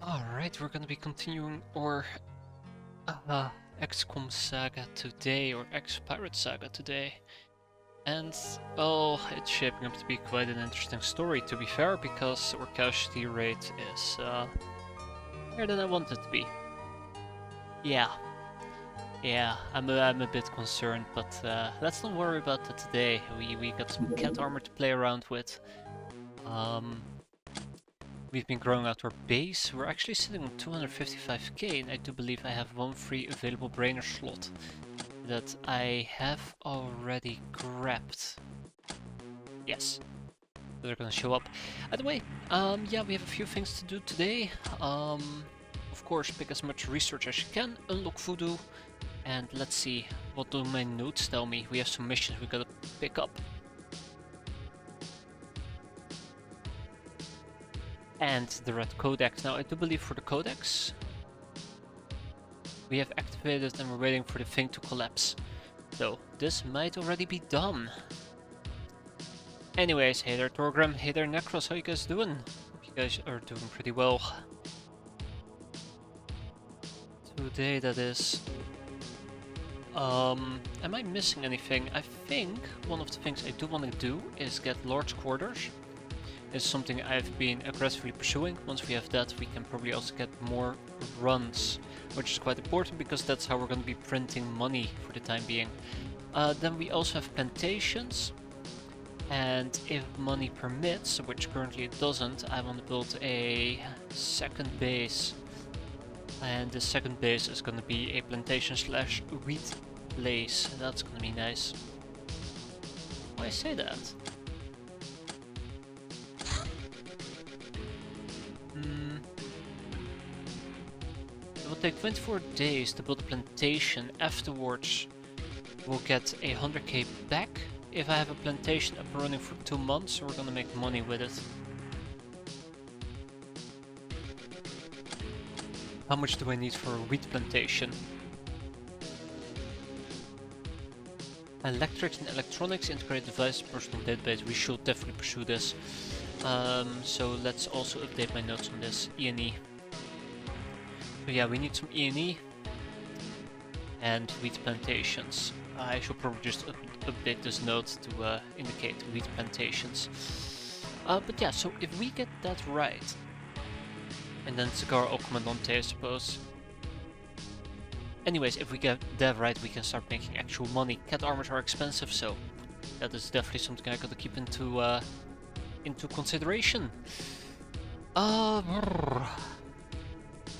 Alright, we're gonna be continuing our XCOM saga today, or X-Pirate saga today. And, well, it's shaping up to be quite an interesting story, to be fair, because our casualty rate is higher than I want it to be. Yeah, I'm a bit concerned, but let's not worry about that today. We got some cat armor to play around with. We've been growing out our base. We're actually sitting on 255k, and I do believe I have one free available brainer slot that I have already grabbed. Yes, they're gonna show up. Either way, yeah, we have a few things to do today. Of course, pick as much research as you can, unlock voodoo, and let's see, what do my notes tell me? We have some missions we gotta pick up. And the red codex. Now I do believe for the codex we have activated and we're waiting for the thing to collapse. So this might already be done. Anyways, hey there Torgram, hey there Necros, how you guys doing? Hope you guys are doing pretty well. Today that is. Am I missing anything? I think one of the things I do want to do is get large quarters. Is something I've been aggressively pursuing. Once we have that, we can probably also get more runs, which is quite important because that's how we're going to be printing money for the time being. Then we also have plantations, and if money permits, which currently it doesn't, I want to build a second base, and the second base is going to be a plantation slash wheat place. That's going to be nice. Why say that? It will take 24 days to build a plantation. Afterwards, we'll get 100k back. If I have a plantation up and running for 2 months, we're gonna make money with it. How much do I need for a wheat plantation? Electrics and electronics, integrated device, personal database. We should definitely pursue this. So let's also update my notes on this. E&E. So yeah, we need some E&E and wheat plantations. I should probably just update this note to indicate wheat plantations. But yeah, so if we get that right, and then Cigar au Comandante, I suppose. Anyways, if we get that right, we can start making actual money. Cat armors are expensive, so that is definitely something I gotta keep into consideration.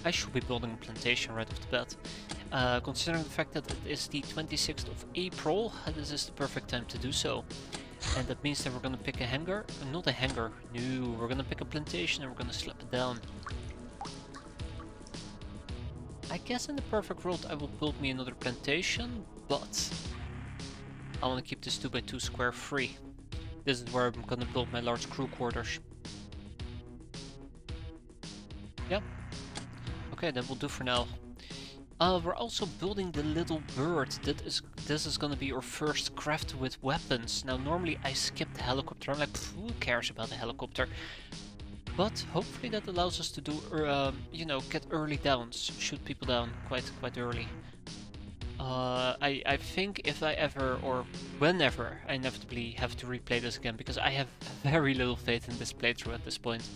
I should be building a plantation right off the bat. Considering the fact that it is the 26th of April, this is the perfect time to do so. And that means that we're gonna pick a hangar. Not a hangar, no, we're gonna pick a plantation and we're gonna slap it down. I guess in the perfect world I will build me another plantation, but I want to keep this 2x2 square free. This is where I'm gonna build my large crew quarters. Yeah. Okay, that will do for now. We're also building the little bird. This is gonna be our first craft with weapons. Now, normally I skip the helicopter. I'm like, who cares about the helicopter? But hopefully that allows us to do, you know, get early downs, shoot people down quite early. I think if I ever, or whenever, I inevitably have to replay this again, because I have very little faith in this playthrough at this point.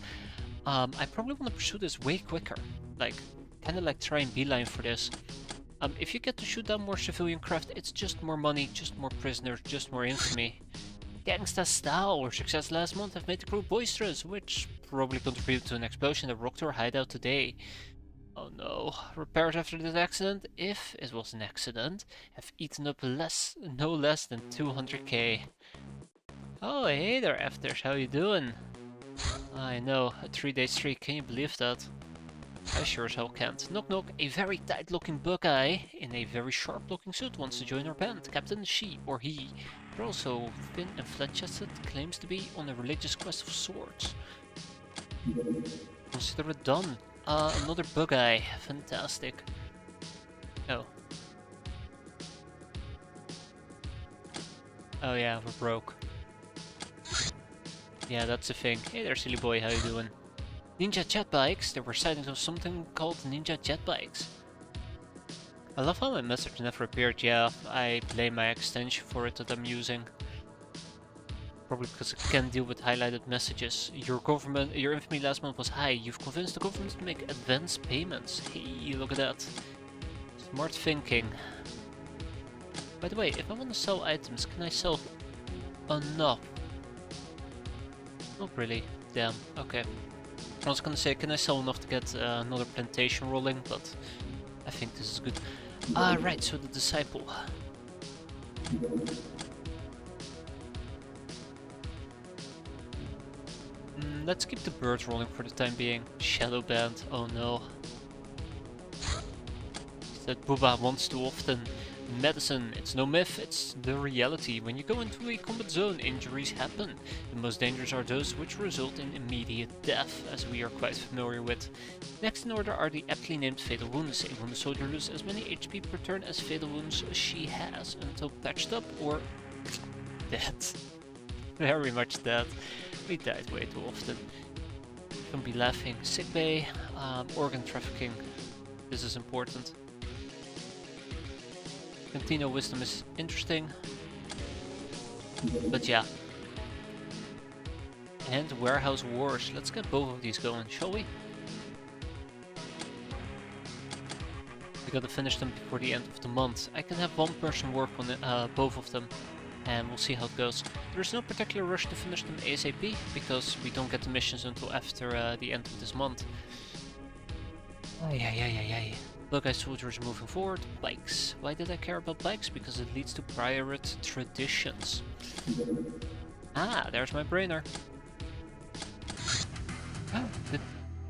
I probably want to pursue this way quicker, like, kind of like try and beeline for this. If you get to shoot down more civilian craft, it's just more money, just more prisoners, just more infamy. Gangsta style, or success last month have made the crew boisterous, which probably contributed to an explosion that rocked our hideout today. Oh no, repairs after this accident, if it was an accident, have eaten up no less than 200k. Oh hey there Afters, how you doing? I know, a 3-day streak, can you believe that? I sure as hell can't. Knock knock, a very tight looking Buckeye in a very sharp looking suit wants to join our band. Captain, she or he, but also thin and flat chested, claims to be on a religious quest of sorts. Consider it done. Another Buckeye, fantastic. Oh. Oh yeah, we're broke. Yeah, that's the thing. Hey there silly boy, how you doing? Ninja jet bikes. There were sightings of something called ninja jet bikes. I love how my message never appeared. Yeah, I blame my extension for it that I'm using. Probably because I can't deal with highlighted messages. Your infamy last month was high. You've convinced the government to make advance payments. Hey, look at that. Smart thinking. By the way, if I want to sell items, can I sell enough? Not really. Damn. Okay. I was gonna say, can I sell enough to get another plantation rolling, but I think this is good. Ah, right, so the disciple. Let's keep the birds rolling for the time being. Shadow band, oh no. That Booba wants too often. Medicine, it's no myth, it's the reality. When you go into a combat zone, injuries happen. The most dangerous are those which result in immediate death, as we are quite familiar with. Next in order are the aptly named fatal wounds. A wounded soldier loses as many HP per turn as fatal wounds she has, until patched up or dead. Very much dead. We died way too often. Don't be laughing. Sickbay, organ trafficking. This is important. Cantina wisdom is interesting. But yeah. And warehouse wars. Let's get both of these going, shall we? We gotta finish them before the end of the month. I can have one person work on both of them. And we'll see how it goes. There's no particular rush to finish them ASAP, because we don't get the missions until after the end of this month. Ay. Look, guys, soldiers are moving forward. Bikes. Why did I care about bikes? Because it leads to pirate traditions. Ah, there's my brainer. The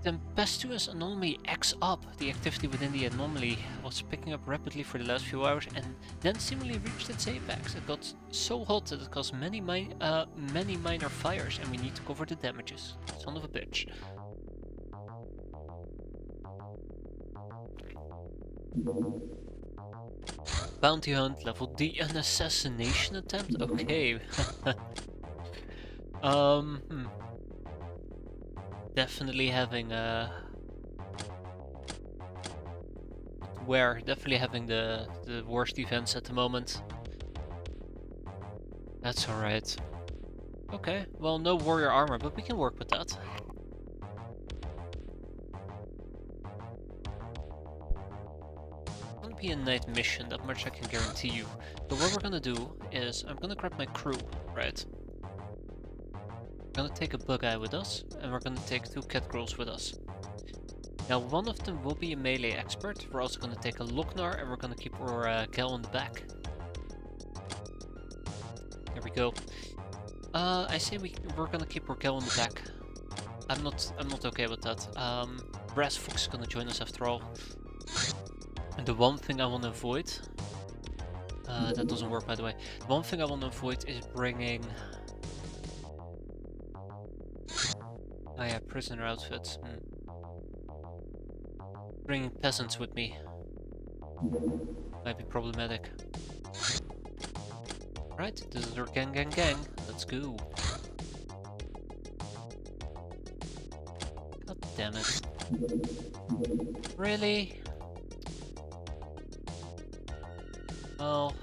tempestuous anomaly X up. The activity within the anomaly was picking up rapidly for the last few hours and then seemingly reached its apex. It got so hot that it caused many minor fires, and we need to cover the damages. Son of a bitch. Bounty hunt level D, an assassination attempt? Okay. Definitely having definitely having the worst events at the moment. That's alright. Okay, well, no warrior armor, but we can work with that. It's gonna be a night mission, that much I can guarantee you. But what we're gonna do is, I'm gonna grab my crew, right? We're gonna take a bug eye with us, and we're gonna take 2 cat girls with us. Now, one of them will be a melee expert. We're also gonna take a Lochnar, and we're gonna keep our gal in the back. There we go. I say we're gonna keep our gal in the back. I'm not okay with that. Brass Fox is gonna join us after all. And the one thing I want to avoid, that doesn't work by the way. The one thing I want to avoid is bringing. Oh yeah, prisoner outfits. Bringing peasants with me might be problematic. Right, this is our gang. Let's go. God damn it. Really? Well,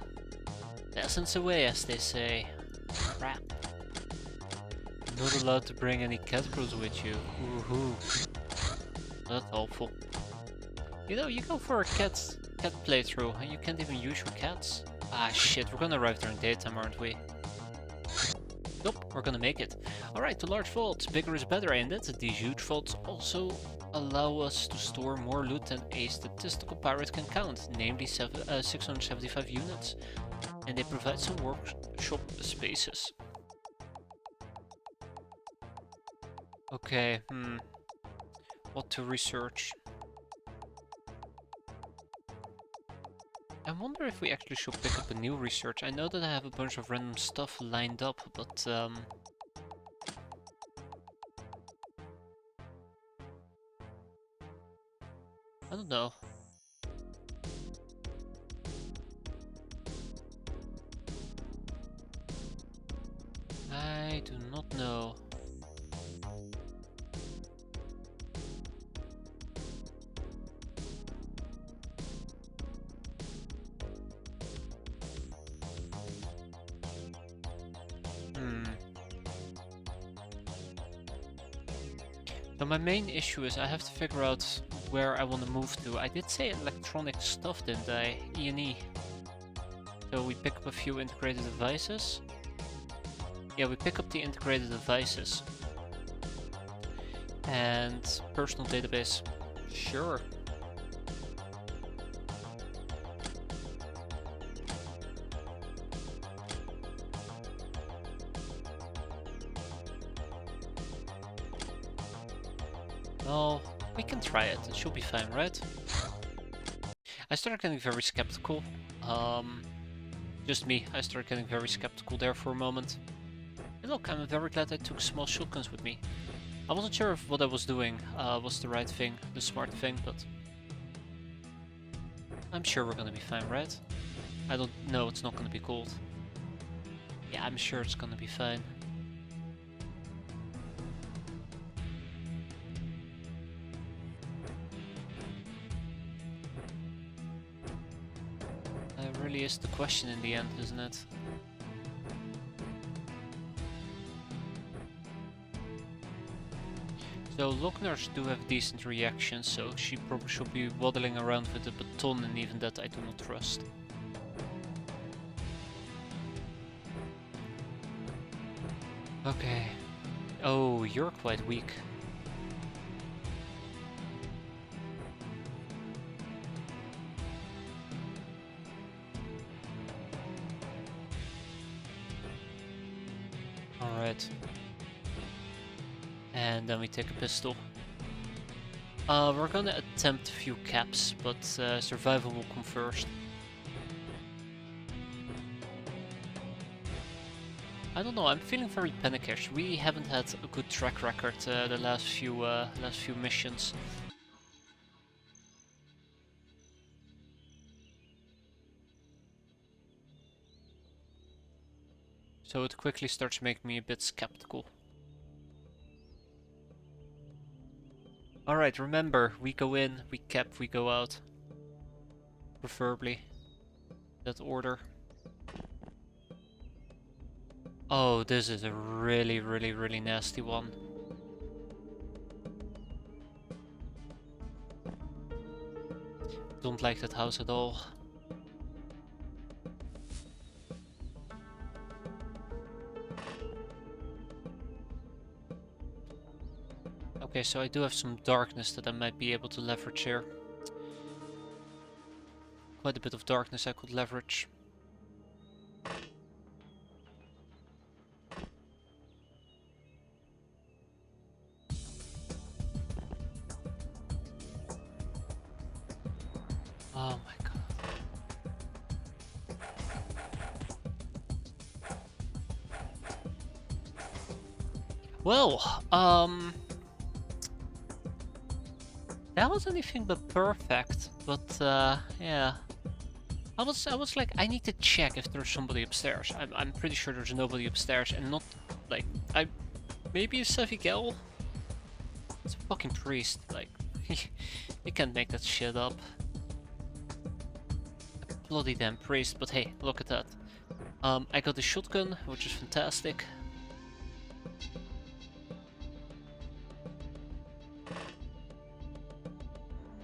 peasants away, as they say. Crap. Not allowed to bring any cat crews with you. Woohoo. That's awful. You know, you go for a cat playthrough and you can't even use your cats. Ah shit, we're gonna arrive during daytime, aren't we? Nope, we're gonna make it. Alright, the large vaults. Bigger is better, ain't it? These huge vaults also allow us to store more loot than a statistical pirate can count, namely 675 units. And they provide some workshop spaces. Okay, what to research? I wonder if we actually should pick up a new research. I know that I have a bunch of random stuff lined up, but I don't know. I do not know. So my main issue is I have to figure out where I want to move to. I did say electronic stuff, didn't I? E&E. So we pick up a few integrated devices. Yeah, we pick up the integrated devices. And personal database. Sure. Well, we can try it. It should be fine, right? I started getting very skeptical. Just me. I started getting very skeptical there for a moment. And look, I'm very glad I took small shotguns with me. I wasn't sure if what I was doing was the right thing, the smart thing, but I'm sure we're gonna be fine, right? I don't know, it's not gonna be cold. Yeah, I'm sure it's gonna be fine. That really is the question in the end, isn't it? So Lognars do have decent reactions, so she probably should be waddling around with a baton, and even that I do not trust. Okay. Oh, you're quite weak. Alright. And then we take a pistol. We're gonna attempt a few caps, but survival will come first. I don't know, I'm feeling very panickish. We haven't had a good track record the last few missions. So it quickly starts making me a bit skeptical. Alright, remember, we go in, we cap, we go out. Preferably. That order. Oh, this is a really, really, really nasty one. Don't like that house at all. Okay, so I do have some darkness that I might be able to leverage here. Quite a bit of darkness I could leverage. Oh my god. Well, that was anything but perfect, but yeah. I was like, I need to check if there's somebody upstairs. I'm pretty sure there's nobody upstairs, and not like maybe a Savigel? It's a fucking priest, like you can't make that shit up. A bloody damn priest, but hey, look at that. I got the shotgun, which is fantastic.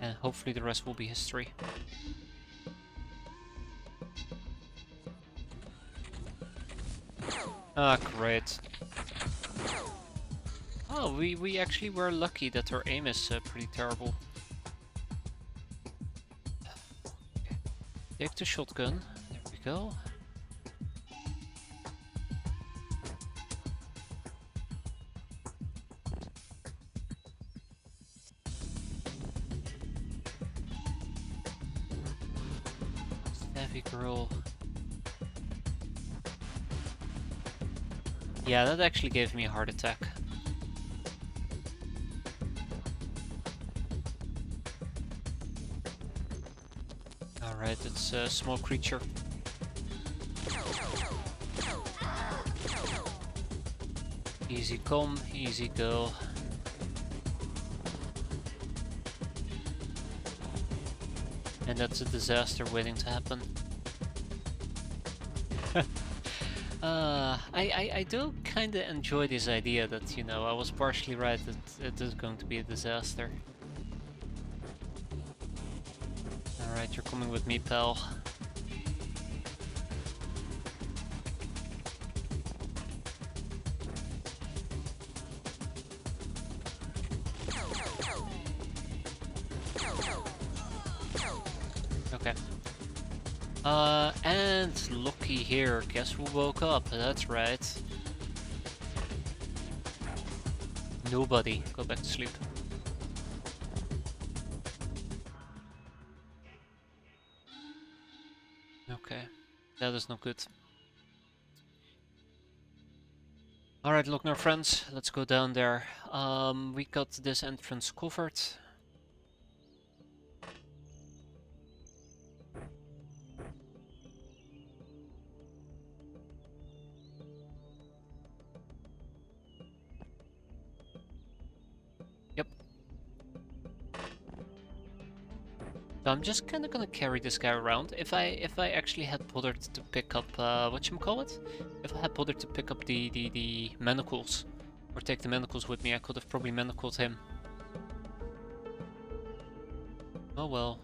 And hopefully the rest will be history. Ah, great. Oh, we actually were lucky that our aim is pretty terrible. Take the shotgun. There we go. Heavy girl. Yeah, that actually gave me a heart attack. Alright, it's a small creature. Easy come, easy go. And that's a disaster waiting to happen. I do kind of enjoy this idea that, you know, I was partially right that it is going to be a disaster. Alright, you're coming with me, pal. Okay. And looky here, guess who woke up? That's right. Nobody. Go back to sleep. Okay. That is not good. Alright, look now friends, let's go down there. We got this entrance covered. Yep. So I'm just kinda gonna carry this guy around. If I actually had bothered to pick up whatchamacallit? If I had bothered to pick up the manacles or take the manacles with me, I could have probably manacled him. Oh well.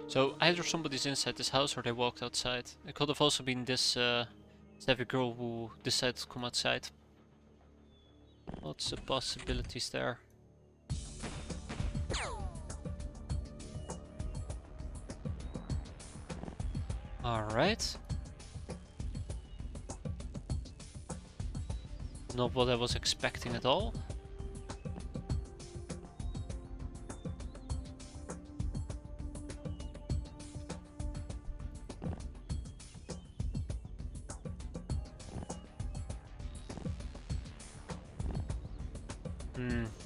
So either somebody's inside this house or they walked outside. It could have also been this savvy girl who decided to come outside. Lots of possibilities there. Alright. Not what I was expecting at all.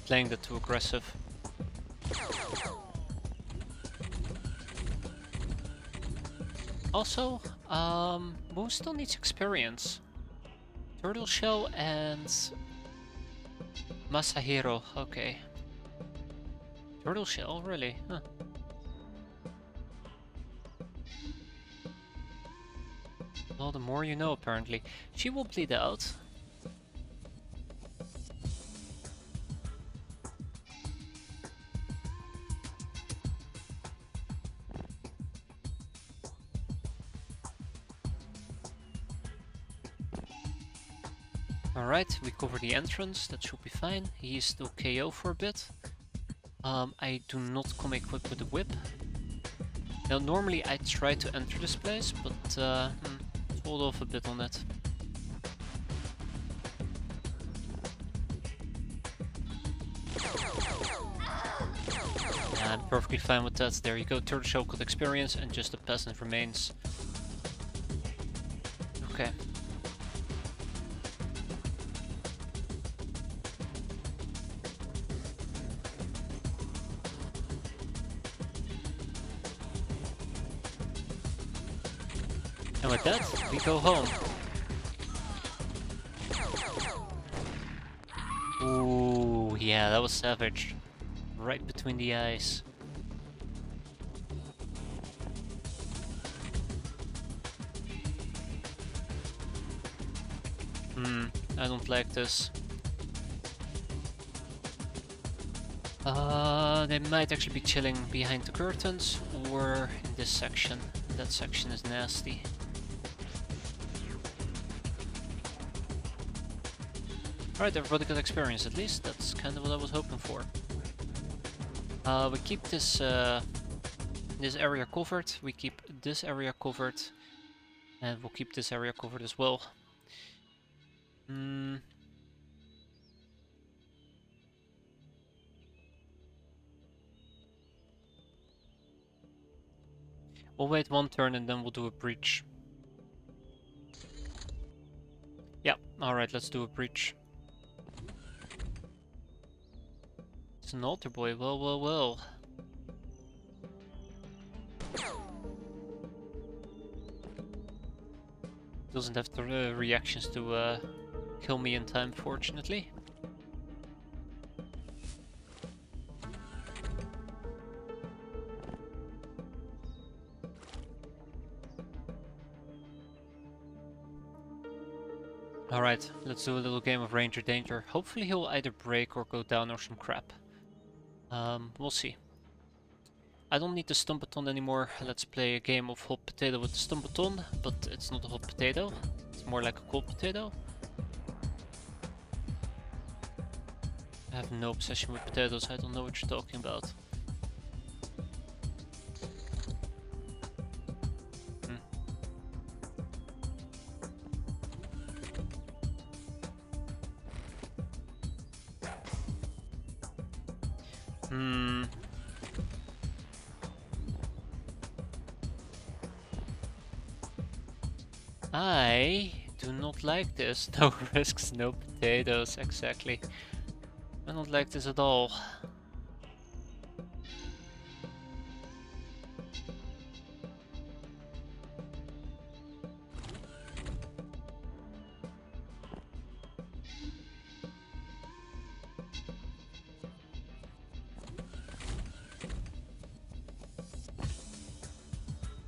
Playing that too aggressive. Also, who still needs experience? Turtle Shell and Masahiro, okay. Turtle Shell, really? Huh. Well, the more you know, apparently. She will bleed out. Alright, we cover the entrance, that should be fine. He is still KO for a bit. I do not come equipped with the whip. Now normally I try to enter this place, but hold off a bit on it. Yeah, I'm perfectly fine with that. There you go, Turtle Shell got experience and just a peasant remains. Okay. And with that, we go home. Ooh, yeah, that was savage. Right between the eyes. I don't like this. They might actually be chilling behind the curtains or in this section. That section is nasty. Alright, everybody got experience at least. That's kind of what I was hoping for. We keep this this area covered. We keep this area covered, and we'll keep this area covered as well. We'll wait one turn and then we'll do a breach. Yeah, alright, let's do a breach. It's an altar boy, well, well, well. Doesn't have the reactions to kill me in time, fortunately. Alright, let's do a little game of Ranger Danger. Hopefully he'll either break or go down or some crap. We'll see. I don't need the stun baton anymore. Let's play a game of hot potato with the stun baton, but it's not a hot potato. It's more like a cold potato. I have no obsession with potatoes, I don't know what you're talking about. I do not like this. No risks, no potatoes, exactly. I don't like this at all.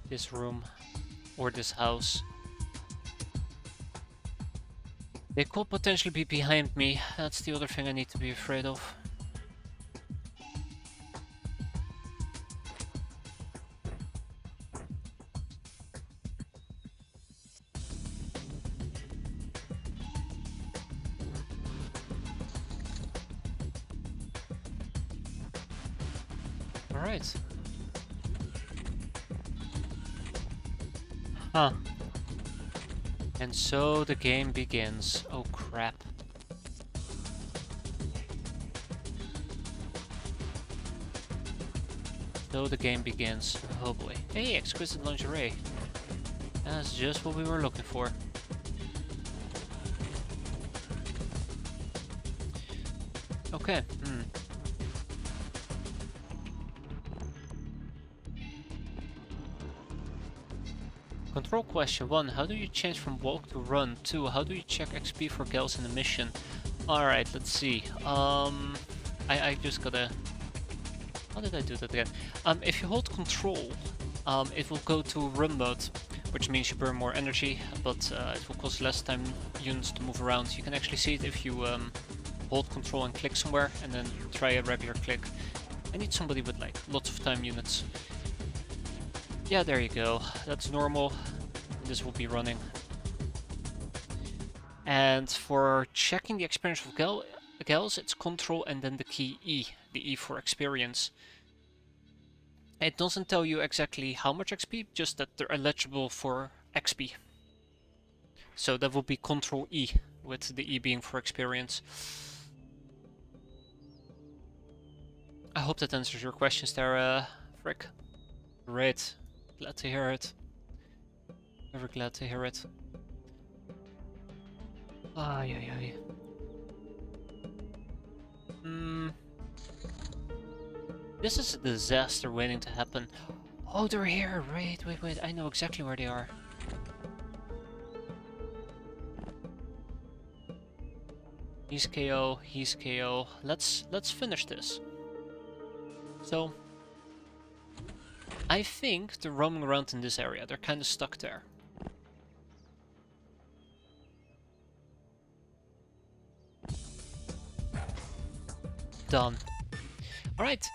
This room, or this house. They could potentially be behind me. That's the other thing I need to be afraid of. Alright. Huh. And so the game begins. Oh crap. So the game begins. Oh boy. Hey, exquisite lingerie. That's just what we were looking for. Okay. Control question 1. How do you change from walk to run? 2. How do you check XP for gals in the mission? Alright, let's see. I just gotta... How did I do that again? If you hold control, it will go to run mode, which means you burn more energy, but it will cost less time units to move around. You can actually see it if you hold control and click somewhere, and then try a regular click. I need somebody with like lots of time units. Yeah, there you go. That's normal. This will be running. And for checking the experience of gals, it's control and then the key E. The E for experience. It doesn't tell you exactly how much XP, just that they're eligible for XP. So that will be control E, with the E being for experience. I hope that answers your questions there, Frick. Great. Glad to hear it. Very glad to hear it. Ay. This is a disaster waiting to happen. Oh, they're here. Wait. I know exactly where they are. He's KO. He's KO. Let's finish this. So, I think they're roaming around in this area. They're kind of stuck there. Done. Alright,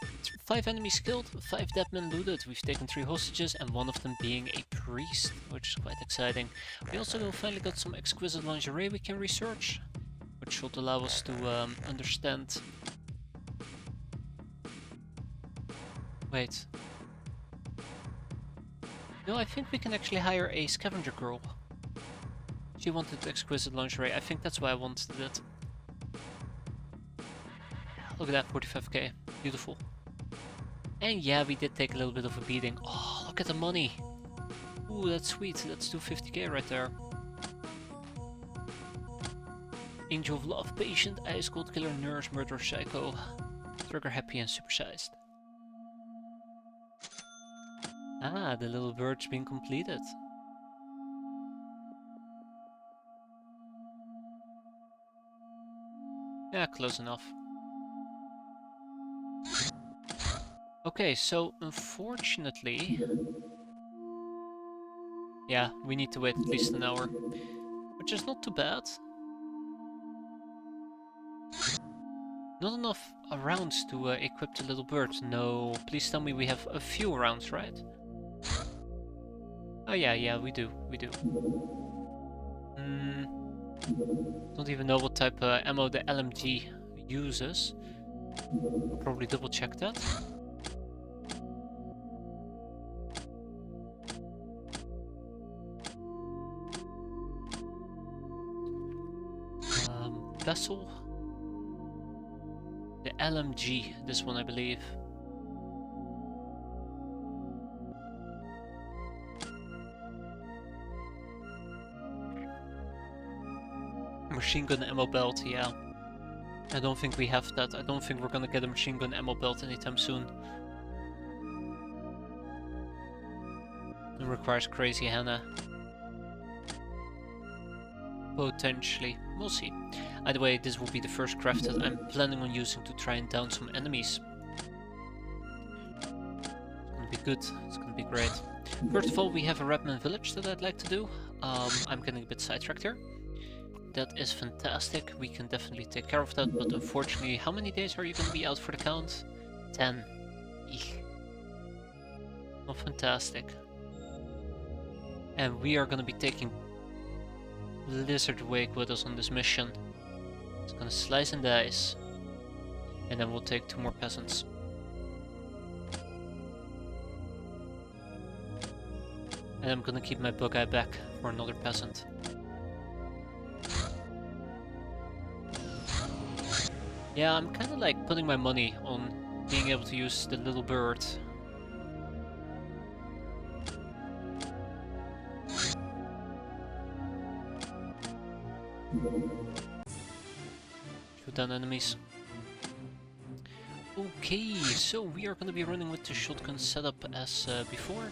5 enemies killed, 5 dead men looted. We've taken 3 hostages and one of them being a priest, which is quite exciting. We also finally got some exquisite lingerie we can research, which should allow us to understand... Wait. No, I think we can actually hire a scavenger girl. She wanted exquisite lingerie. I think that's why I wanted it. Look at that, 45k. Beautiful. And yeah, we did take a little bit of a beating. Oh, look at the money. Ooh, that's sweet. That's 250k right there. Angel of Love, Patient, Ice Cold Killer, Nurse, Murderer, Psycho. Trigger Happy and Supersized. Ah, the little bird's been completed. Yeah, close enough. Okay, so unfortunately... Yeah, we need to wait at least an hour. Which is not too bad. Not enough rounds to equip the little bird. No, please tell me we have a few rounds, right? Oh yeah, we do. Don't even know what type of ammo the LMG uses. I'll probably double check that. Vessel. The LMG, this one I believe. Machine gun ammo belt, yeah. I don't think we have that. I don't think we're gonna get a machine gun ammo belt anytime soon. It requires crazy Hannah. Potentially. We'll see. Either way, this will be the first craft that I'm planning on using to try and down some enemies. It's gonna be good. It's gonna be great. First of all, we have a Revenant village that I'd like to do. I'm getting a bit sidetracked here. That is fantastic. We can definitely take care of that, but unfortunately, how many days are you gonna be out for the count? 10. Eek. Not fantastic. And we are gonna be taking Lizard Wake with us on this mission. It's gonna slice and dice. And then we'll take 2 more peasants. And I'm gonna keep my bug eye back for another peasant. Yeah, I'm kinda like putting my money on being able to use the little bird. Shoot down enemies. Okay, so we are gonna be running with the shotgun setup as before.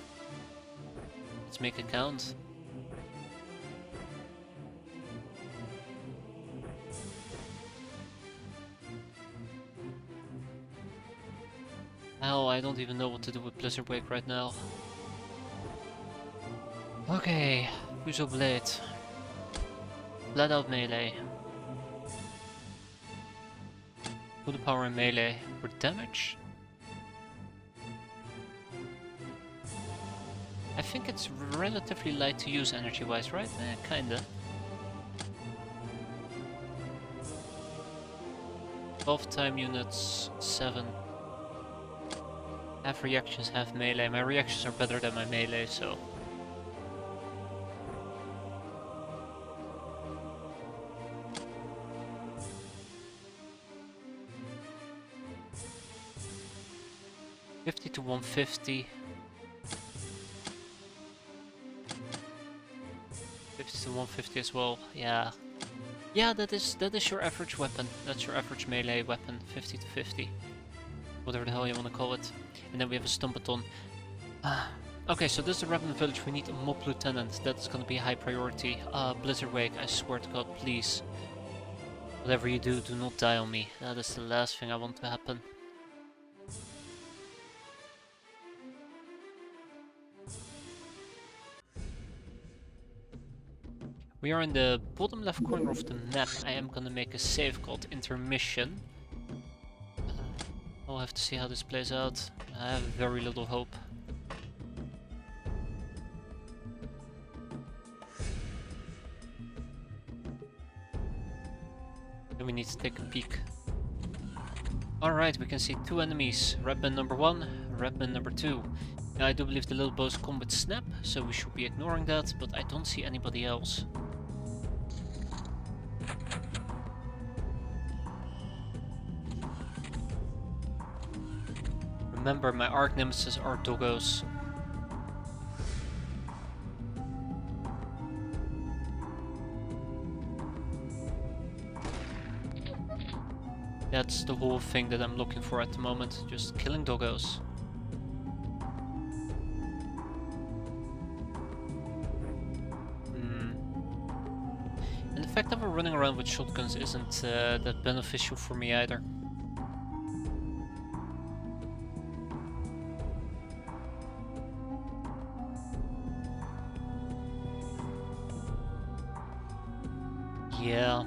Let's make it count. Hell, I don't even know what to do with Blizzard Wake right now. Okay, Fuso Blade. Flat out melee. Put the power in melee for damage. I think it's relatively light to use energy-wise, right? Kinda. 12 time units, 7. Half reactions, half melee. My reactions are better than my melee, so... $50 to $150. 50 to 150 as well, yeah. Yeah, that is your average weapon. That's your average melee weapon, 50 to 50. Whatever the hell you want to call it. And then we have a Stumpaton. Okay, so this is the Revenant village. We need a mob lieutenant. That's gonna be a high priority. Blizzard Wake, I swear to God, please. Whatever you do, do not die on me. That is the last thing I want to happen. We are in the bottom left corner of the map. I am gonna make a save called Intermission. I'll have to see how this plays out. I have very little hope. Then we need to take a peek. Alright, we can see 2 enemies. Redman number 1, Redman number 2. Now I do believe the little bows come with snap, so we should be ignoring that, but I don't see anybody else. Remember, my arch nemesis are doggos. That's the whole thing that I'm looking for at the moment, just killing doggos. And the fact that we're running around with shotguns isn't that beneficial for me either. Yeah,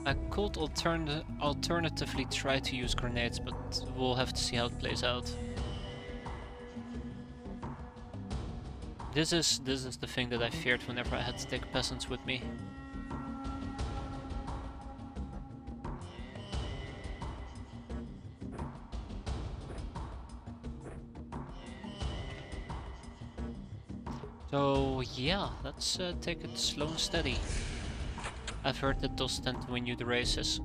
I could alternatively try to use grenades, but we'll have to see how it plays out. This is the thing that I feared whenever I had to take peasants with me. So yeah, let's take it slow and steady. I've heard that those tend to win you the races.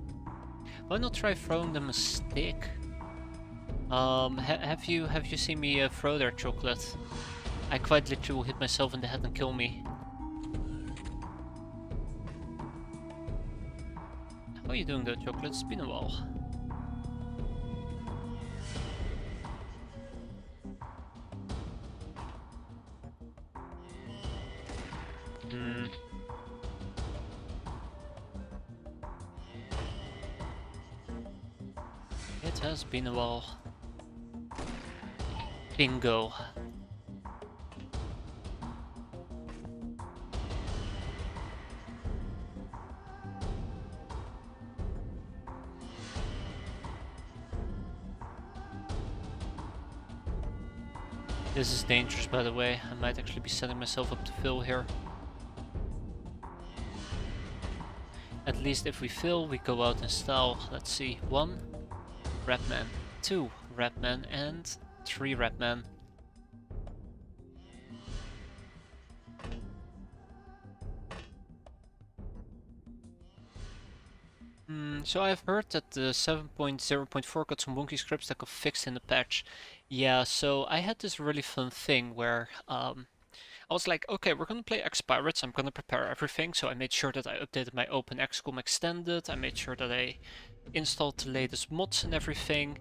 Why not try throwing them a stick? Have you seen me throw their chocolate? I quite literally will hit myself in the head and kill me. How are you doing though, chocolate? It's been a while. It has been a while. Bingo. This is dangerous, by the way. I might actually be setting myself up to fail here. At least if we fail, we go out in style. Let's see. 1 Rapman, 2 Rapman, and 3 Rapman. So I've heard that the 7.0.4 got some wonky scripts that got fixed in the patch. Yeah, so I had this really fun thing where I was like, okay, we're gonna play X-Pirates, I'm gonna prepare everything, so I made sure that I updated my OpenXCOM Extended, I made sure that I installed the latest mods and everything,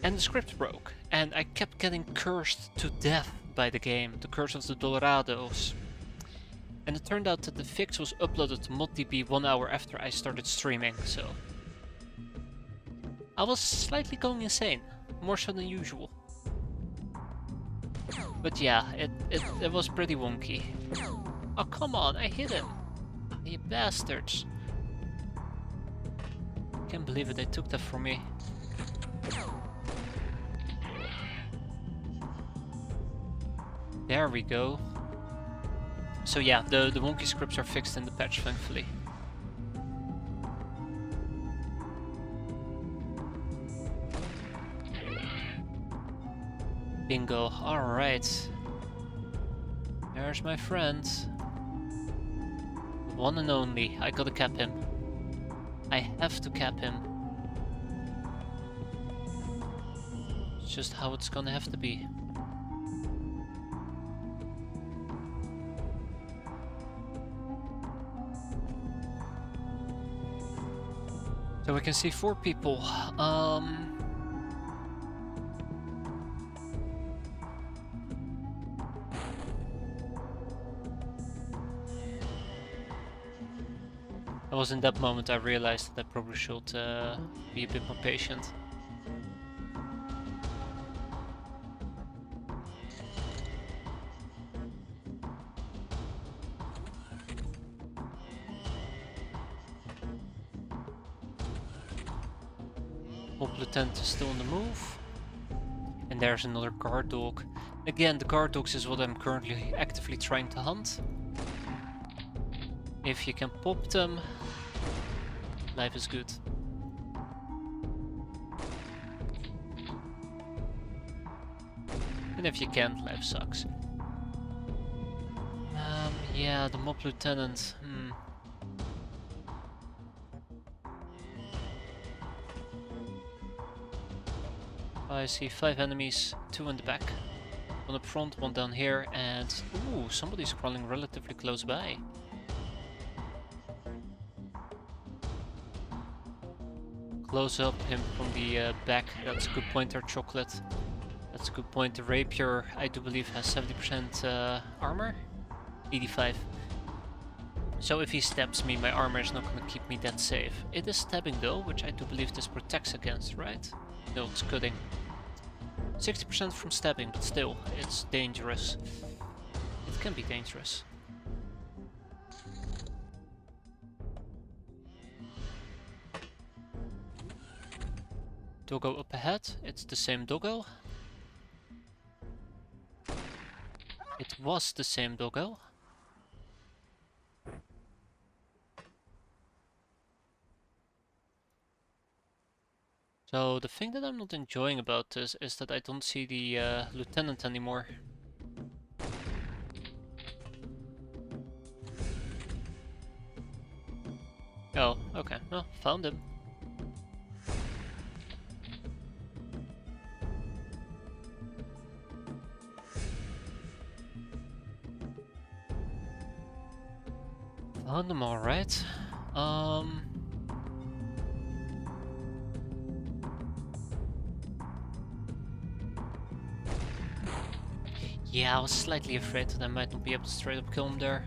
and the script broke, and I kept getting cursed to death by the game, the curse of the Dolorados. And it turned out that the fix was uploaded to ModDB 1 hour after I started streaming, so I was slightly going insane, more so than usual. But yeah, it was pretty wonky. Oh come on, I hit him! You bastards! Can't believe it, they took that from me. There we go. So yeah, the wonky scripts are fixed in the patch, thankfully. Bingo, alright. There's my friend. The one and only, I gotta cap him. I have to cap him. It's just how it's gonna have to be. So we can see 4 people. It was in that moment I realized that I probably should be a bit more patient. Lieutenant is still on the move. And there's another guard dog. Again, the guard dogs is what I'm currently actively trying to hunt. If you can pop them, life is good. And if you can't, life sucks. Yeah, the mob lieutenant. I see 5 enemies, 2 in the back. 1 up front, 1 down here, and ooh, somebody's crawling relatively close by. Close up him from the back, that's a good pointer, chocolate. That's a good point. The rapier, I do believe, has 70% armor? 85. So if he stabs me, my armor is not gonna keep me that safe. It is stabbing though, which I do believe this protects against, right? No, it's cutting. 60% from stabbing, but still, it's dangerous. It can be dangerous. Doggo up ahead. It's the same doggo. It was the same doggo. So the thing that I'm not enjoying about this is that I don't see the lieutenant anymore. Oh, okay. Well, found him. Found him, alright. Yeah, I was slightly afraid that I might not be able to straight up kill him there.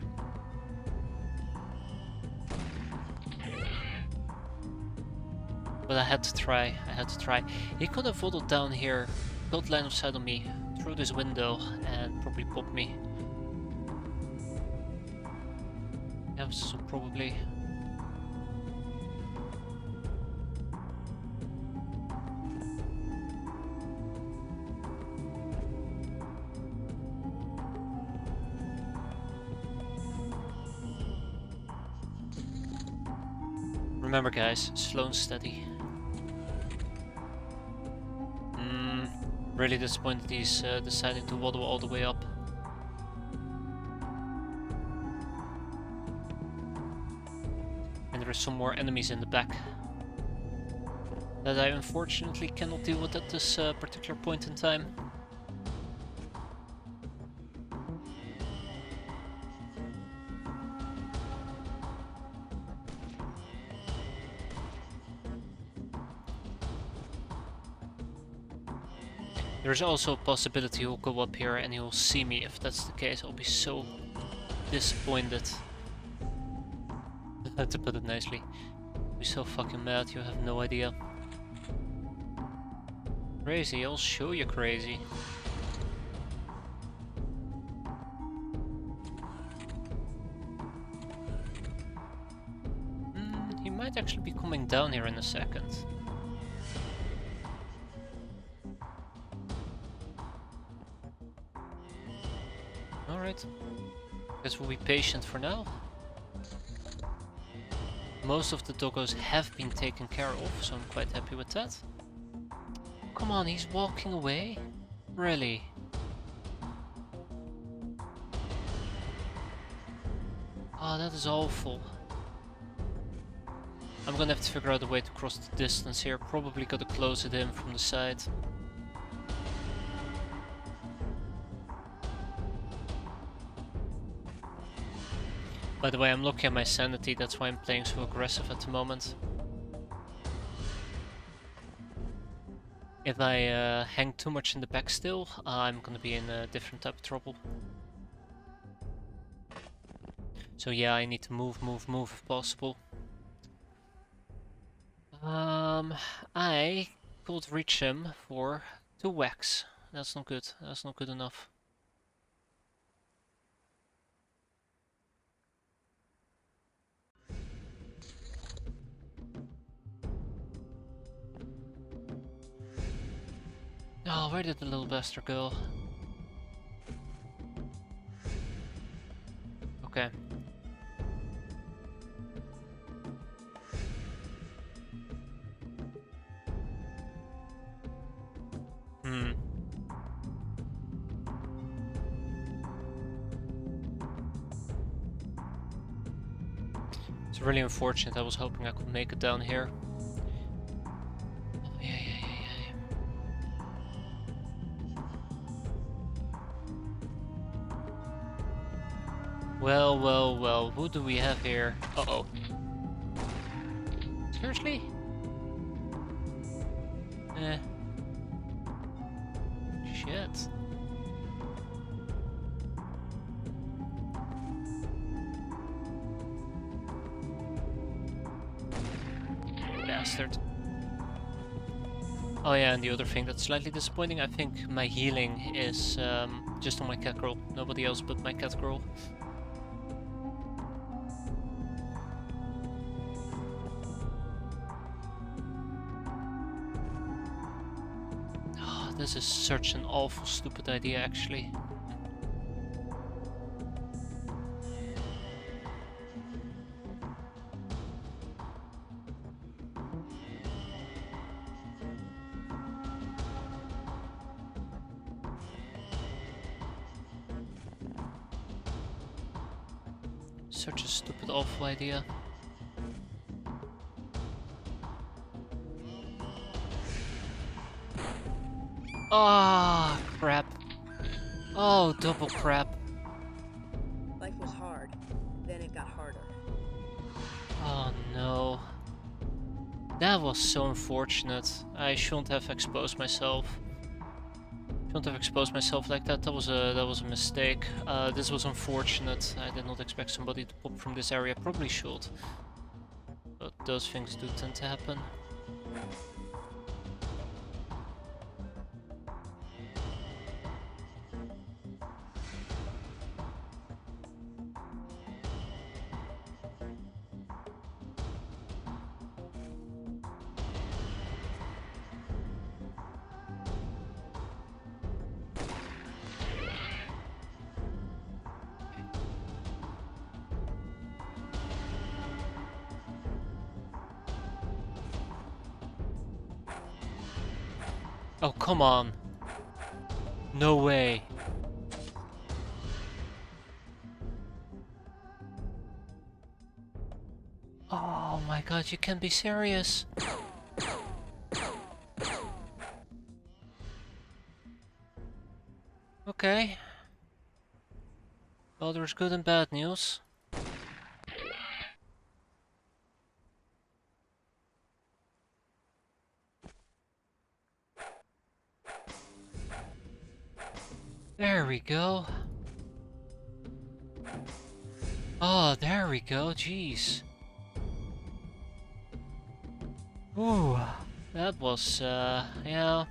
But I had to try, He could have waddled down here, got line of sight on me, through this window, and probably popped me. Yeah, so probably... Remember guys, slow and steady. Really disappointed he's deciding to waddle all the way up. And there are some more enemies in the back that I unfortunately cannot deal with at this particular point in time. There's also a possibility he'll go up here and he'll see me. If that's the case, I'll be so disappointed. To put it nicely. I'll be so fucking mad, you have no idea. Crazy, I'll show you crazy. He might actually be coming down here in a second. Alright, guess we'll be patient for now. Most of the doggos have been taken care of, so I'm quite happy with that. Come on, he's walking away? Really? Oh, that is awful. I'm gonna have to figure out a way to cross the distance here. Probably gotta close it in from the side. By the way, I'm looking at my sanity, that's why I'm playing so aggressive at the moment. If I hang too much in the back still, I'm gonna be in a different type of trouble. So yeah, I need to move if possible. I could reach him for 2 whacks. That's not good, that's not good enough. Oh, where did the little bastard go? Okay. It's really unfortunate, I was hoping I could make it down here. Oh, yeah. Well, who do we have here? Uh-oh. Seriously? Shit. Bastard. Oh yeah, and the other thing that's slightly disappointing, I think my healing is just on my cat girl. Nobody else but my cat girl. this is such an awful stupid idea actually. Such a stupid, awful idea. Ah, crap. Oh, double crap. Life was hard, then it got harder. Oh no. That was so unfortunate. I shouldn't have exposed myself. Shouldn't have exposed myself like that. That was a mistake. This was unfortunate. I did not expect somebody to pop from this area. Probably should. But those things do tend to happen. Oh, come on. No way. Oh my god, you can't be serious. Okay. Well, there's good and bad news. There we go. Oh, there we go, jeez. Ooh, that was, yeah.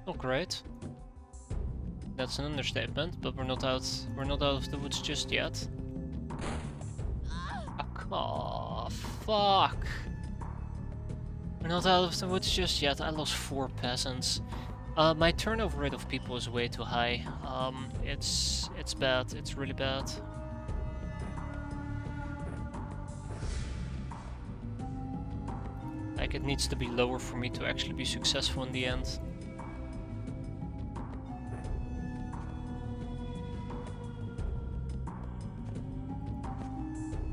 Not great. That's an understatement, but we're not out of the woods just yet. Oh, fuck. We're not out of the woods just yet. I lost 4 peasants. My turnover rate of people is way too high. It's bad. It's really bad. Like, it needs to be lower for me to actually be successful in the end.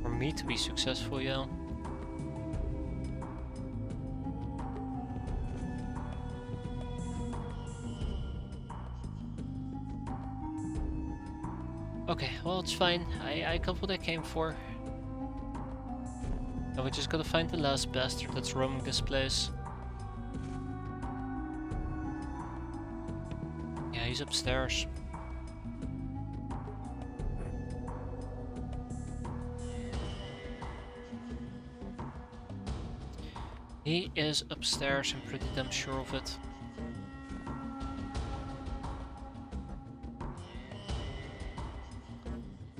For me to be successful, yeah. Okay, well, it's fine. I got what I came for. Now we just gotta find the last bastard that's roaming this place. Yeah, he's upstairs. He is upstairs, I'm pretty damn sure of it.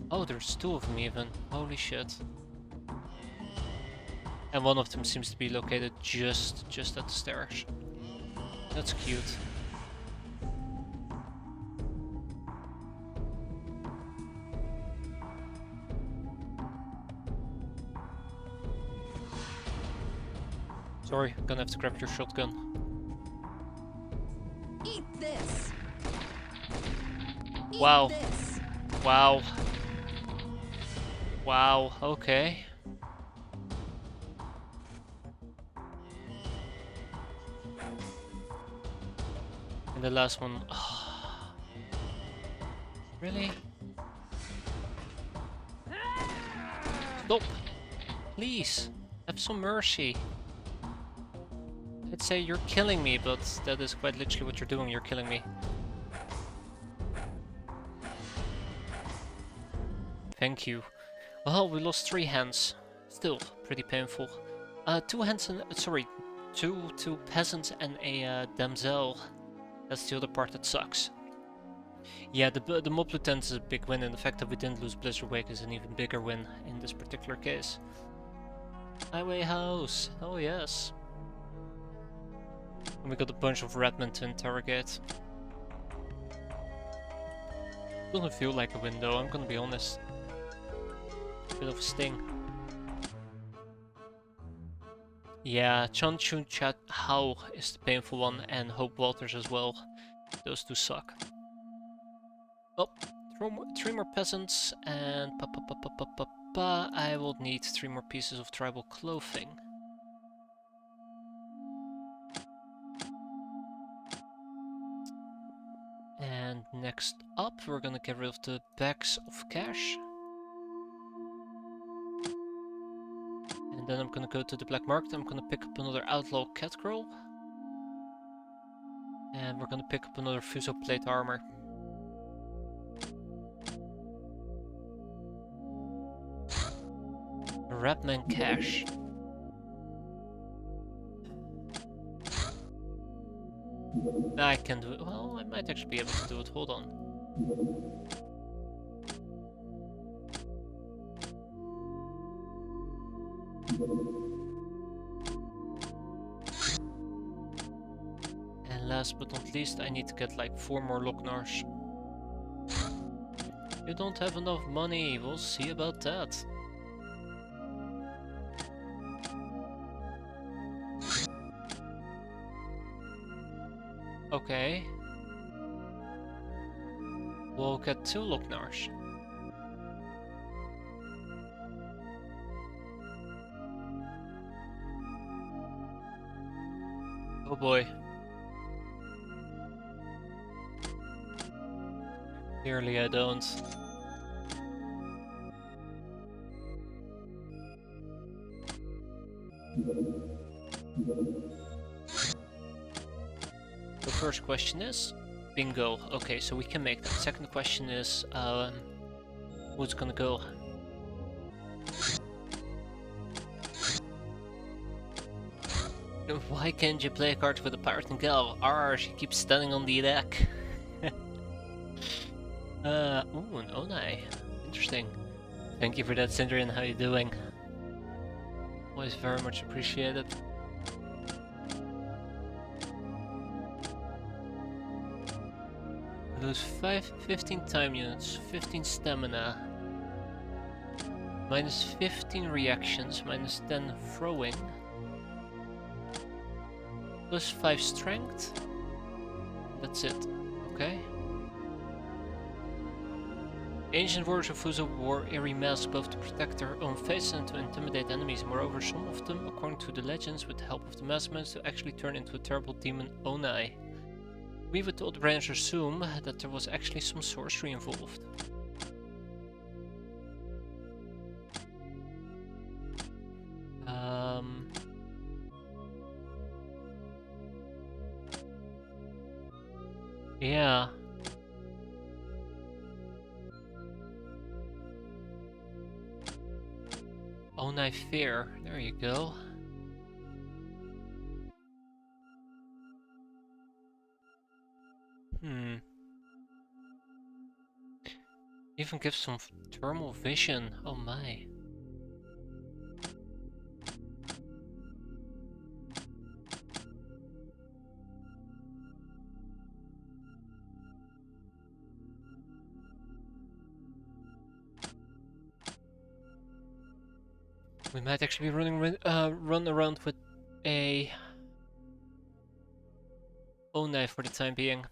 Oh, there's 2 of them even. Holy shit. And one of them seems to be located just at the stairs. That's cute. Sorry, I'm gonna have to grab your shotgun. Eat this. Wow. Eat this. Wow. Wow, okay. And the last one. Really? Stop! Please! Have some mercy. I'd say you're killing me, but that is quite literally what you're doing, you're killing me. Thank you. Well, we lost 3 hands. Still pretty painful. 2 hands and sorry, two peasants and a damsel. That's the other part that sucks. Yeah, the mob lieutenant is a big win, and the fact that we didn't lose Blizzard Wake is an even bigger win in this particular case. Highway house. Oh yes. And we got a bunch of Revenant to interrogate. Doesn't feel like a window, I'm gonna be honest. Bit of a sting. Yeah, Chun Chun Chat How is the painful one, and Hope Walters as well. Those two suck. Oh, three more peasants, and I will need 3 more pieces of tribal clothing. And next up, we're gonna get rid of the bags of cash. And then I'm gonna go to the black market, I'm gonna pick up another outlaw cat girl. And we're gonna pick up another Fuso plate armor. Rapman cash. I can do it. Well, I might actually be able to do it. Hold on. And last but not least, I need to get like 4 more Locknars. You don't have enough money. We'll see about that. Okay. We'll get 2 Locknars. Oh boy. Clearly I don't. The first question is, bingo. Okay, so we can make that. Second question is, who's gonna go? Why can't you play a card with a pirate and gal? She keeps standing on the deck. Ooh, an Onai. Interesting. Thank you for that, Sindrian. How you doing? Always very much appreciated. Lose 15 time units, 15 stamina, minus 15 reactions, minus 10 throwing, plus 5 strength. That's it. Okay. Ancient warriors of Fuso wore eerie masks both to protect their own faces and to intimidate enemies. Moreover, some of them, according to the legends, with the help of the mask, managed to actually turn into a terrible demon Onai. We with all the branch assume that there was actually some sorcery involved. Yeah. Onai Fear, there you go. Even gives some thermal vision, oh my. We might actually be run around with a Onai for the time being.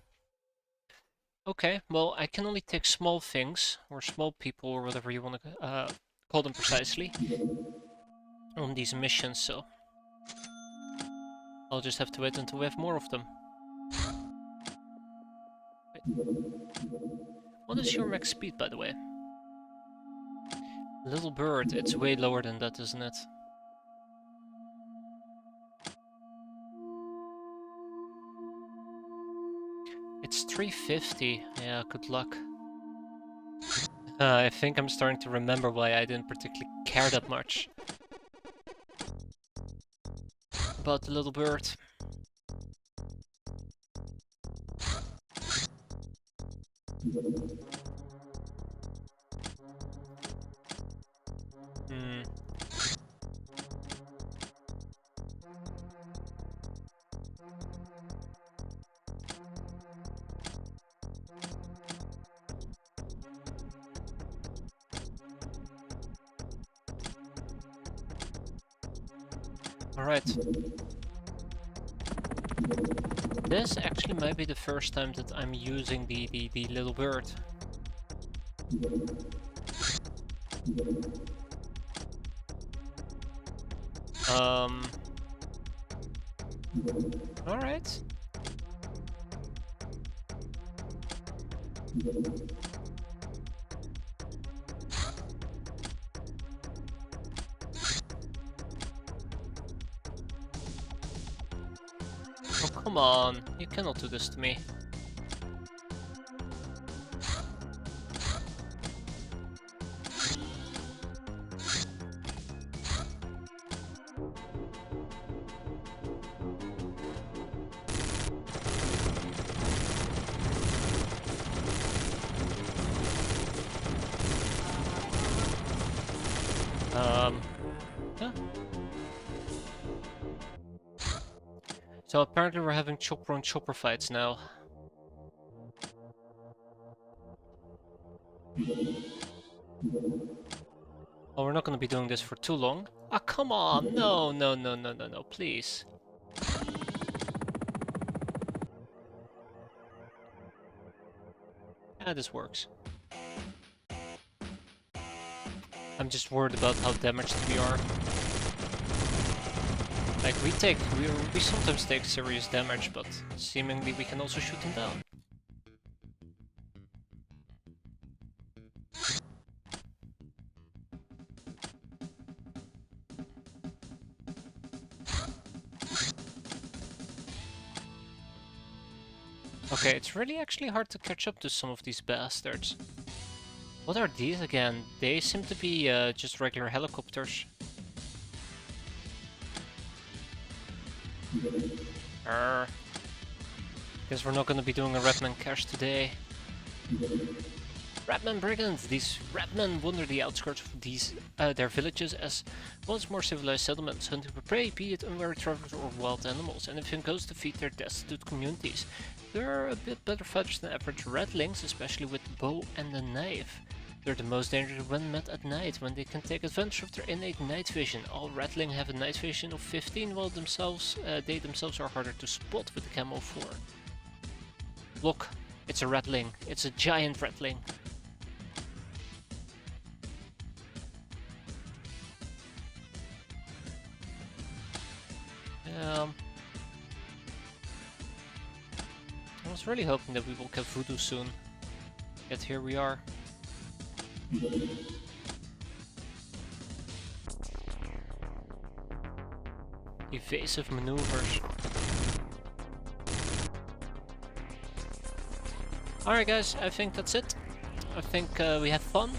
Okay, well, I can only take small things, or small people, or whatever you want to call them precisely, on these missions, so I'll just have to wait until we have more of them. Wait. What is your max speed, by the way? Little bird, it's way lower than that, isn't it? It's 350. Yeah, good luck. I think I'm starting to remember why I didn't particularly care that much about the little bird. Alright. This actually might be the first time that I'm using the little bird. Alright. Oh, come on. You cannot do this to me. Huh? So apparently we're having chopper on chopper fights now. Oh, we're not gonna be doing this for too long. Ah, come on! No, no, no, no, no, no, please. Ah, this works. I'm just worried about how damaged we are. Like, we sometimes take serious damage, but seemingly we can also shoot them down. Okay, it's really actually hard to catch up to some of these bastards. What are these again? They seem to be just regular helicopters. Guess we're not gonna be doing a Revenant cache today. Revenant brigands! These Revenant wander the outskirts of their villages as once more civilized settlements, hunting for prey, be it unwary travelers or wild animals, and if it goes to feed their destitute communities. They're a bit better fighters than average redlings, especially with the bow and the knife. They're the most dangerous when met at night, when they can take advantage of their innate night vision. All redling have a night vision of 15, while they themselves are harder to spot with the camo 4. Look, it's a redling. It's a giant redling. I was really hoping that we will get Voodoo soon. Yet here we are. Evasive maneuvers. Alright guys, I think that's it. I think we had fun.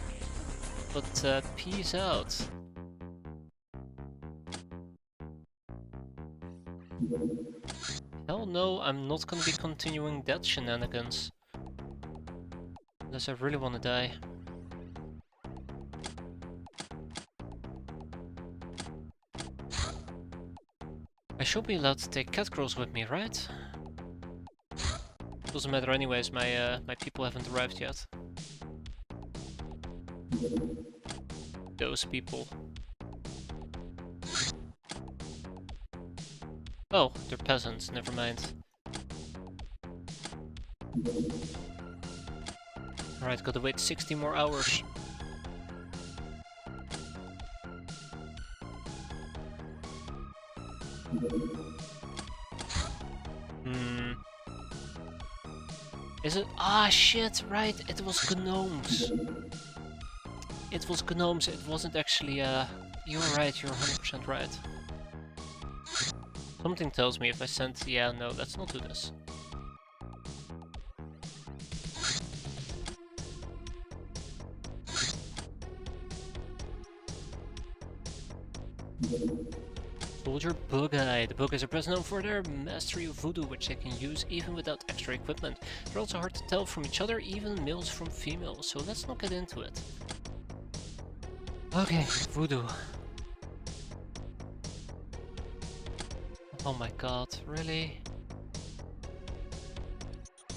But peace out. Hell no, I'm not gonna be continuing that shenanigans. Unless I really wanna die. I should be allowed to take cat girls with me, right? Doesn't matter anyways, my people haven't arrived yet. Those people. Oh, they're peasants, never mind. Alright, gotta wait 60 more hours. Is it? Ah, shit, right, it was gnomes. It was gnomes, it wasn't actually, you're right, you're 100% right. Something tells me if I send... Yeah, no, let's not do this. Soldier Bug-Eye. The Bug-Eyes are best known for their mastery of voodoo, which they can use even without extra equipment. They're also hard to tell from each other, even males from females, so let's not get into it. Okay, voodoo. Oh my god, really?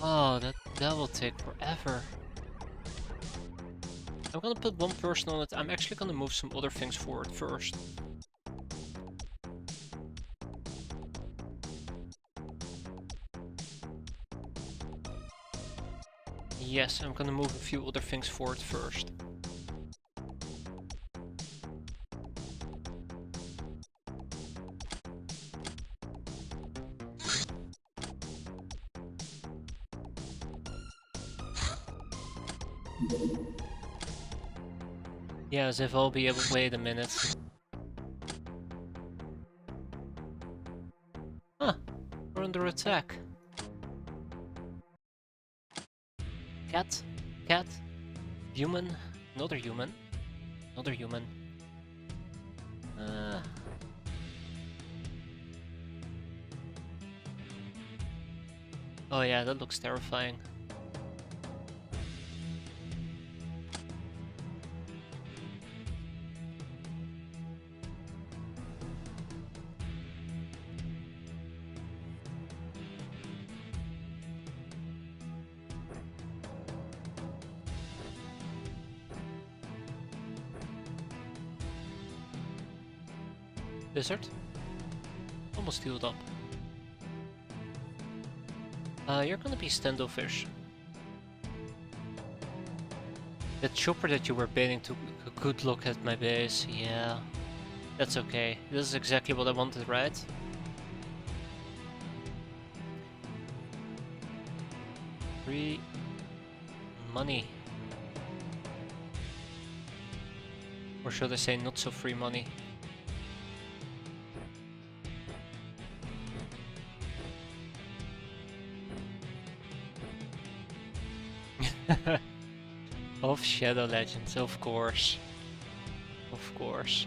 Oh, that will take forever. I'm gonna put one person on it. I'm actually gonna move some other things forward first. Yes, I'm gonna move a few other things forward first. Yeah, as if I'll be able to wait a minute. Huh, we're under attack. Cat, cat, human, another human, another human. Oh yeah, that looks terrifying. Lizard? Almost healed up. You're gonna be standoffish. That chopper that you were baiting took a good look at my base. Yeah, that's okay. This is exactly what I wanted, right? Free money. Or should I say not so free money? Of Shadow Legends, of course. Of course.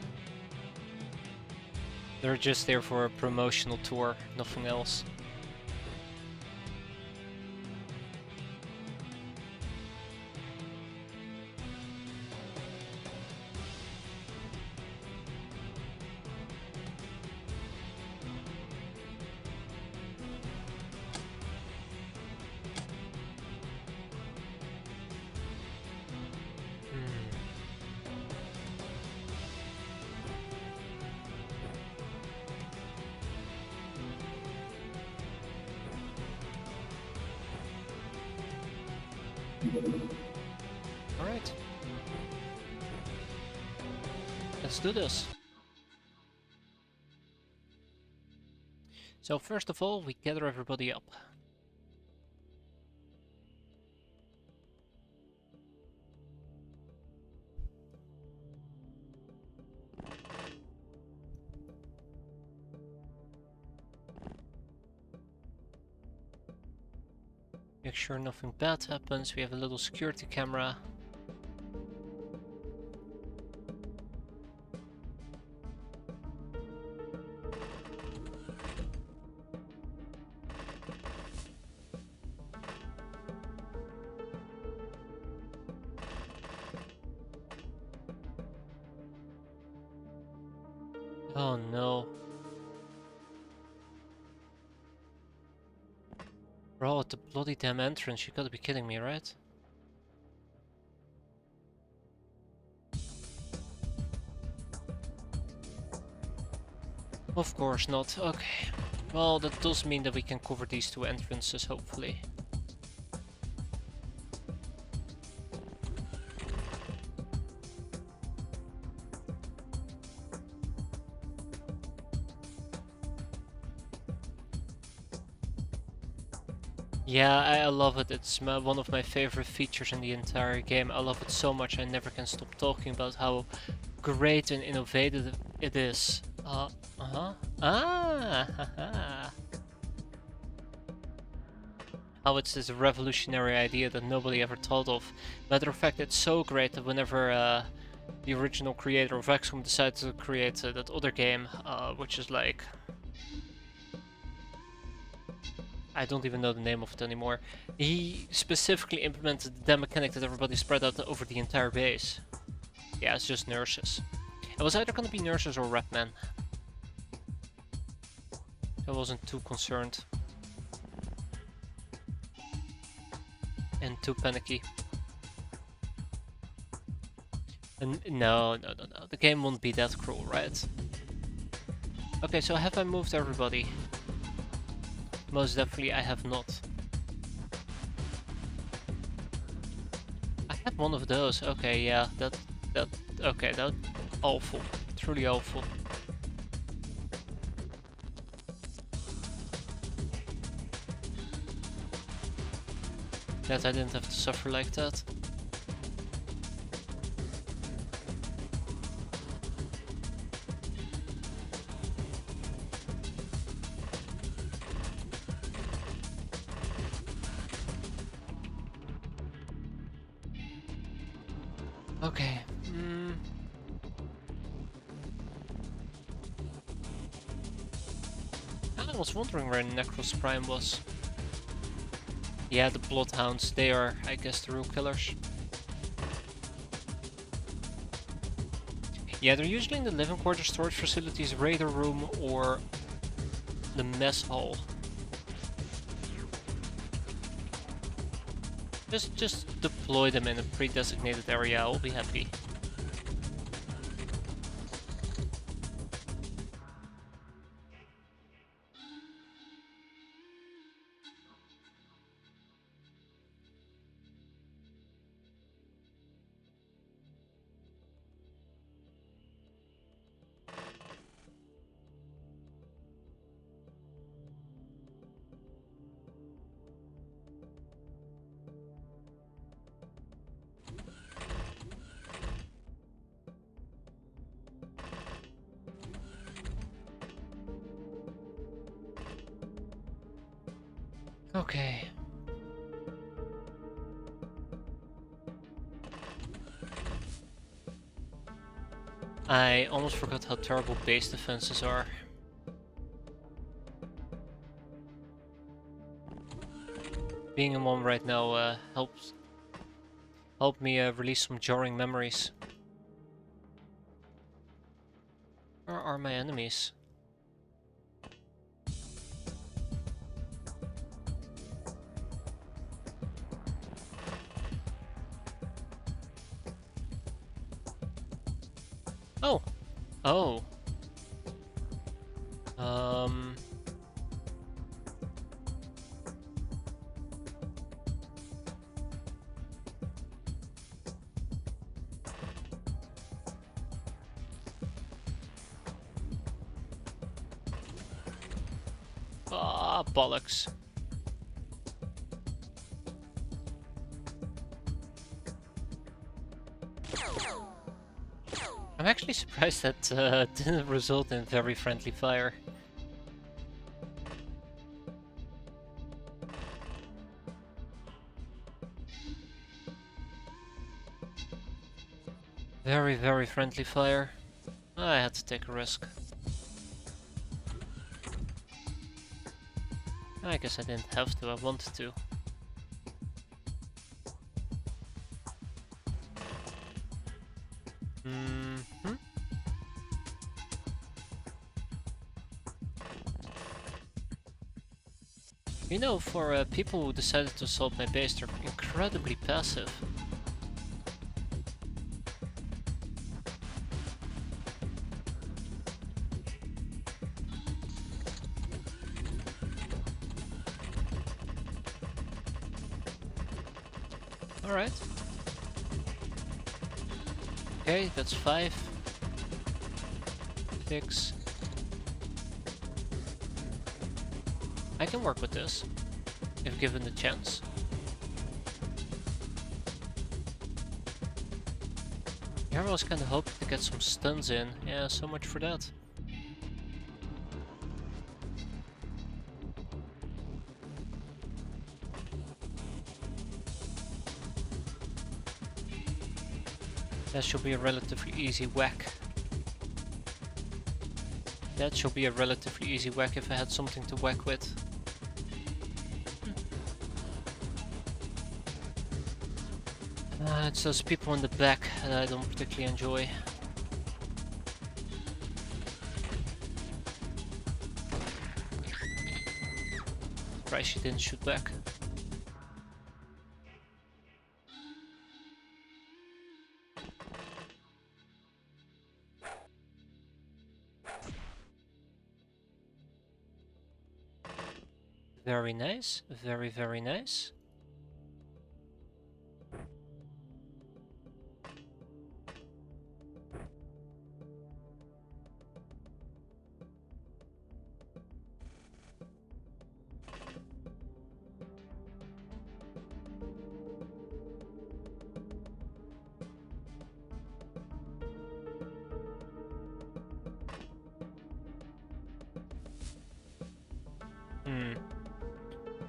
They're just there for a promotional tour, nothing else. Alright. Let's do this. So first of all, we gather everybody up. Make sure nothing bad happens. We have a little security camera. Oh no. Bro, at the bloody damn entrance, you gotta be kidding me, right? Of course not. Okay. Well, that does mean that we can cover these two entrances, hopefully. Yeah, I love it. It's one of my favorite features in the entire game. I love it so much I never can stop talking about how great and innovative it is. How it's this revolutionary idea that nobody ever thought of. Matter of fact, it's so great that whenever the original creator of XCOM decided to create that other game, which is like... I don't even know the name of it anymore. He specifically implemented the mechanic that everybody spread out over the entire base. Yeah, it's just nurses. It was either gonna be nurses or Redmen. I wasn't too concerned. And too panicky. And no. The game won't be that cruel, right? Okay, so have I moved everybody? Most definitely I have not. Had one of those. Okay, yeah, okay, that awful, truly awful. That I didn't have to suffer like that. Okay. I was wondering where Necros Prime was. Yeah, the Bloodhounds, they are, I guess, the real killers. Yeah, they're usually in the living quarters, storage facilities, radar room, or the mess hall. Just deploy them in a pre-designated area, I'll be happy. Okay. I almost forgot how terrible base defenses are. Being in one right now helped me release some jarring memories. Where are my enemies? Oh! Oh! Um... Ah, bollocks. I'm actually surprised that didn't result in very friendly fire. Very, very friendly fire. I had to take a risk. I guess I didn't have to, I wanted to. Mm-hmm. You know, for people who decided to assault my base, they're incredibly passive. Alright. Okay, that's 5. 6. I can work with this, if given the chance. Here I was kinda hoping to get some stuns in. Yeah, so much for that. That should be a relatively easy whack. That should be a relatively easy whack if I had something to whack with. It's those people in the back that I don't particularly enjoy. Surprised she didn't shoot back. Very nice, very, very nice.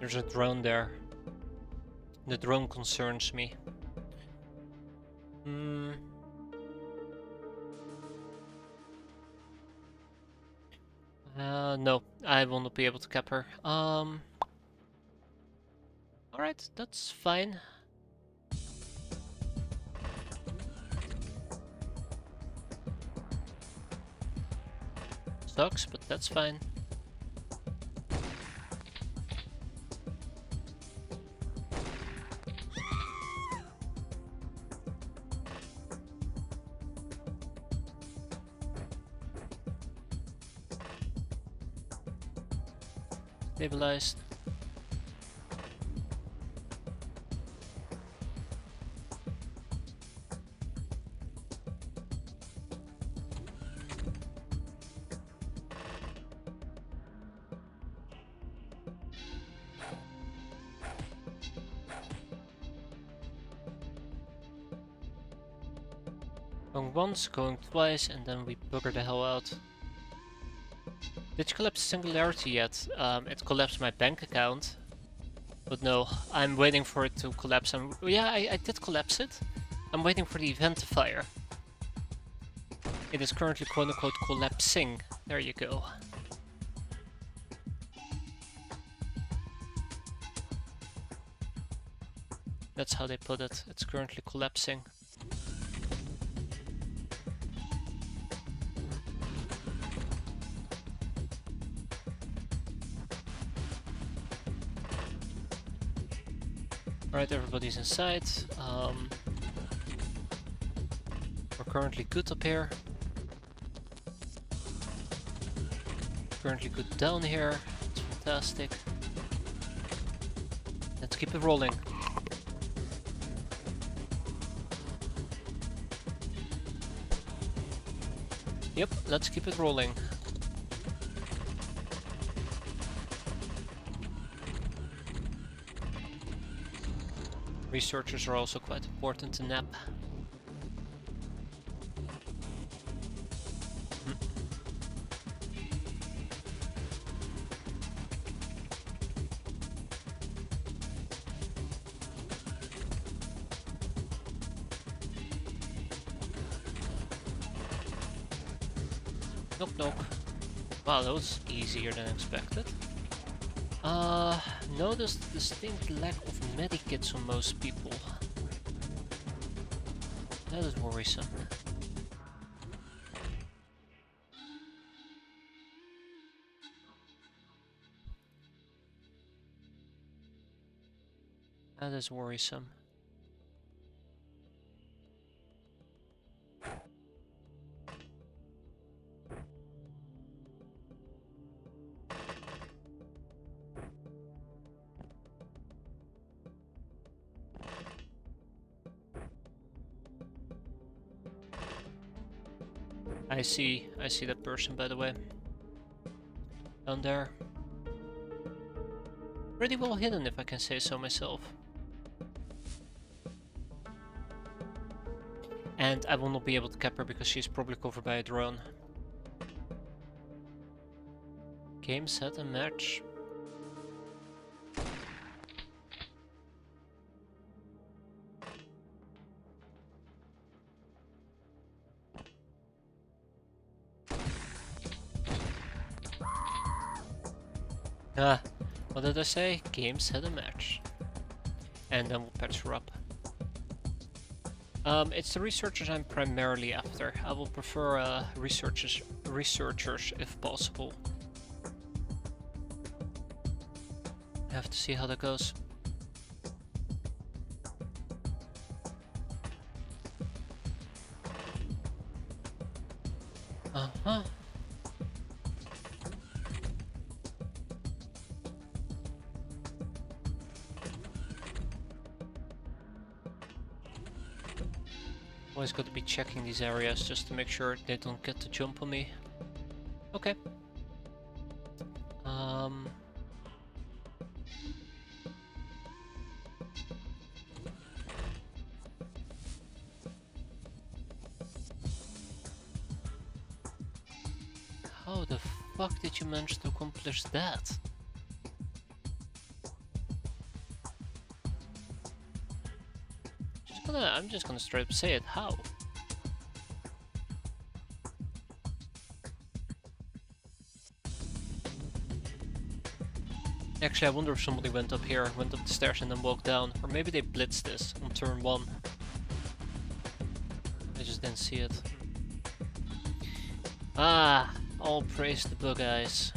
There's a drone there. The drone concerns me. No, I will not be able to cap her. Alright, that's fine. Sucks, but that's fine. Stabilized. Going once, going twice, and then we bugger the hell out. Did you collapse Singularity yet? It collapsed my bank account. But no, I'm waiting for it to collapse. Yeah, I did collapse it. I'm waiting for the Eventifier. It is currently quote-unquote collapsing. There you go. That's how they put it. It's currently collapsing. Alright, everybody's inside. We're currently good up here. Currently good down here. It's fantastic. Let's keep it rolling. Yep, let's keep it rolling. Researchers are also quite important to nap. Knock knock. Wow, that was easier than expected. Notice the distinct lack of medikits on most people. That is worrisome. That is worrisome. I see that person, by the way. Down there. Pretty well hidden, if I can say so myself. And I will not be able to cap her because she's probably covered by a drone. Game, set, and match. Ah, what did I say? Game, set, and match. And then we'll patch her up. It's the researchers I'm primarily after. I will prefer researchers if possible. I have to see how that goes. Uh-huh. Always got to be checking these areas just to make sure they don't get to jump on me. Okay. How the fuck did you manage to accomplish that? I'm just gonna straight up say it. How? Actually, I wonder if somebody went up here, went up the stairs and then walked down. Or maybe they blitzed this on turn 1. I just didn't see it. Ah, all praise the bug eyes.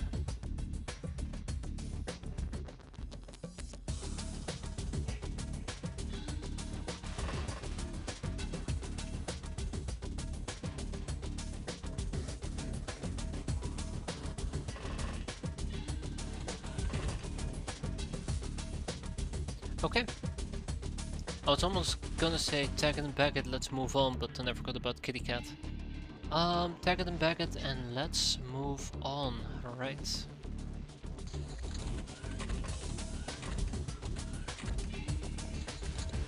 Okay. I was almost gonna say tag it and bag it, let's move on, but then I forgot about kitty cat. Tag it and bag it and let's move on. Alright.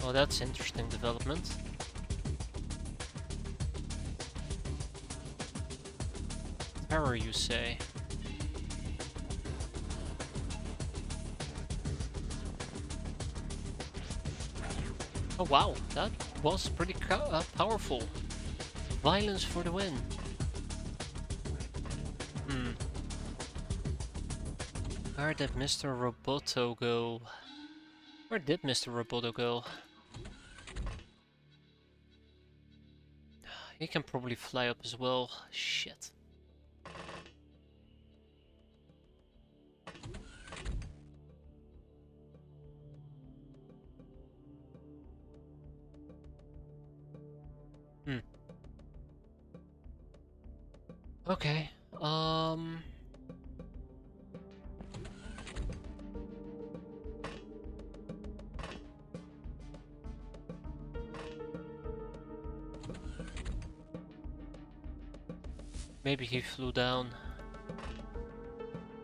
Oh, that's interesting development. Terror, you say? Oh wow, that was pretty powerful. Violence for the win. Where did Mr. Roboto go? Where did Mr. Roboto go? He can probably fly up as well. Shit. Okay, maybe he flew down.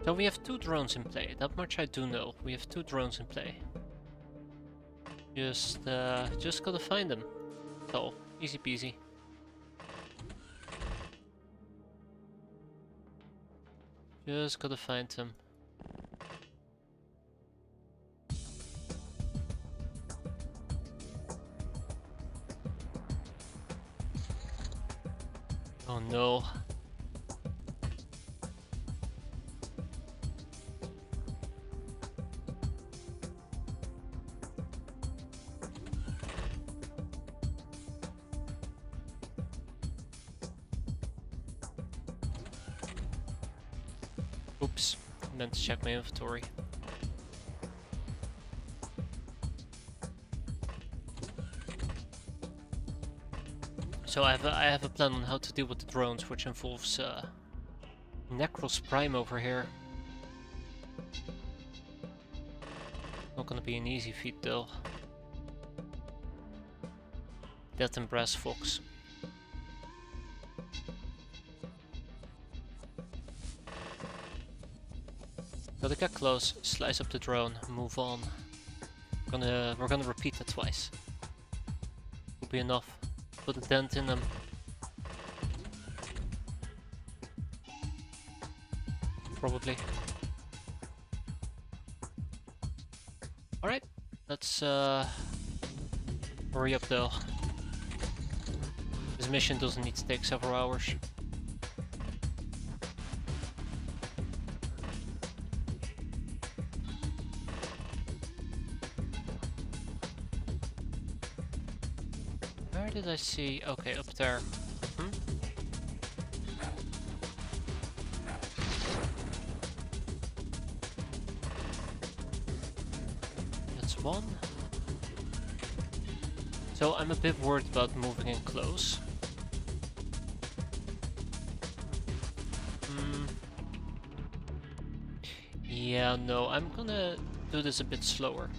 So we have 2 drones in play, that much I do know. We have 2 drones in play. Just gotta find them. So, easy peasy. Just gotta find them. Oh no. Oops, I meant to check my inventory. So I have a plan on how to deal with the drones, which involves Necros Prime over here. Not gonna be an easy feat though. That and Brass Fox. Gotta get close, slice up the drone, move on. We're gonna repeat that twice. Will be enough. Put a dent in them. Probably. Alright, let's hurry up though. This mission doesn't need to take several hours. Where did I see? Okay, up there. That's one. So I'm a bit worried about moving in close. Yeah, no, I'm gonna do this a bit slower.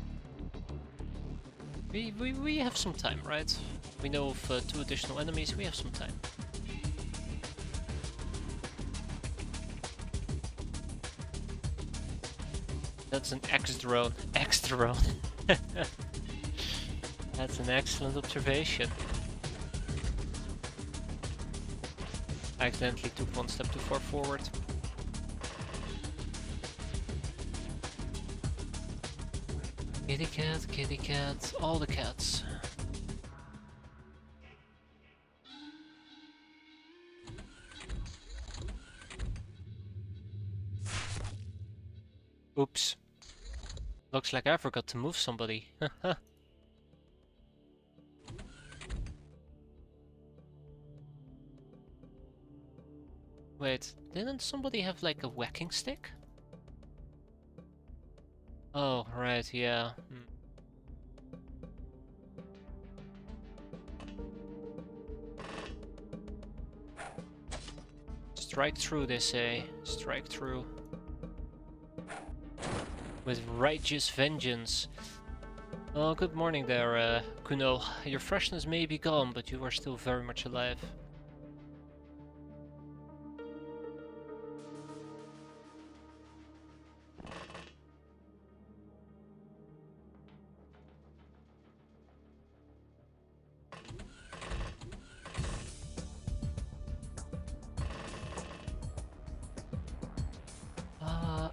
We have some time, right? We know of 2 additional enemies, we have some time. That's an X-drone. X-drone. That's an excellent observation. I accidentally took 1 step too far forward. Kitty cat, all the cats. Looks like I forgot to move somebody. Wait, didn't somebody have like a whacking stick? Oh, right, yeah. Strike through, they say. Strike through. With righteous vengeance. Oh, good morning there, Kuno. Your freshness may be gone, but you are still very much alive.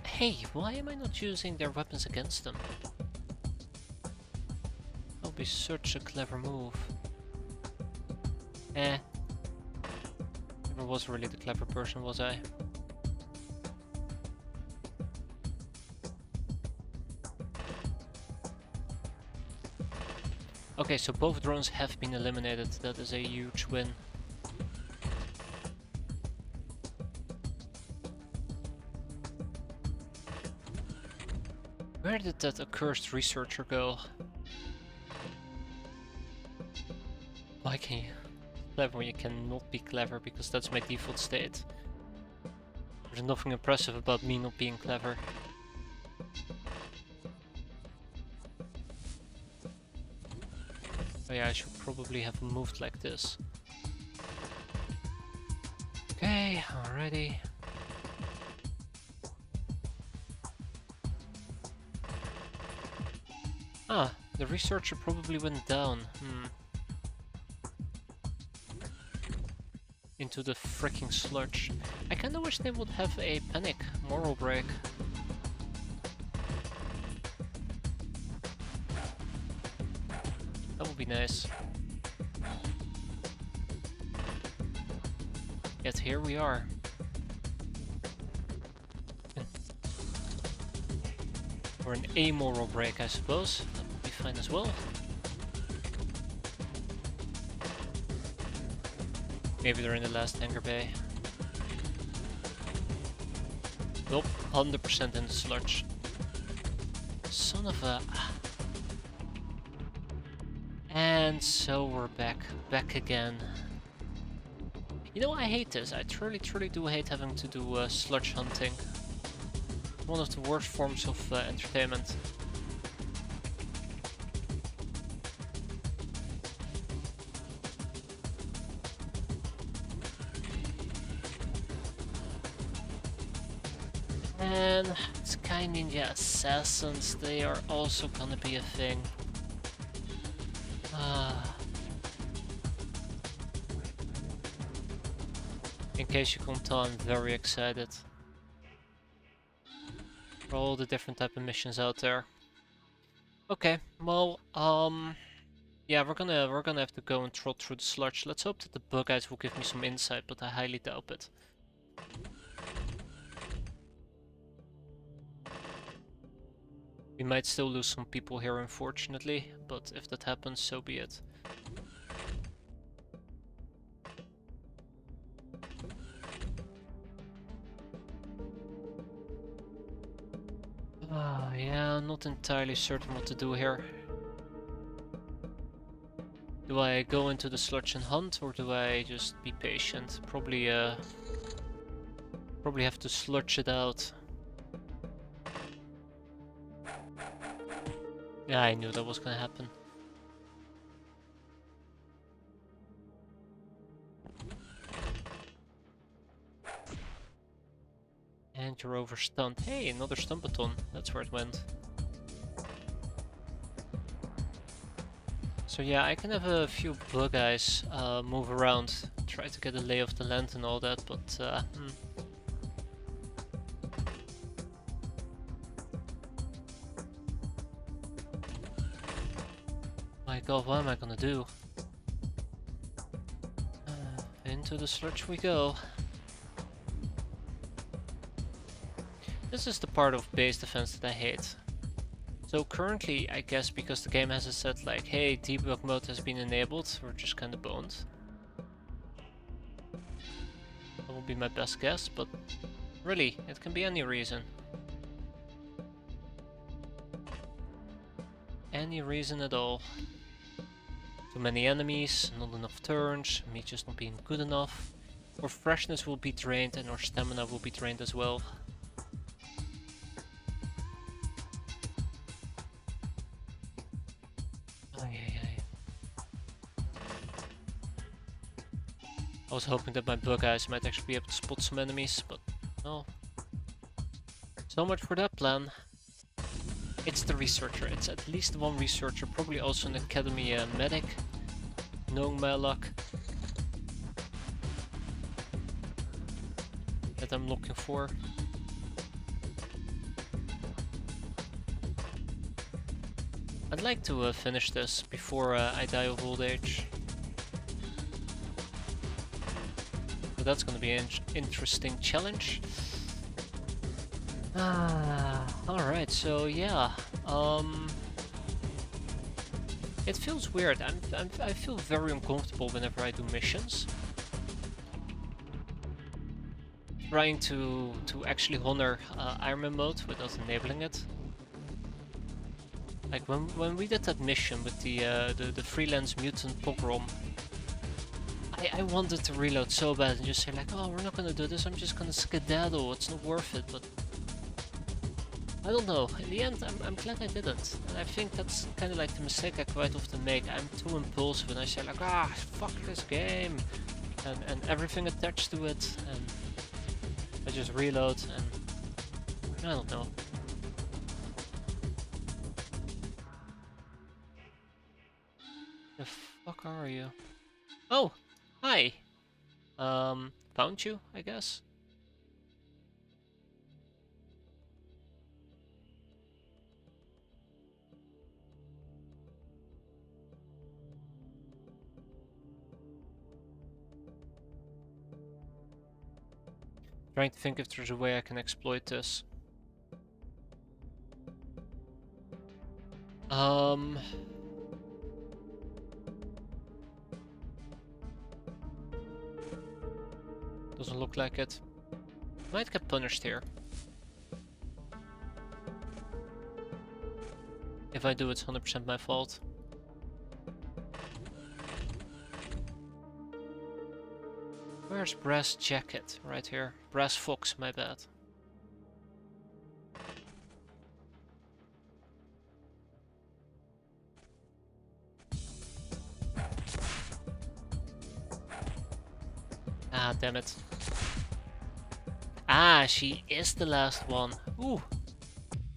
Hey, why am I not using their weapons against them? That would be such a clever move. Never was really the clever person, was I? Okay, so both drones have been eliminated. That is a huge win. Where did that accursed researcher go? Why can you clever when you cannot be clever? Because that's my default state. There's nothing impressive about me not being clever. Oh yeah, I should probably have moved like this. Okay, alrighty. Ah, the researcher probably went down. Into the freaking sludge. I kinda wish they would have a panic moral break. That would be nice. Yet here we are. Or an amoral break, I suppose. That would be fine as well. Maybe they're in the last hangar bay. Nope, 100% in the sludge. Son of a... And so we're back again. You know, I hate this. I truly do hate having to do sludge hunting. One of the worst forms of entertainment. And Sky Ninja Assassins, they are also gonna be a thing. In case you can't tell, I'm very excited. For all the different type of missions out there. Okay, well, yeah, we're gonna have to go and trot through the sludge. Let's hope that the bug guys will give me some insight, but I highly doubt it. We might still lose some people here, unfortunately, but if that happens, so be it. Yeah, I'm not entirely certain what to do here. Do I go into the sludge and hunt, or do I just be patient? Probably have to sludge it out. Yeah, I knew that was gonna happen. And you're overstunned. Hey, another stun baton. That's where it went. So yeah, I can have a few bug guys move around, try to get a lay of the land and all that, but my god, what am I gonna do? Into the sludge we go. This is the part of base defense that I hate. So currently, I guess because the game has a set like, hey, debug mode has been enabled, we're just kind of boned. That will be my best guess, but really, it can be any reason. Any reason at all. Too many enemies, not enough turns, me just not being good enough. Our freshness will be drained and our stamina will be drained as well. I was hoping that my bug eyes might actually be able to spot some enemies, but no. So much for that plan. It's the researcher. It's at least one researcher, probably also an academy medic, knowing my luck, that I'm looking for. I'd like to finish this before I die of old age. So that's gonna be an interesting challenge. Alright, so yeah, it feels weird. I feel very uncomfortable whenever I do missions. Trying to actually honor Ironman mode without enabling it. Like when we did that mission with the freelance mutant pogrom, I wanted to reload so bad and just say like, oh, we're not gonna do this, I'm just gonna skedaddle, it's not worth it, but I don't know, in the end I'm glad I didn't. And I think that's kind of like the mistake I quite often make. I'm too impulsive and I say like, ah, fuck this game, and everything attached to it, and I just reload and I don't know. The fuck are you? Oh! Hi! Found you, I guess? Trying to think if there's a way I can exploit this. Doesn't look like it. Might get punished here. If I do, it's 100% my fault. Where's Brass Jacket? Right here. Brass Fox, my bad. Ah, damn it. Ah, she is the last one. Ooh.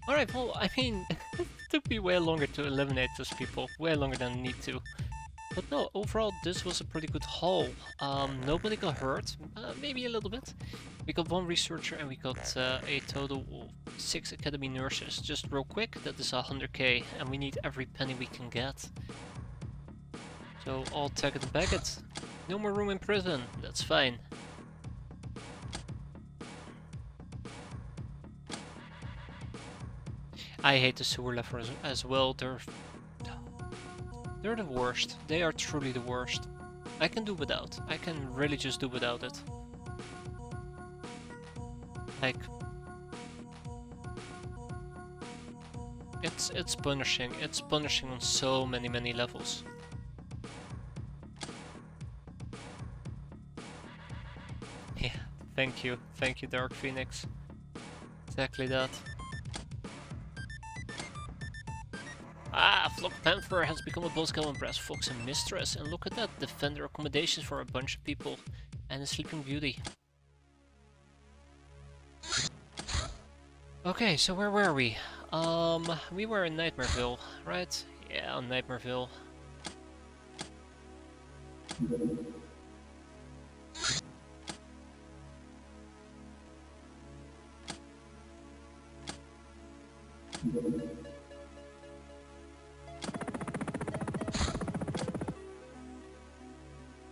Alright, well, I mean, it took me way longer to eliminate those people. Way longer than I need to. But no, overall, this was a pretty good haul. Nobody got hurt, maybe a little bit. We got one researcher and we got a total of 6 academy nurses. Just real quick, that is 100k, and we need every penny we can get. So I'll take it and bag it. No more room in prison, that's fine. I hate the sewer levels as well. They're the worst. They are truly the worst. I can do without. I can really just do without it. Like, it's punishing. It's punishing on so many levels. Yeah, thank you, Dark Phoenix. Exactly that. Ah, Flock Panther has become a boss girl and Brass Fox and Mistress, and look at that, defender accommodations for a bunch of people, and a Sleeping Beauty. Okay, so where were we? We were in Nightmareville, right? Yeah, on Nightmareville.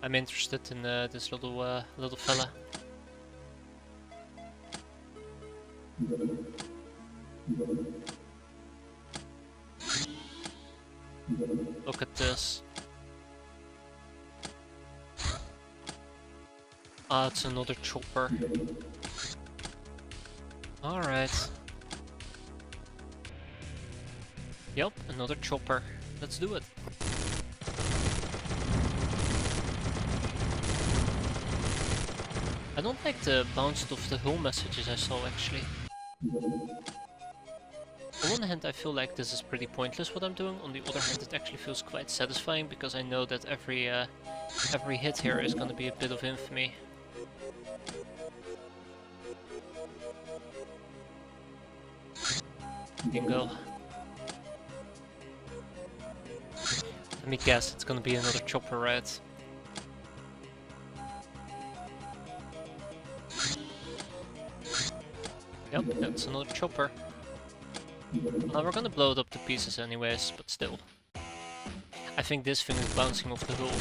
I'm interested in this little fella. Look at this. Ah, it's another chopper. Alright. Yup, another chopper. Let's do it. I don't like the bounce of the hull messages I saw actually. On one hand I feel like this is pretty pointless what I'm doing, on the other hand it actually feels quite satisfying because I know that every hit here is gonna be a bit of infamy. Bingo. Let me guess, it's gonna be another chopper, right? Yep, that's another chopper. We're gonna blow it up to pieces anyways, but still. I think this thing is bouncing off the hull.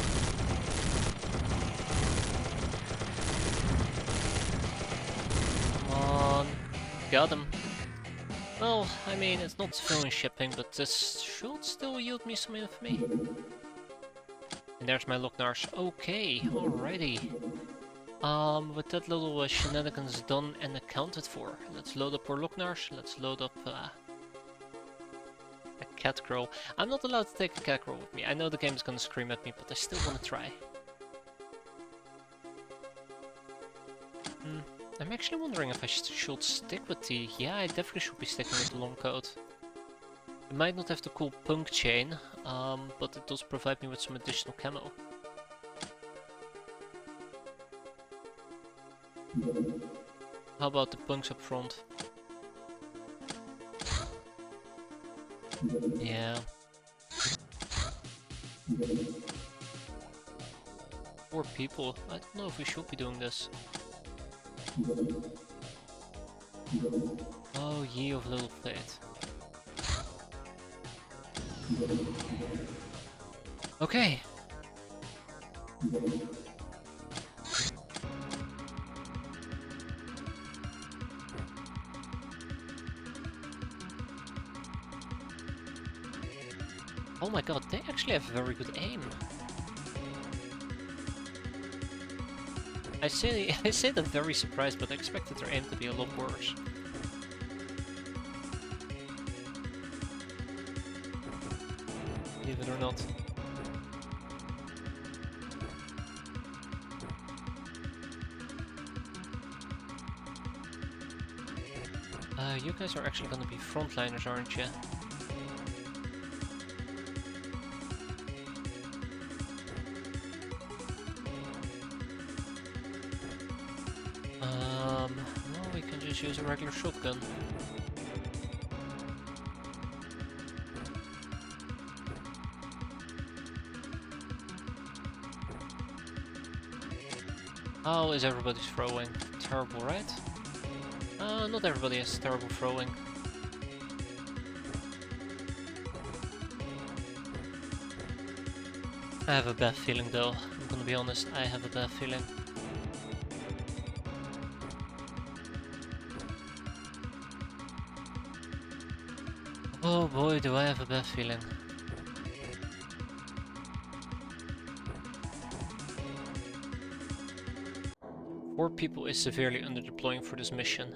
Come on. Got him. Well, I mean, it's not civilian shipping, but this should still yield me some infamy. And there's my Locknars. Okay, alrighty. With that little shenanigans done and accounted for, let's load up our Locknars. Let's load up a cat girl. I'm not allowed to take a cat girl with me. I know the game is gonna scream at me, but I still want to try. I'm actually wondering if I should stick with the... Yeah, I definitely should be sticking with the long coat. It might not have the cool punk chain, but it does provide me with some additional camo. How about the punks up front? Yeah. Poor people. I don't know if we should be doing this. Oh, ye of little fate. Okay. Oh my god, they actually have very good aim. I say that very surprised, but I expected their aim to be a lot worse. Believe it or not. You guys are actually gonna be frontliners, aren't you? Well, we can just use a regular shotgun. How is everybody throwing? Terrible, right? Not everybody has terrible throwing. I have a bad feeling though, I'm gonna be honest, I have a bad feeling. Oh boy, do I have a bad feeling. Four people is severely under-deploying for this mission.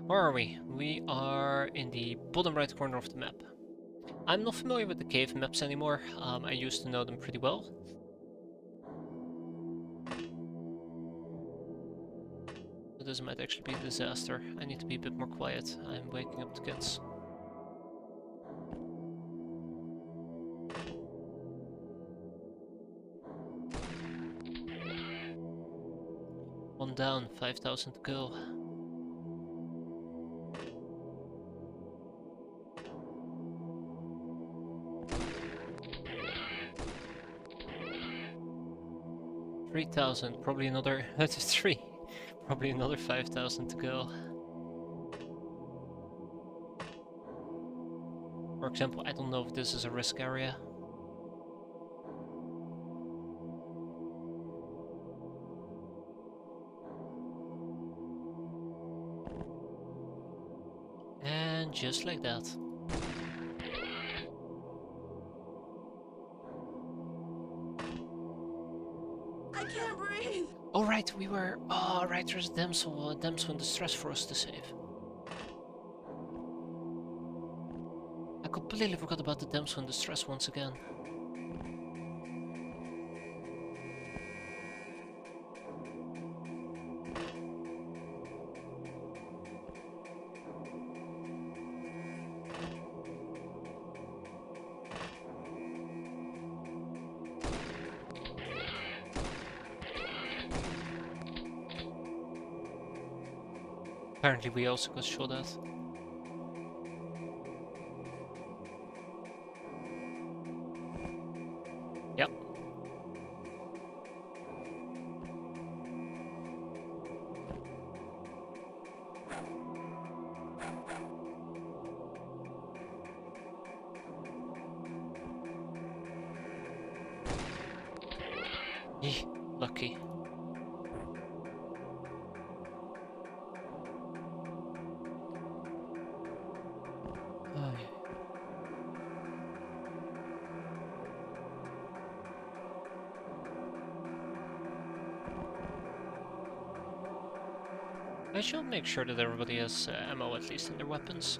Where are we? We are in the bottom right corner of the map. I'm not familiar with the cave maps anymore. I used to know them pretty well. But this might actually be a disaster. I need to be a bit more quiet. I'm waking up the kids. One down, 5,000 to go. $3,000, probably another 3. Probably another 5,000 to go. For example, I don't know if this is a risk area. And just like that. I can't breathe. Oh right, we were. Oh right, there's a damsel in distress for us to save. I completely forgot about the damsel in distress once again. Apparently we also got shot at. Yep. Eeh, lucky. Ay. I should make sure that everybody has ammo at least in their weapons.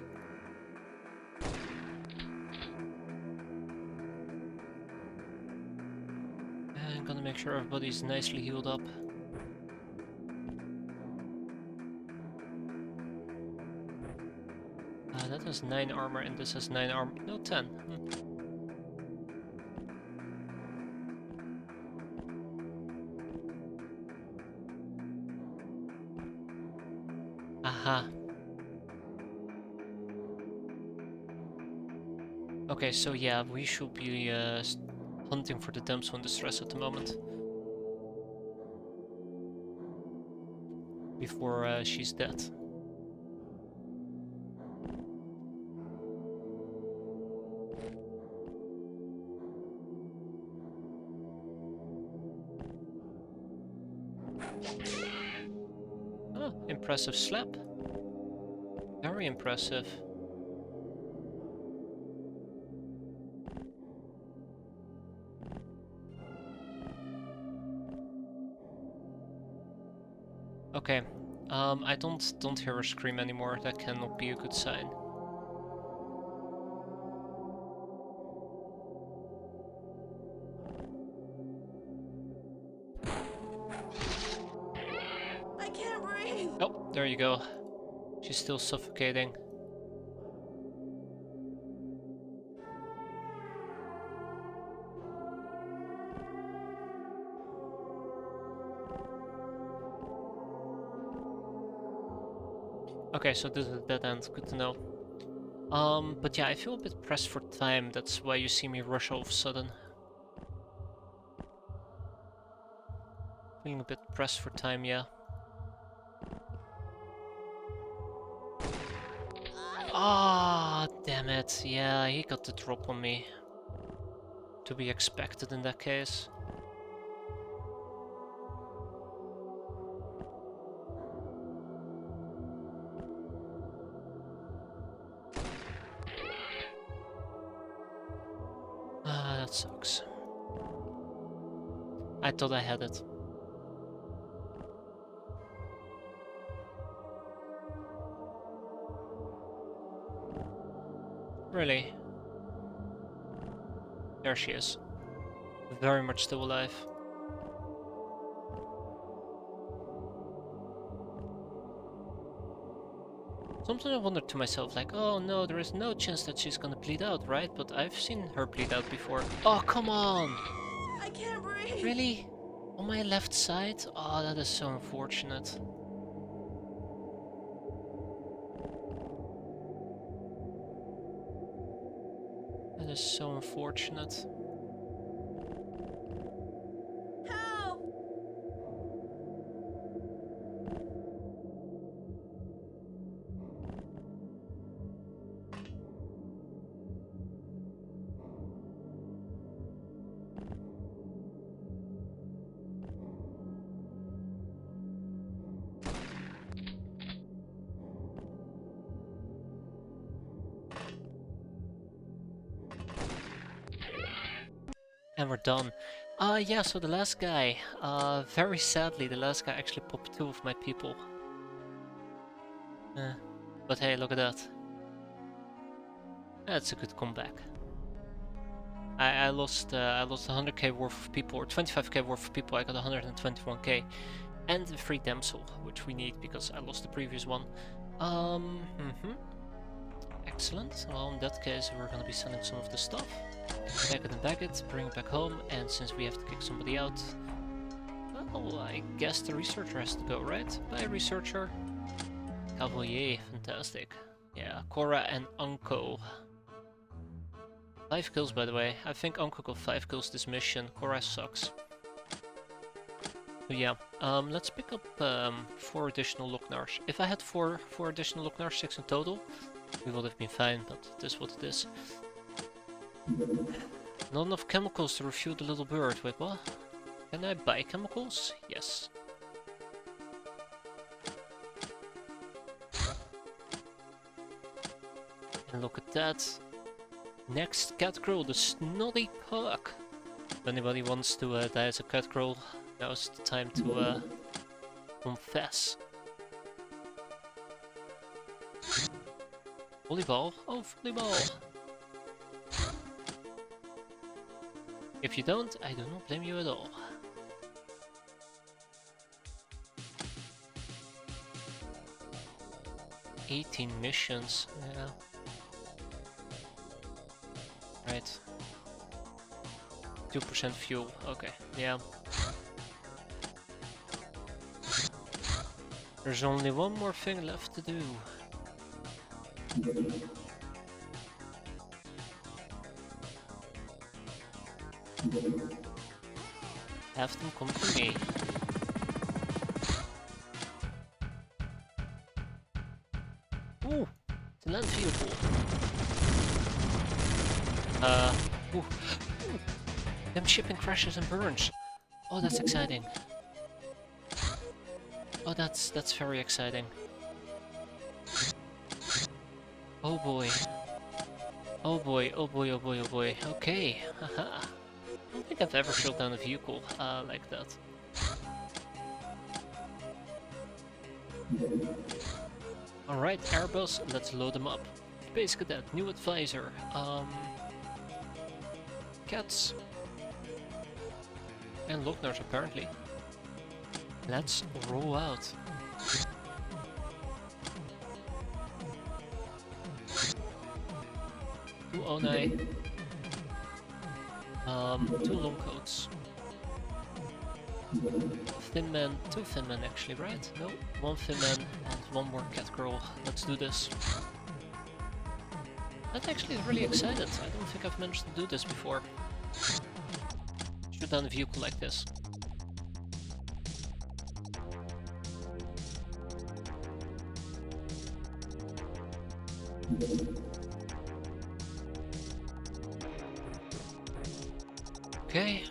And gonna make sure everybody's nicely healed up. That has 9 armor and this has 9 armor. No, 10. Aha. Okay, so yeah, we should be hunting for the damsel in distress at the moment. Before she's dead. Oh, impressive slap. Very impressive. Okay, I don't hear her scream anymore. That cannot be a good sign. I can't breathe. Oh, there you go. She's still suffocating. Okay, so this is a dead end. Good to know. But yeah, I feel a bit pressed for time. That's why you see me rush all of a sudden. Feeling a bit pressed for time, yeah. Ah, damn it. Yeah, he got the drop on me. To be expected in that case. Ah, that sucks. I thought I had it. Really? There she is. Very much still alive. Sometimes I wonder to myself, like, oh no, there is no chance that she's gonna bleed out, right? But I've seen her bleed out before. Oh, come on! I can't breathe. Really? On my left side? Oh, that is so unfortunate. That is so unfortunate. Help! And we're done. Yeah, so the last guy, very sadly, the last guy actually popped 2 of my people. But hey, look at that. That's a good comeback. I lost 100k worth of people, or 25k worth of people. I got 121k, and the free damsel, which we need because I lost the previous one. Excellent. Well, in that case, we're gonna be selling some of the stuff. Bag it, bring it back home, and since we have to kick somebody out, well, I guess the researcher has to go, right? Bye, researcher. Cavalier, fantastic. Yeah, Cora and Unko. 5 kills, by the way. I think Unko got 5 kills this mission. Cora sucks. So yeah, let's pick up 4 additional Locknars. If I had 4 additional Locknars, 6 in total, we would have been fine, but it is what it is. Not enough chemicals to refuel the little bird. Wait, what? Can I buy chemicals? Yes. And look at that. Next cat girl, the snotty puck. If anybody wants to die as a cat girl, now's the time to confess. Volleyball? Oh, volleyball! If you don't, I do not blame you at all. "18 missions, yeah. Right. 2% fuel, okay, yeah. There's only one more thing left to do. Have them come to me. Ooh! The land vehicle. Ooh. Them shipping crashes and burns. Oh, that's exciting. Oh, that's very exciting. Oh boy. Oh boy, oh boy, oh boy, oh boy. Okay, haha. I don't think I've ever shot down a vehicle like that. Alright, Airbus, let's load them up. Space Cadet, new advisor. Cats. And Locknars apparently. Let's roll out. Two Onai. 2 long coats. Finman, 2 Finman actually, right? No, 1 Finman and 1 more cat girl. Let's do this. That actually is really excited. I don't think I've managed to do this before. Shoot down a vehicle like this. Okay.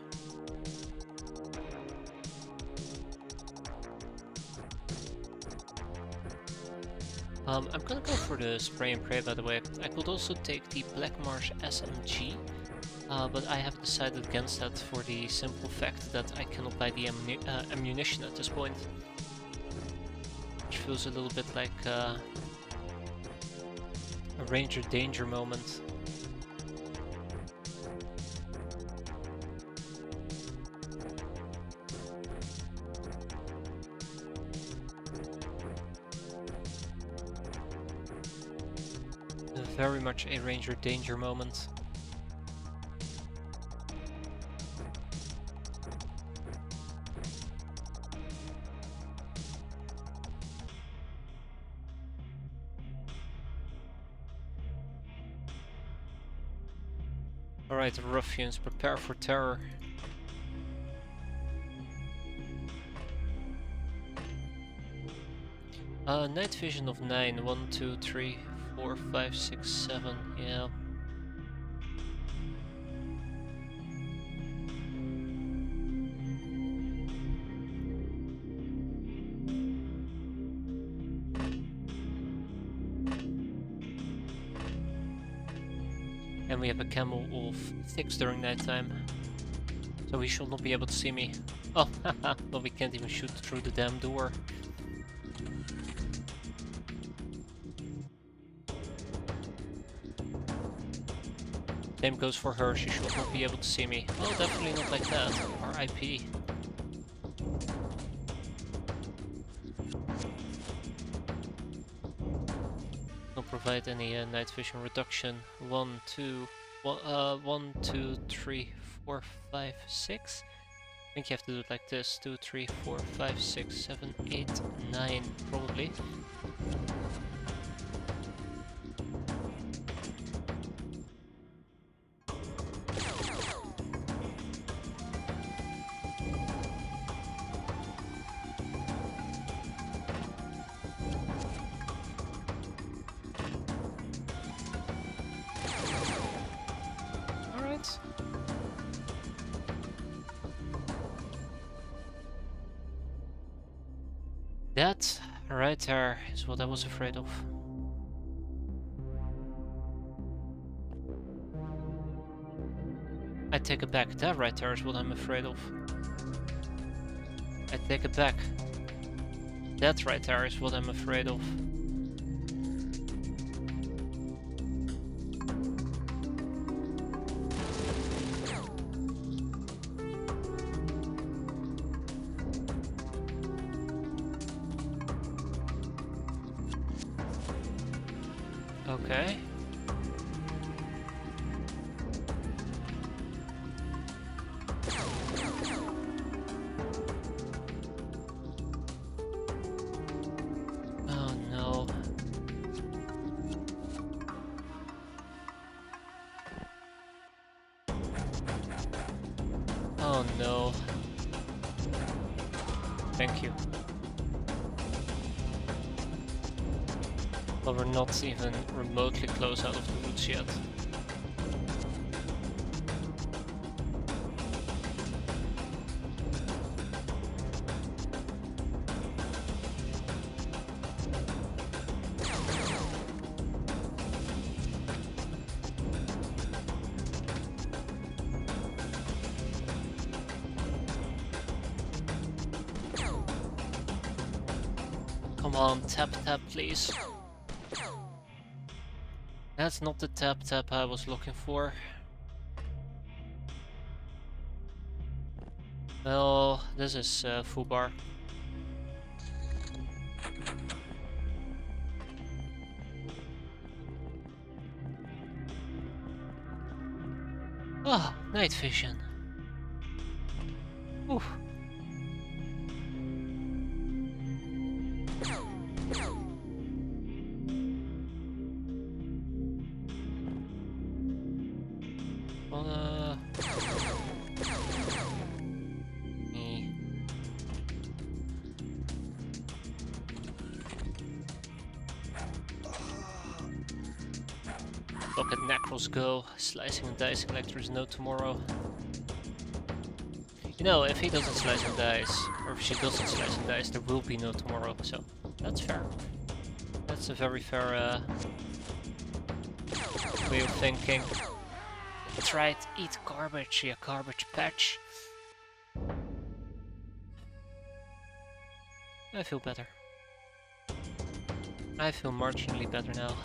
I'm gonna go for the spray and pray, by the way. I could also take the Black Marsh SMG, but I have decided against that for the simple fact that I cannot buy the ammunition at this point. Which feels a little bit like a Ranger danger moment. Very much a Ranger danger moment. Alright, ruffians, prepare for terror. Night vision of 9. 1, 2, 3, 4, 5, 6, 7, yeah. And we have a camel of 6 during nighttime. So he should not be able to see me. Oh, haha, well we can't even shoot through the damn door. Same goes for her, she should not be able to see me. Oh, definitely not like that. RIP. Don't provide any night vision reduction. 1, 2, 3, 4, 5, 6. I think you have to do it like this. 2, 3, 4, 5, 6, 7, 8, 9, probably. Alright. That right there is what I was afraid of. I take it back. That right there is what I'm afraid of. I take it back. That right there is what I'm afraid of. Okay. Oh no. Oh no. Thank you. But we're not even remotely close out of the woods yet. Come on, tap tap please. That's not the tap tap I was looking for. Well, this is Fubar. Ah, night vision. Oof. Well, Look at Necros go. Slicing and dicing like there's no tomorrow. You know, if he doesn't slice and dice, or if she doesn't slice and dice, there will be no tomorrow, so that's fair. That's a very fair way of thinking. That's right, eat garbage, you garbage patch. I feel better. I feel marginally better now.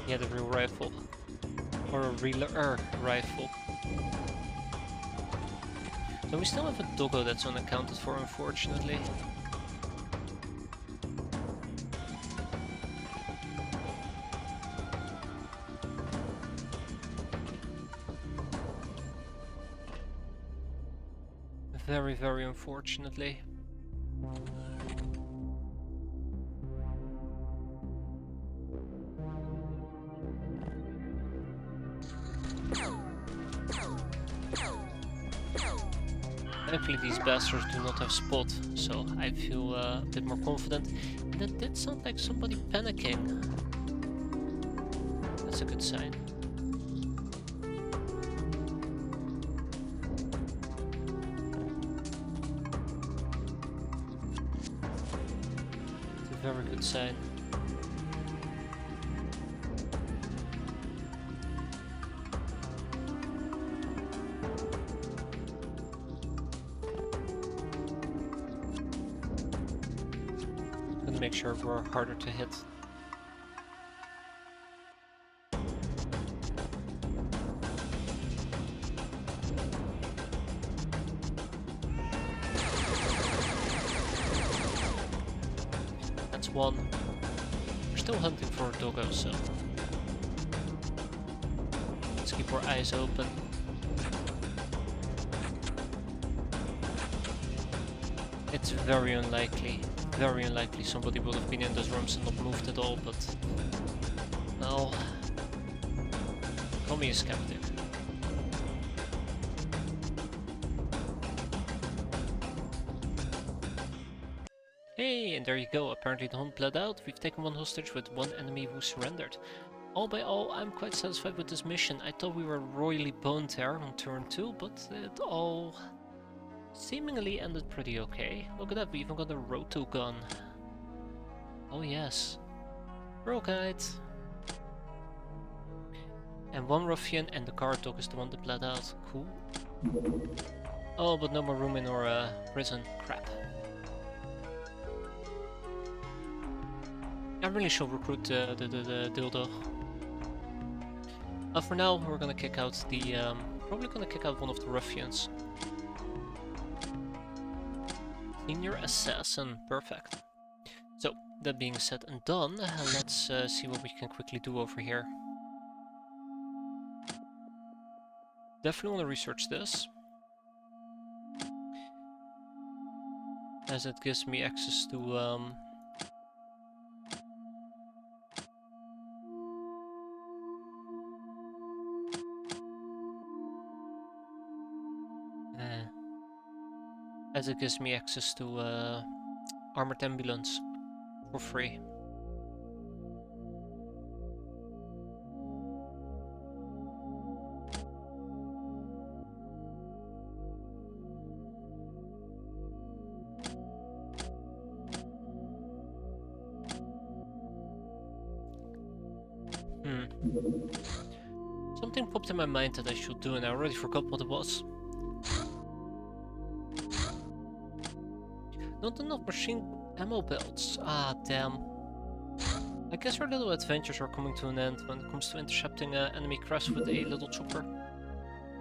Yeah, the real rifle. Or a realer rifle. So we still have a doggo that's unaccounted for, unfortunately. Very, very unfortunately. Thankfully these bastards do not have spot, so I feel a bit more confident. And that did sound like somebody panicking. That's a good sign. It's a very good sign. make sure we're harder to hit. That's one. We're still hunting for a doggo, so let's keep our eyes open. It's very unlikely somebody would have been in those rooms and not moved at all, but well, call me a skeptic. Hey, and there you go. Apparently the hunt bled out. We've taken one hostage with one enemy who surrendered. All by all, I'm quite satisfied with this mission. I thought we were royally boned there on turn 2, but it all seemingly ended pretty okay. Look at that, we even got a roto gun. Oh yes. Roll guide. And one ruffian, and the guard dog is the one that bled out. Cool. Oh, but no more room in our prison. Crap. I really should recruit the dildo. For now, we're gonna kick out the... probably gonna kick out one of the ruffians. Senior Assassin. Perfect. So, that being said and done, let's see what we can quickly do over here. Definitely want to research this, as it gives me access to armored ambulance for free. Something popped in my mind that I should do, and I already forgot what it was. Not enough machine ammo belts. Ah, damn. I guess our little adventures are coming to an end when it comes to intercepting enemy crafts with a little chopper.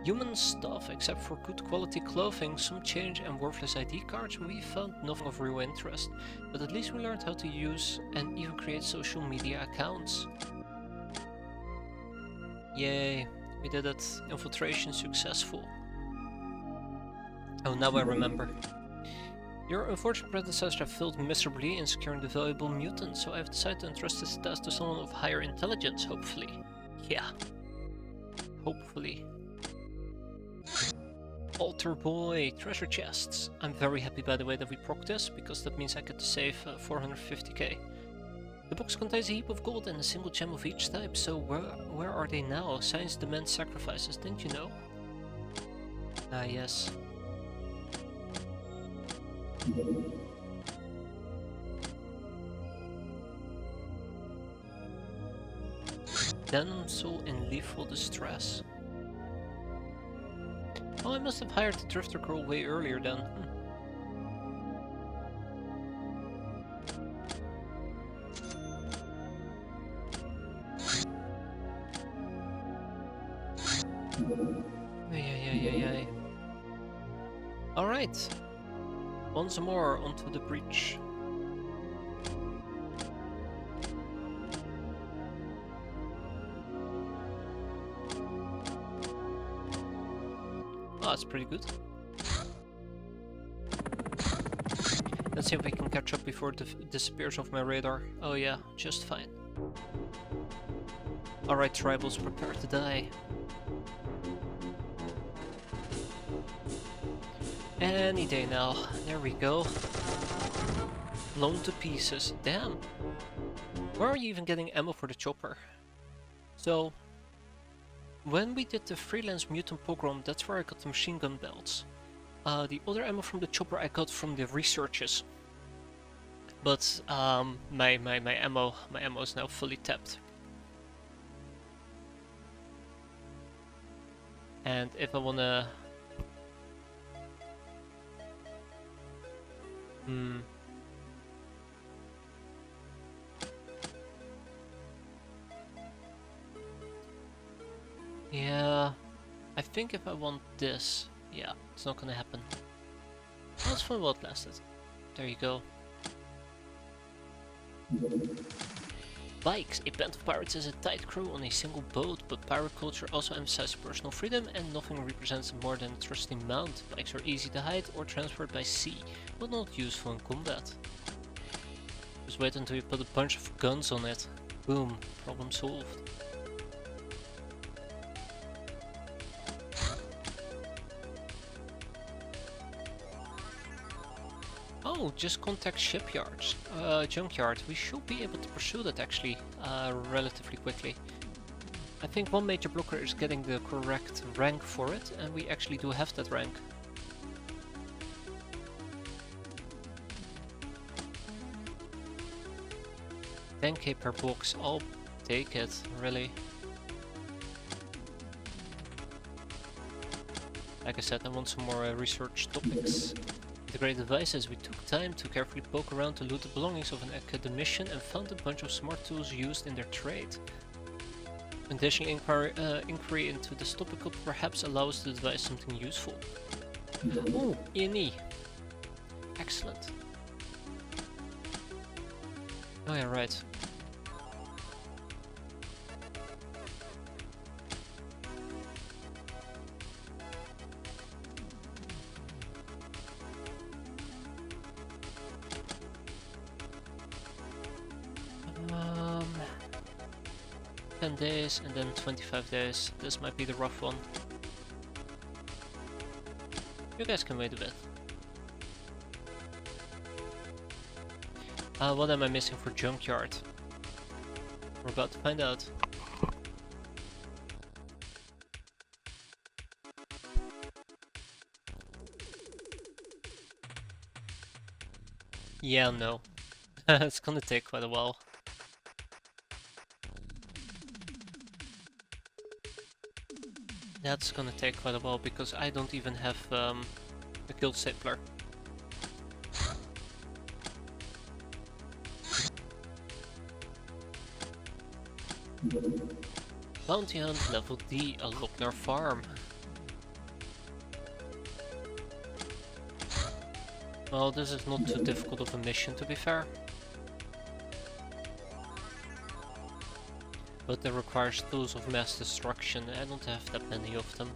Human stuff, except for good quality clothing, some change and worthless ID cards, we found nothing of real interest. But at least we learned how to use and even create social media accounts. Yay, we did it. Infiltration successful. Oh, now I remember. Your unfortunate predecessor have failed miserably in securing the valuable mutant, so I've decided to entrust this task to someone of higher intelligence, hopefully. Yeah. Hopefully. Altar Boy, treasure chests. I'm very happy, by the way, that we proc this, because that means I get to save 450k. The box contains a heap of gold and a single gem of each type, so where are they now? Science demands sacrifices, didn't you know? Ah, yes. Damsel in lethal distress. Oh, I must have hired the drifter girl way earlier then. Ay. Alright. Once more onto the breach. Oh, that's pretty good. Let's see if we can catch up before it disappears off my radar. Oh yeah, just fine. Alright, tribals, prepare to die. Any day now. There we go. Blown to pieces. Damn. Where are you even getting ammo for the chopper? So, when we did the freelance mutant pogrom, that's where I got the machine gun belts. The other ammo from the chopper I got from the researches. But my ammo is now fully tapped. And if I wanna Yeah, I think if I want this, yeah, it's not gonna happen. That's fun while it lasted. There you go. Bikes. A band of pirates is a tight crew on a single boat, but pirate culture also emphasizes personal freedom and nothing represents more than a trusty mount. Bikes are easy to hide or transport by sea, but not useful in combat. Just wait until you put a bunch of guns on it. Boom, problem solved. Oh, just contact shipyards, junkyard. We should be able to pursue that actually relatively quickly. I think one major blocker is getting the correct rank for it, and we actually do have that rank. 10k per box, I'll take it, really. Like I said, I want some more research topics. The great devices. We took time to carefully poke around to loot the belongings of an academician and found a bunch of smart tools used in their trade. Additional inquiry into this topic could perhaps allow us to devise something useful. Oh, E&E. Excellent. Oh yeah, right. Um, 10 days and then 25 days. This might be the rough one. You guys can wait a bit. What am I missing for junkyard? We're about to find out. Yeah, no. It's gonna take quite a while. That's gonna take quite a while because I don't even have a guild stapler. Bounty Hunt level D, a Lochner farm. Well, this is not too difficult of a mission, to be fair. But it requires tools of mass destruction. I don't have that many of them.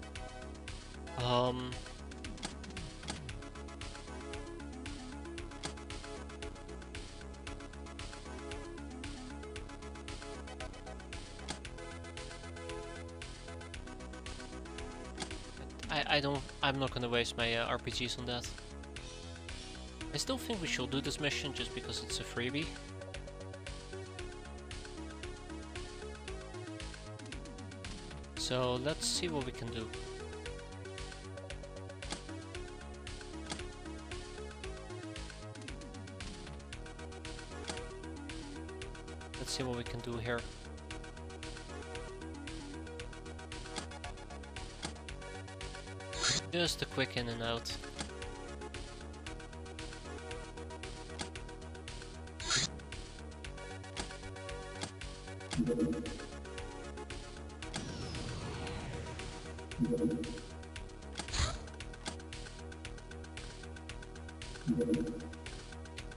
I'm not gonna waste my RPGs on that. I still think we should do this mission just because it's a freebie. So let's see what we can do. Let's see what we can do here. Just a quick in and out.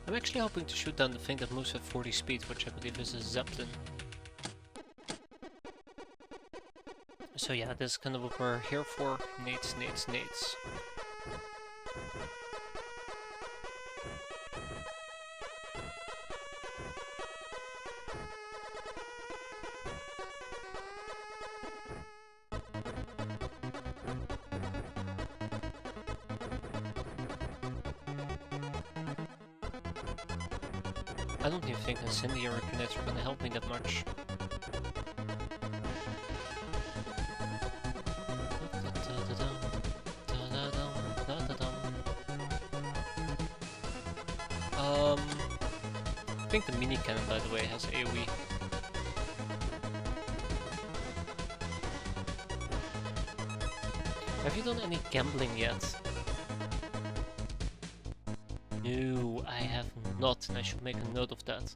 I'm actually hoping to shoot down the thing that moves at 40 speed, which I believe is a Zeppelin. So yeah, this is kind of what we're here for. Nades, nades, nades. I don't even think incendiary grenades are gonna help me that much. I think the mini cannon, by the way, has AoE. Have you done any gambling yet? No, I have not, and I should make a note of that.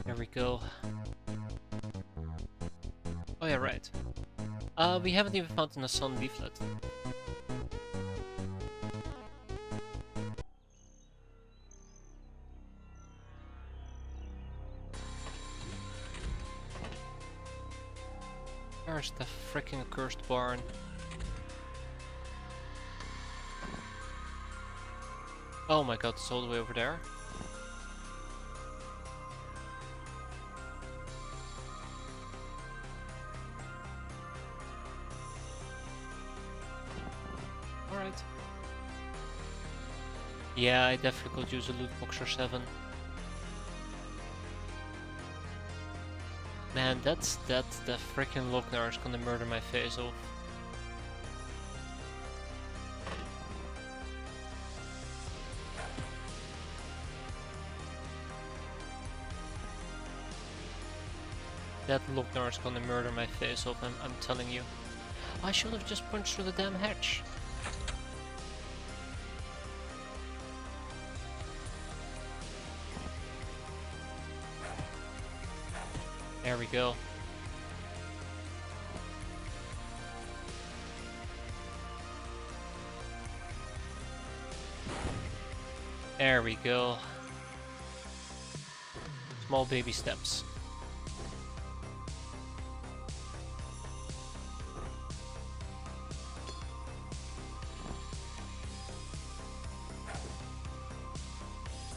There we go. Oh yeah, right. We haven't even found an Assan leaflet. Where's the freaking accursed barn? Oh my god, it's all the way over there. Alright. Yeah, I definitely could use a loot box or 7. Man, the freaking Lochnar is gonna murder my face off. That Lochnar is gonna murder my face off, I'm telling you. I should have just punched through the damn hatch. There we go. There we go. Small baby steps.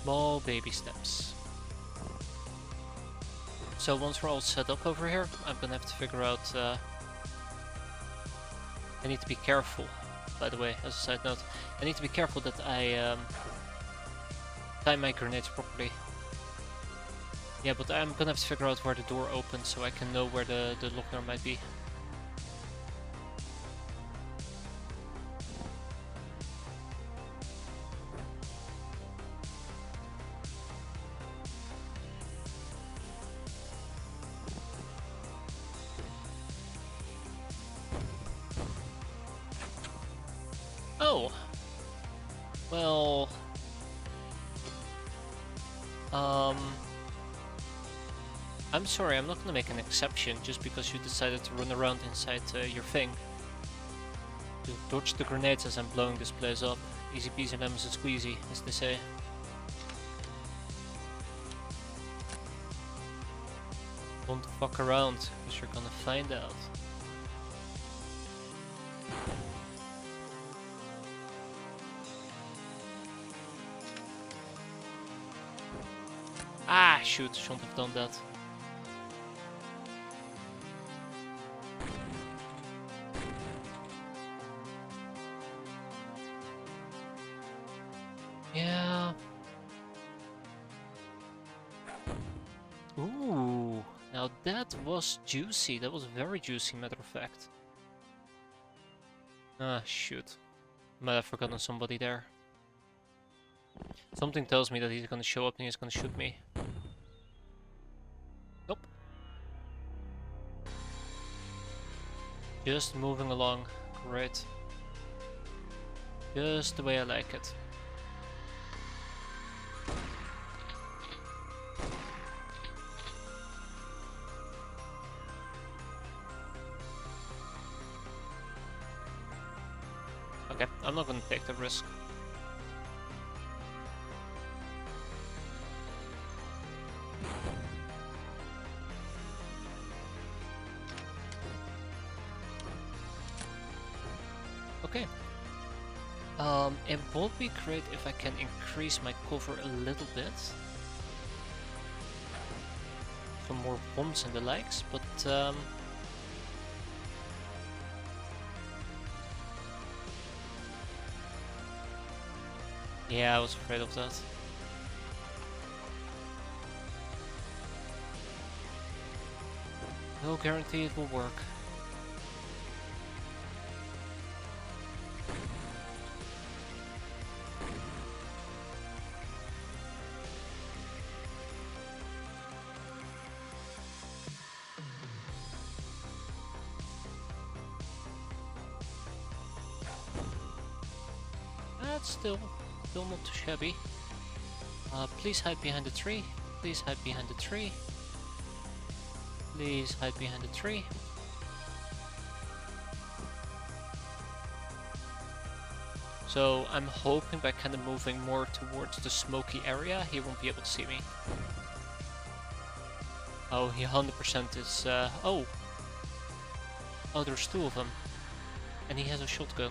Small baby steps. So once we're all set up over here, I'm gonna have to figure out... I need to be careful, by the way, as a side note. I need to be careful that I time my grenades properly. Yeah, but I'm gonna have to figure out where the door opens so I can know where the Lochnar might be. Oh! Well... I'm sorry, I'm not gonna make an exception just because you decided to run around inside your thing. Just dodge the grenades as I'm blowing this place up. Easy peasy lemons and squeezy, as they say. Don't fuck around, because you're gonna find out. Ah, shoot, shouldn't have done that. Yeah. Ooh, now that was juicy. That was very juicy, matter of fact. Ah, shoot. Might have forgotten somebody there. Something tells me that he's gonna show up and he's gonna shoot me. Nope. Just moving along. Great. Just the way I like it. Okay, I'm not gonna take the risk. Okay. It would be great if I can increase my cover a little bit. Some more bombs and the likes, but yeah, I was afraid of that. No guarantee it will work. That's still not too shabby. Please hide behind the tree. Please hide behind the tree. Please hide behind the tree. So I'm hoping by kind of moving more towards the smoky area, he won't be able to see me. Oh, he 100% is, oh! Oh, there's two of them. And he has a shotgun.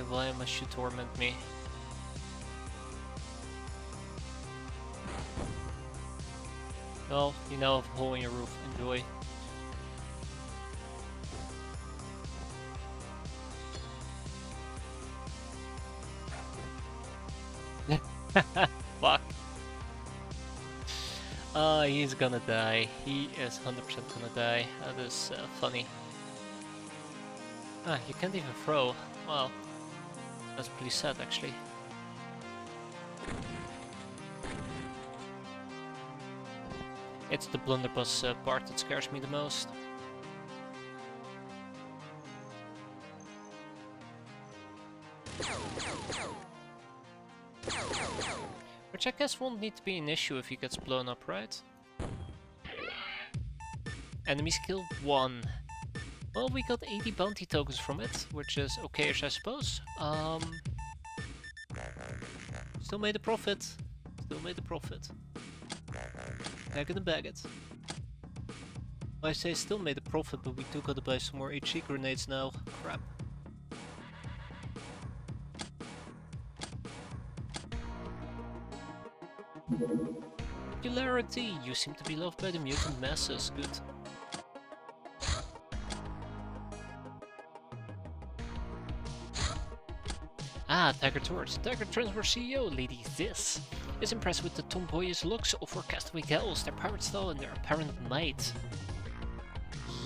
Why must you torment me? Well, you now have a hole in your roof. Enjoy. Fuck. He's gonna die. He is 100% gonna die. That is funny. Ah, you can't even throw. Wow. That's pretty sad, actually. It's the blunderbuss part that scares me the most. Which I guess won't need to be an issue if he gets blown up, right? Enemies killed 1. Well, we got 80 bounty tokens from it, which is okay-ish, I suppose. Still made a profit. Still made a profit. Back in the bag it. I say still made a profit, but we do gotta buy some more HE grenades now. Crap. Popularity! You seem to be loved by the mutant masses. Good. Ah, Tiger Tours. Tiger Transport CEO, Lady This, is impressed with the tomboyish looks of our castaway gals, their pirate style and their apparent might.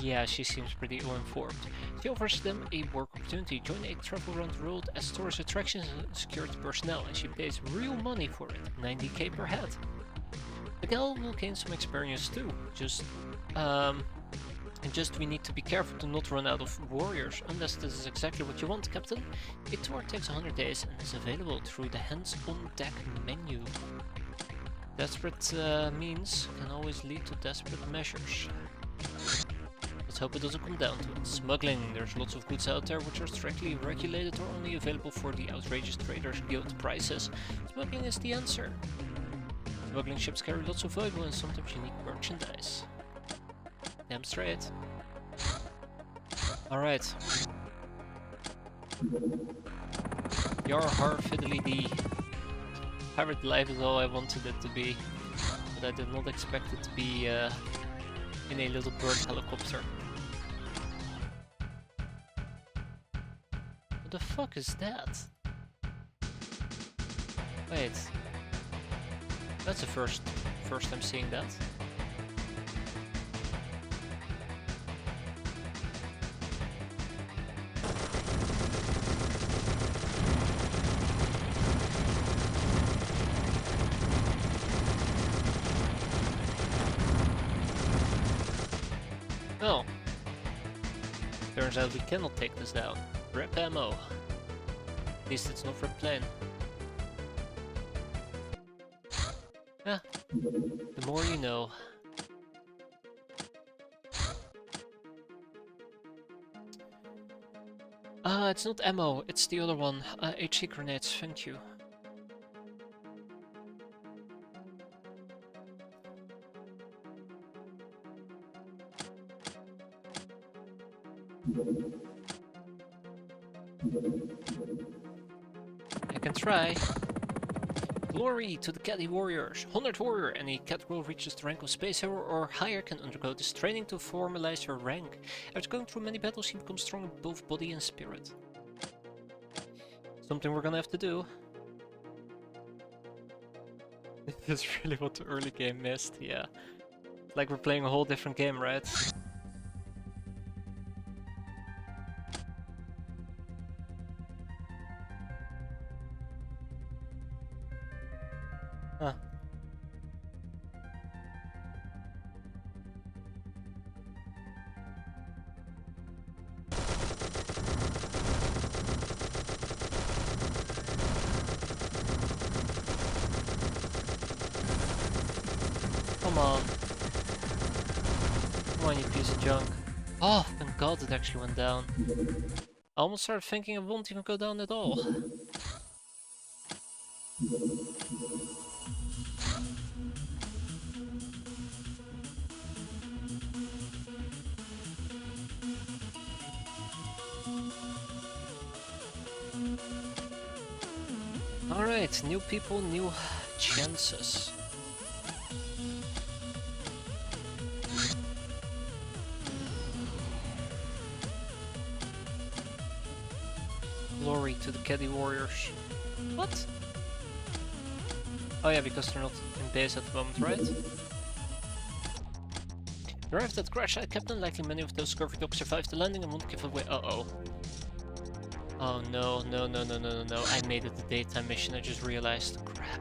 Yeah, she seems pretty ill-informed. She offers them a work opportunity. Join a travel around the world as tourist attractions and security personnel, and she pays real money for it, 90k per head. The gal will gain some experience too, just we need to be careful to not run out of warriors, unless this is exactly what you want, Captain. A tour takes 100 days and is available through the hands-on-deck menu. Desperate means can always lead to desperate measures. Let's hope it doesn't come down to it. Smuggling. There's lots of goods out there which are strictly regulated or only available for the outrageous Traders Guild prices. Smuggling is the answer. Smuggling ships carry lots of valuable and sometimes unique merchandise. Damn straight. Alright. Yar har fiddly dee. Pirate life is all I wanted it to be, but I did not expect it to be in a little bird helicopter. What the fuck is that? Wait. That's the first time seeing that. Oh. Turns out we cannot take this down. Rep ammo. At least it's not for a plane. Ah. The more you know. It's not ammo, it's the other one. HE grenades, thank you. I can try. Glory to the Caddy Warriors! 100 warrior! Any category reaches the rank of Space Hero or higher can undergo this training to formalize your rank. After going through many battles, you become strong in both body and spirit. Something we're gonna have to do. This is really what the early game missed, yeah. It's like we're playing a whole different game, right? Huh. Come on. Come on, you piece of junk. Oh, thank God it actually went down. I almost started thinking it won't even go down at all. Alright, new people, new chances. Glory to the Caddy Warriors. What? Oh yeah, because they're not in base at the moment, right? Arrived at crash site, Captain. Likely many of those scurvy dogs survived the landing and won't give away. Uh-oh. Oh no, no, no, no, no, no, no. I made it the daytime mission, I just realized. Crap.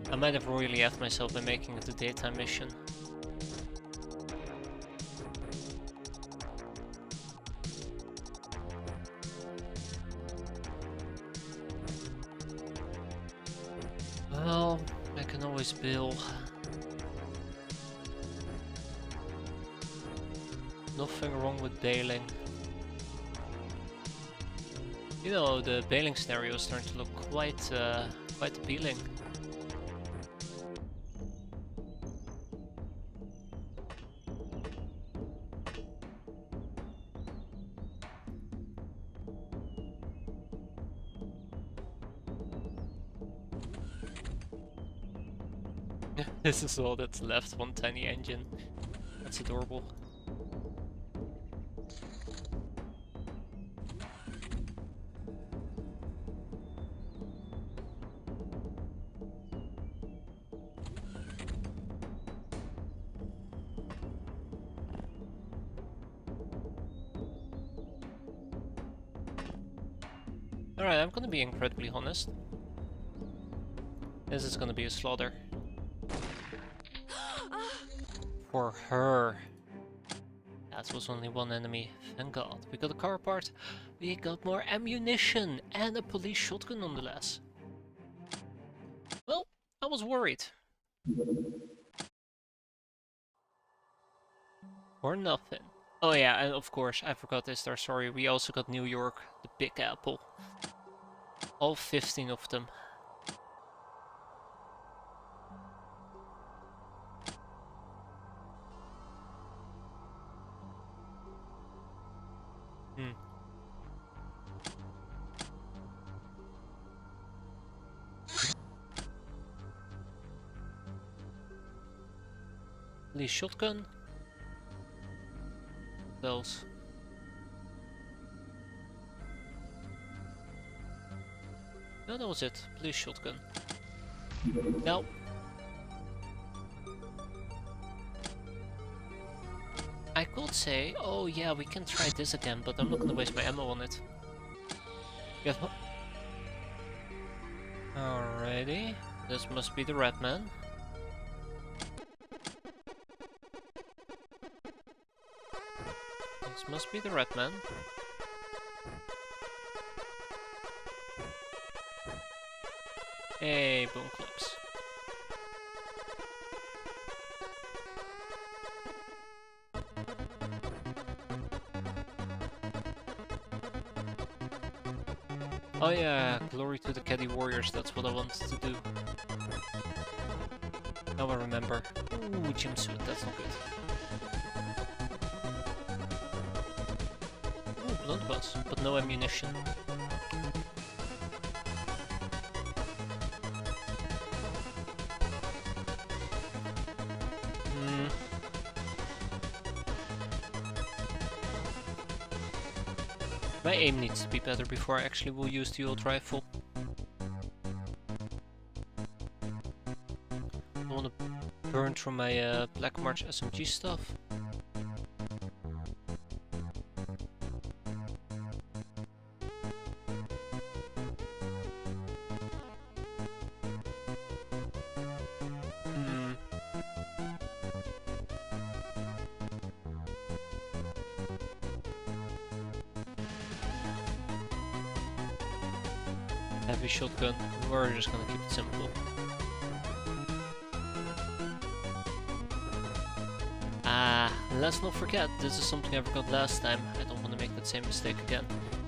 I might have royally effed myself by making it the daytime mission. Well, I can always bail. Nothing wrong with bailing. You know, the bailing scenario is starting to look quite appealing. This is all that's left, one tiny engine. That's adorable. Alright, I'm gonna be incredibly honest. This is gonna be a slaughter. For her. That was only one enemy. Thank God. We got a car part. We got more ammunition and a police shotgun nonetheless. Well, I was worried. Or nothing. Oh yeah, and of course, I forgot this there, sorry. We also got New York, the Big Apple. All 15 of them. Police shotgun. Bells. No, that was it. Police shotgun. No. I could say, oh yeah, we can try this again, but I'm not gonna waste my ammo on it. Yes. Alrighty. This must be the red man. This must be the red man. Hey, boom clubs. Oh yeah, glory to the Caddy Warriors, that's what I wanted to do. Now I remember. Ooh, gym suit, that's not good. Ooh, blunt bus, but no ammunition. My aim needs to be better before I actually will use the old rifle. I want to burn through my Black March SMG stuff. Heavy shotgun, we're just gonna keep it simple. And let's not forget, this is something I forgot last time. I don't want to make that same mistake again.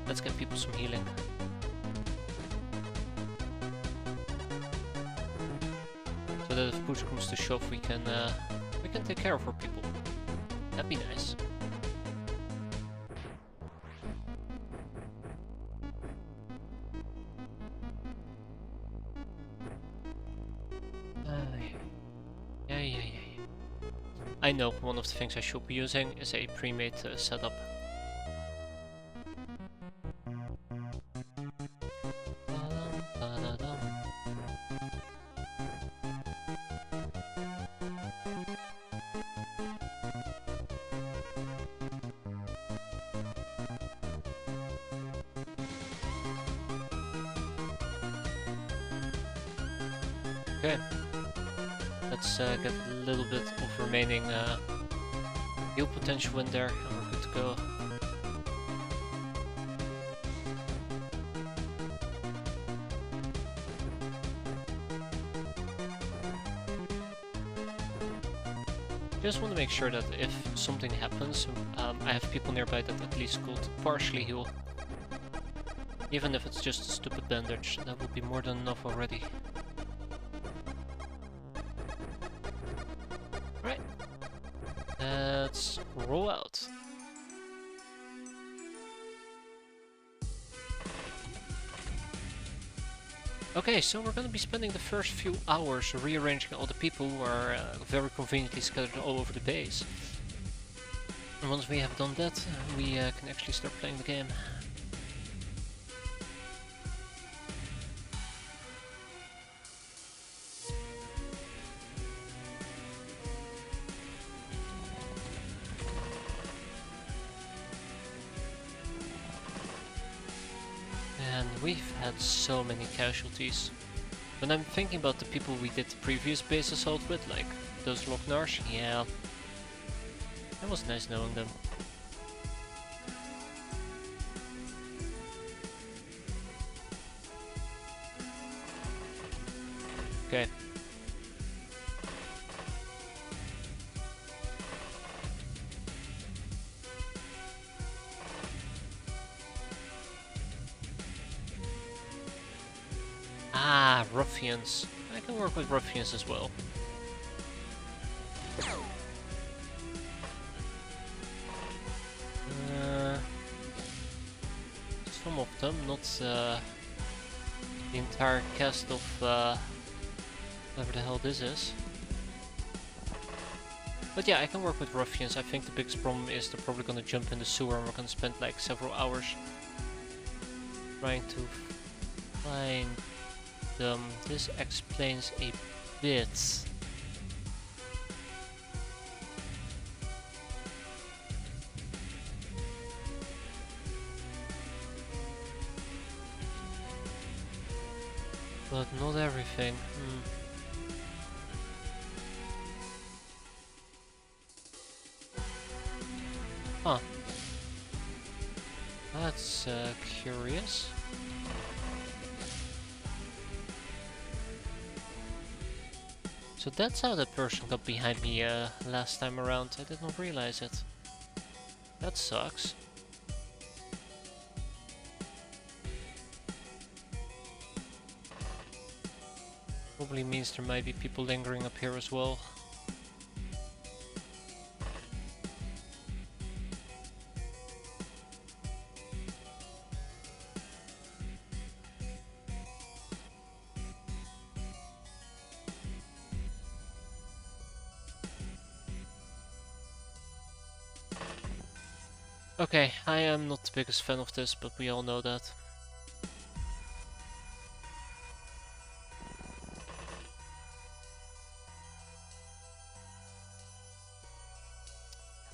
Let's get people some healing. So that if push comes to shove, we can take care of our people. That'd be nice. Yeah. I know one of the things I should be using is a pre-made setup. Okay, let's get a little bit of remaining heal potential in there and we're good to go. Just want to make sure that if something happens, I have people nearby that at least could partially heal. Even if it's just a stupid bandage, that would be more than enough already. Right. Let's roll out. Okay, so we're gonna be spending the first few hours rearranging all the people who are very conveniently scattered all over the base. And once we have done that, we can actually start playing the game. And we've had so many casualties. When I'm thinking about the people we did the previous base assault with, like those Locknars, yeah, that was nice knowing them. Okay. Ah, ruffians. I can work with ruffians as well. Some of them, not the entire cast of whatever the hell this is. But yeah, I can work with ruffians. I think the biggest problem is they're probably gonna jump in the sewer and we're gonna spend like several hours trying to find them. This explains a bit. But not everything. Huh. That's curious. So that's how that person got behind me last time around. I did not realize it. That sucks. Probably means there might be people lingering up here as well. Okay, I am not the biggest fan of this, but we all know that.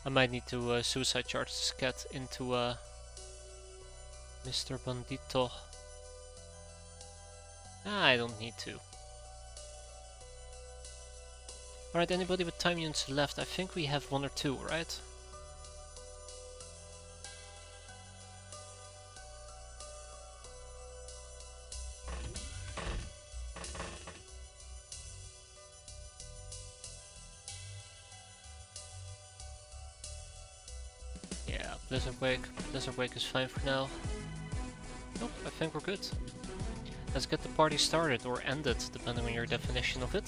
I might need to suicide charge this cat into Mr. Bandito. I don't need to. Alright, anybody with time units left? I think we have one or two, right? Blizzard Wake. Blizzard Wake is fine for now. Nope, I think we're good. Let's get the party started, or ended, depending on your definition of it.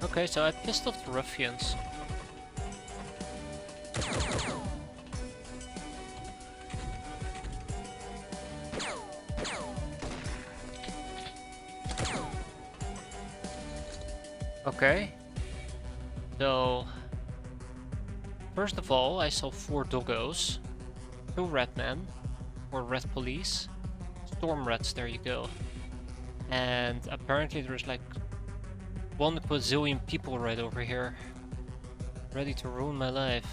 Okay, so I pissed off the ruffians. Okay. So, first of all, I saw 4 doggos, 2 red men, or red police, storm rats, there you go. And apparently there's like 1 quadrillion people right over here, ready to ruin my life.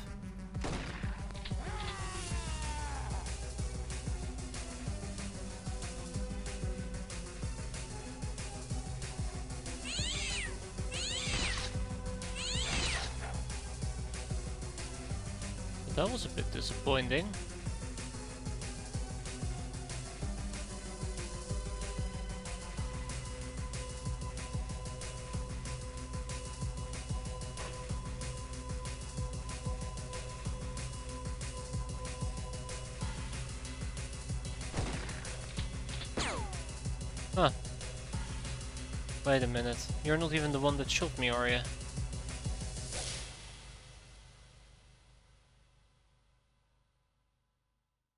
That was a bit disappointing. Huh. Wait a minute. You're not even the one that shot me, are you?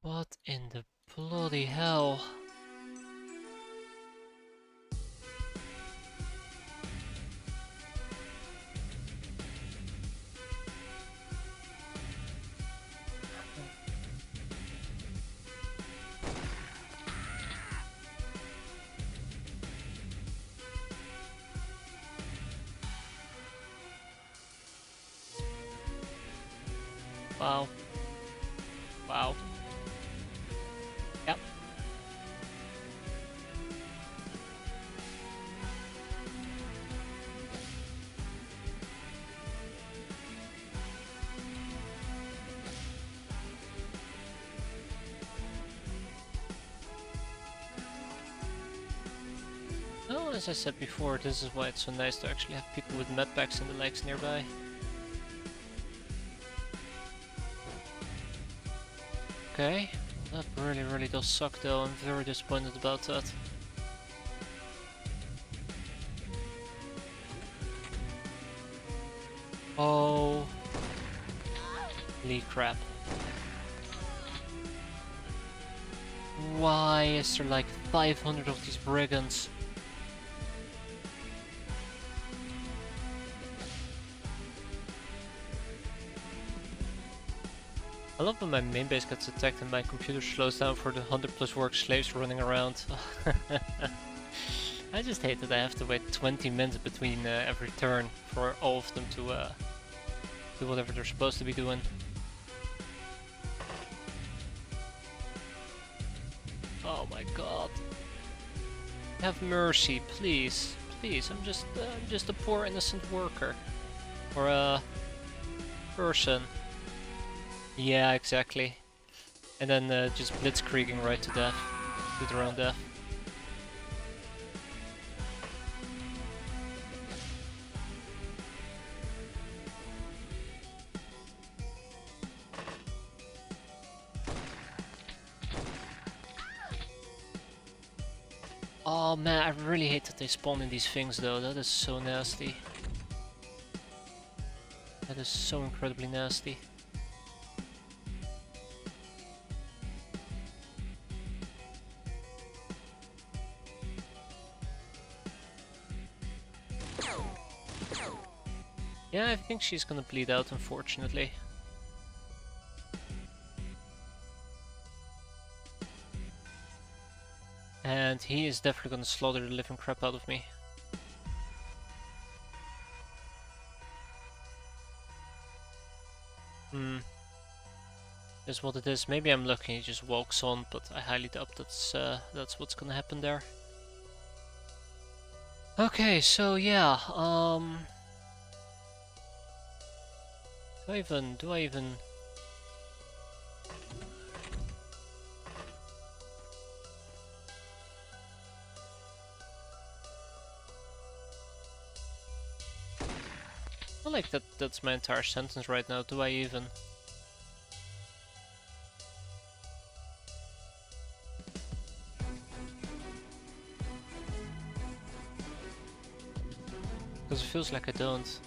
What in the bloody hell? Wow. Wow. Yep. Well, as I said before, this is why it's so nice to actually have people with medpacks and the likes nearby. Okay, that really does suck though, I'm very disappointed about that. Holy crap. Why is there like 500 of these brigands? I love when my main base gets attacked and my computer slows down for the 100+ work slaves running around. I just hate that I have to wait 20 minutes between every turn for all of them to do whatever they're supposed to be doing. Oh my god. Have mercy, please. Please, I'm just a poor innocent worker. Or a person. Yeah, exactly. And then just blitzkrieging right to death. To their own death. Oh man, I really hate that they spawn in these things though, that is so nasty. That is so incredibly nasty. Yeah, I think she's gonna bleed out, unfortunately. And he is definitely gonna slaughter the living crap out of me. Is what it is. Maybe I'm lucky he just walks on, but I highly doubt that's what's gonna happen there. Okay, so yeah, do I even feel like that's my entire sentence right now. Do I even? Because it feels like I don't.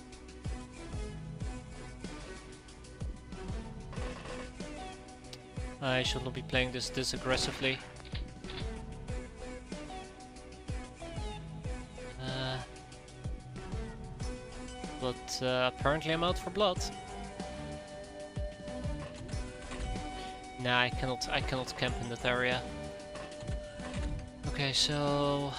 I should not be playing this aggressively. But apparently I'm out for blood. Nah, I cannot camp in that area. Okay, so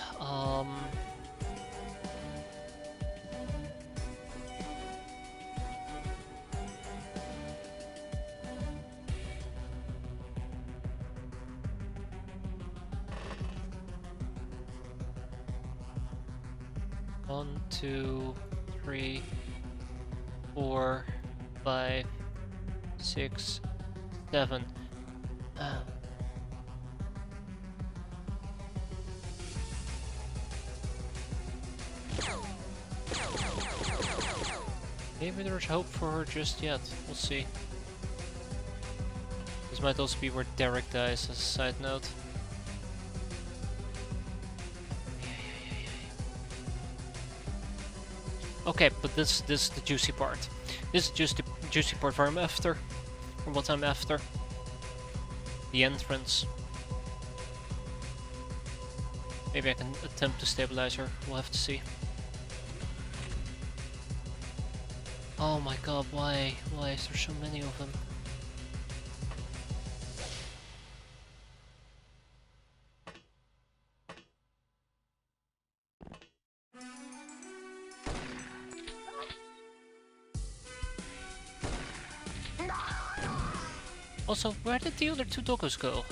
1, 2, 3, 4, 5, 6, 7. Maybe there's hope for her just yet. We'll see. This might also be where Derek dies, as a side note. Okay, but this is the juicy part. This is just the juicy part where I'm after, or what I'm after. The entrance. Maybe I can attempt to stabilize her. We'll have to see. Oh my god, why? Why is there so many of them? Also, where did the other two doggos go?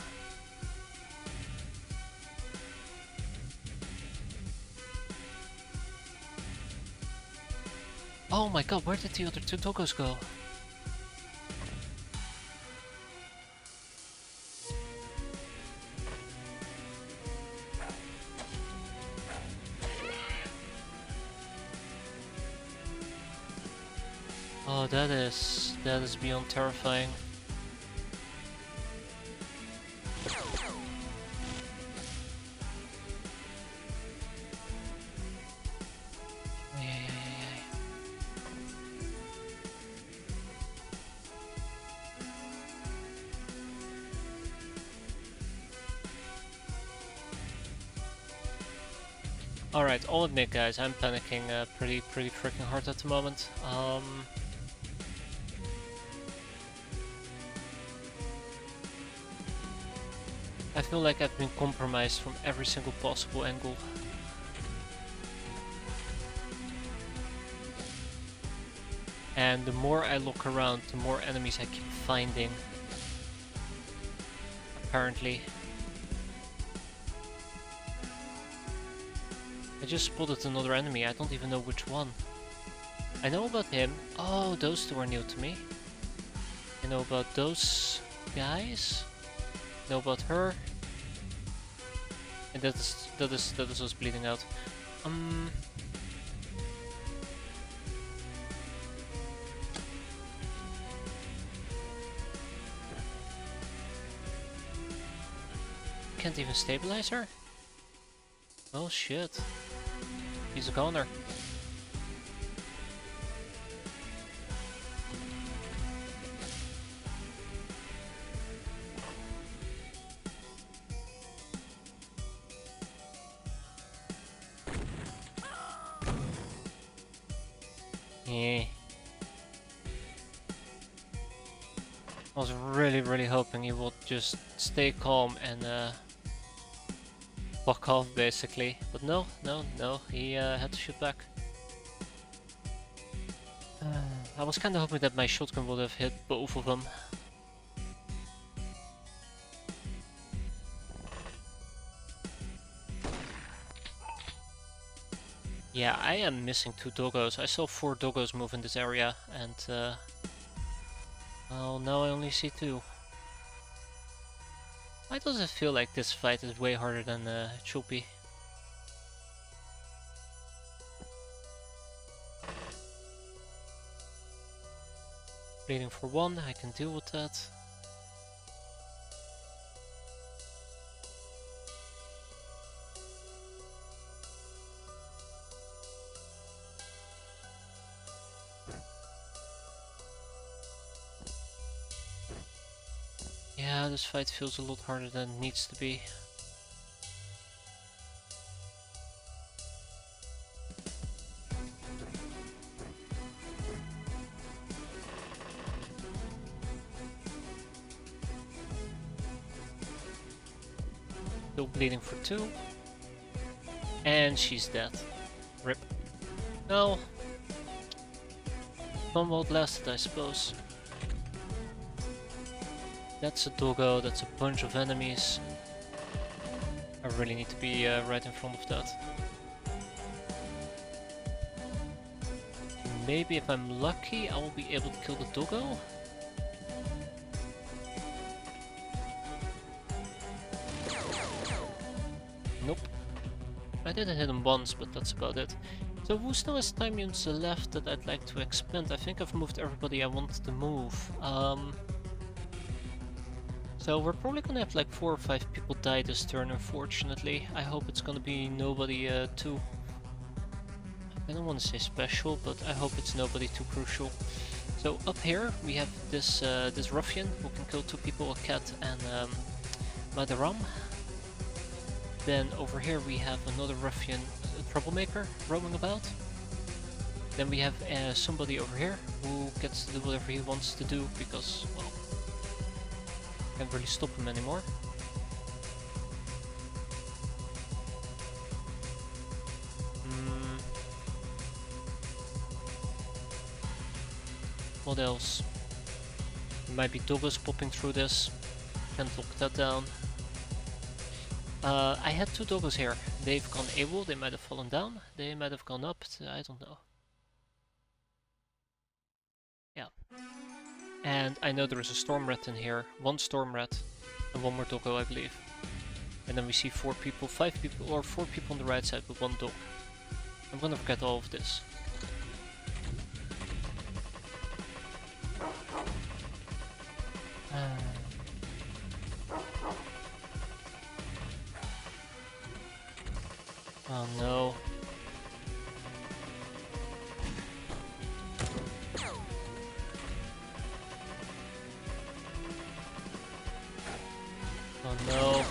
Oh my god, where did the other two doggos go? Oh, that is beyond terrifying. Alright, I'll admit guys, I'm panicking pretty freaking hard at the moment. I feel like I've been compromised from every single possible angle. And the more I look around, the more enemies I keep finding. Apparently. I just spotted another enemy, I don't even know which one. I know about him. Oh, those two are new to me. I know about those guys. I know about her. And that is what's bleeding out. Can't even stabilize her? Oh shit. He's a goner. Yeah. I was really hoping he would just stay calm and fuck off basically. But no, he had to shoot back. I was kinda hoping that my shotgun would have hit both of them. Yeah, I am missing 2 doggos. I saw 4 doggos move in this area and well, now I only see 2. Why does it feel like this fight is way harder than Choppy? Bleeding for 1, I can deal with that. Yeah, this fight feels a lot harder than it needs to be. Still bleeding for 2. And she's dead. Rip. No. Fun while it lasted, I suppose. That's a doggo, that's a bunch of enemies. I really need to be right in front of that. Maybe if I'm lucky, I will be able to kill the doggo. Nope. I did hit him once, but that's about it. So who still has time units left that I'd like to expend? I think I've moved everybody I wanted to move. So we're probably gonna have like 4 or 5 people die this turn, unfortunately. I hope it's gonna be nobody too... I don't want to say special, but I hope it's nobody too crucial. So up here we have this this ruffian who can kill 2 people, a cat and Madaram. Then over here we have another ruffian, a troublemaker, roaming about. Then we have somebody over here who gets to do whatever he wants to do because, well, can't really stop him anymore. What else? There might be doggos popping through this. Can't lock that down. I had 2 doggos here. They've gone AWOL, they might have fallen down. They might have gone up, I don't know. Yeah. And I know there is a storm rat in here. 1 storm rat and 1 more doggo, I believe. And then we see 4 people, 5 people, or 4 people on the right side with 1 dog. I'm gonna forget all of this. Oh no. Oh no.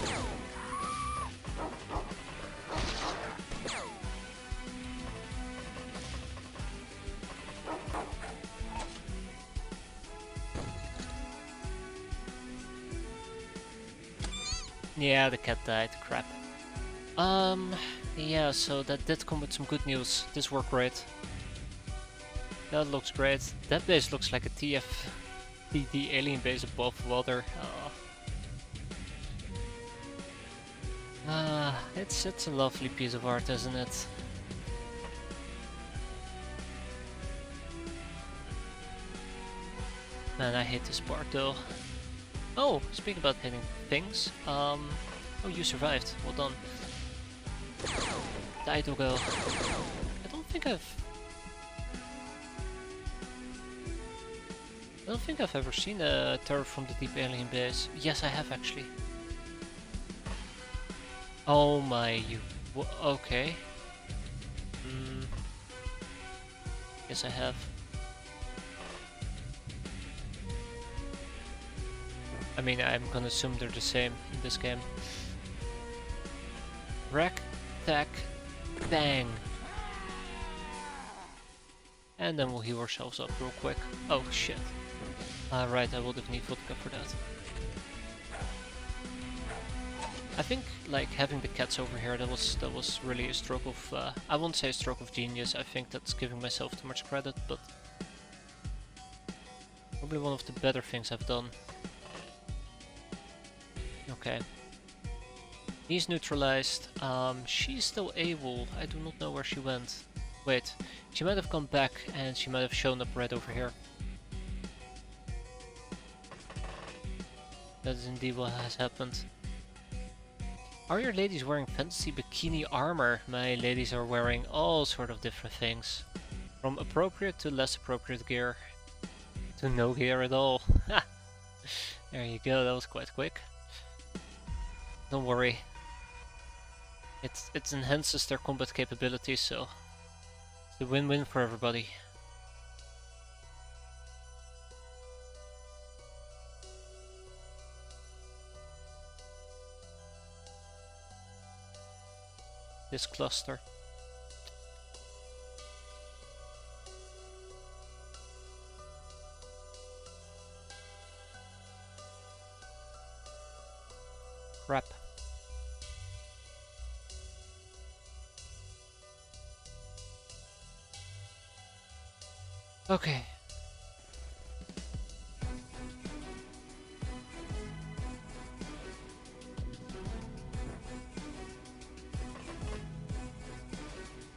Yeah, the cat died. Crap. Yeah, so that did come with some good news. This worked great. That looks great. That base looks like a TFTD alien base above water. It's a lovely piece of art, isn't it? Man, I hate this part though. Oh, speaking about hitting things, oh, you survived. Well done. Die, doggo. I don't think I've ever seen a terror from the deep alien base. Yes, I have actually. Oh my, okay. Yes, I have. I mean, I'm gonna assume they're the same in this game. Rack, tack, bang. And then we'll heal ourselves up real quick. Oh shit. Right, I would have need vodka for that. I think like having the cats over here, that was really a stroke of I won't say a stroke of genius. I think that's giving myself too much credit, but probably one of the better things I've done. Okay. He's neutralized. She's still AWOL. I do not know where she went. Wait, she might have gone back and she might have shown up right over here. That is indeed what has happened. Are your ladies wearing fantasy bikini armor? My ladies are wearing all sort of different things. From appropriate to less appropriate gear. to no gear at all. There you go, that was quite quick. Don't worry. It enhances their combat capabilities, so it's a win-win for everybody. This cluster. Crap. Okay.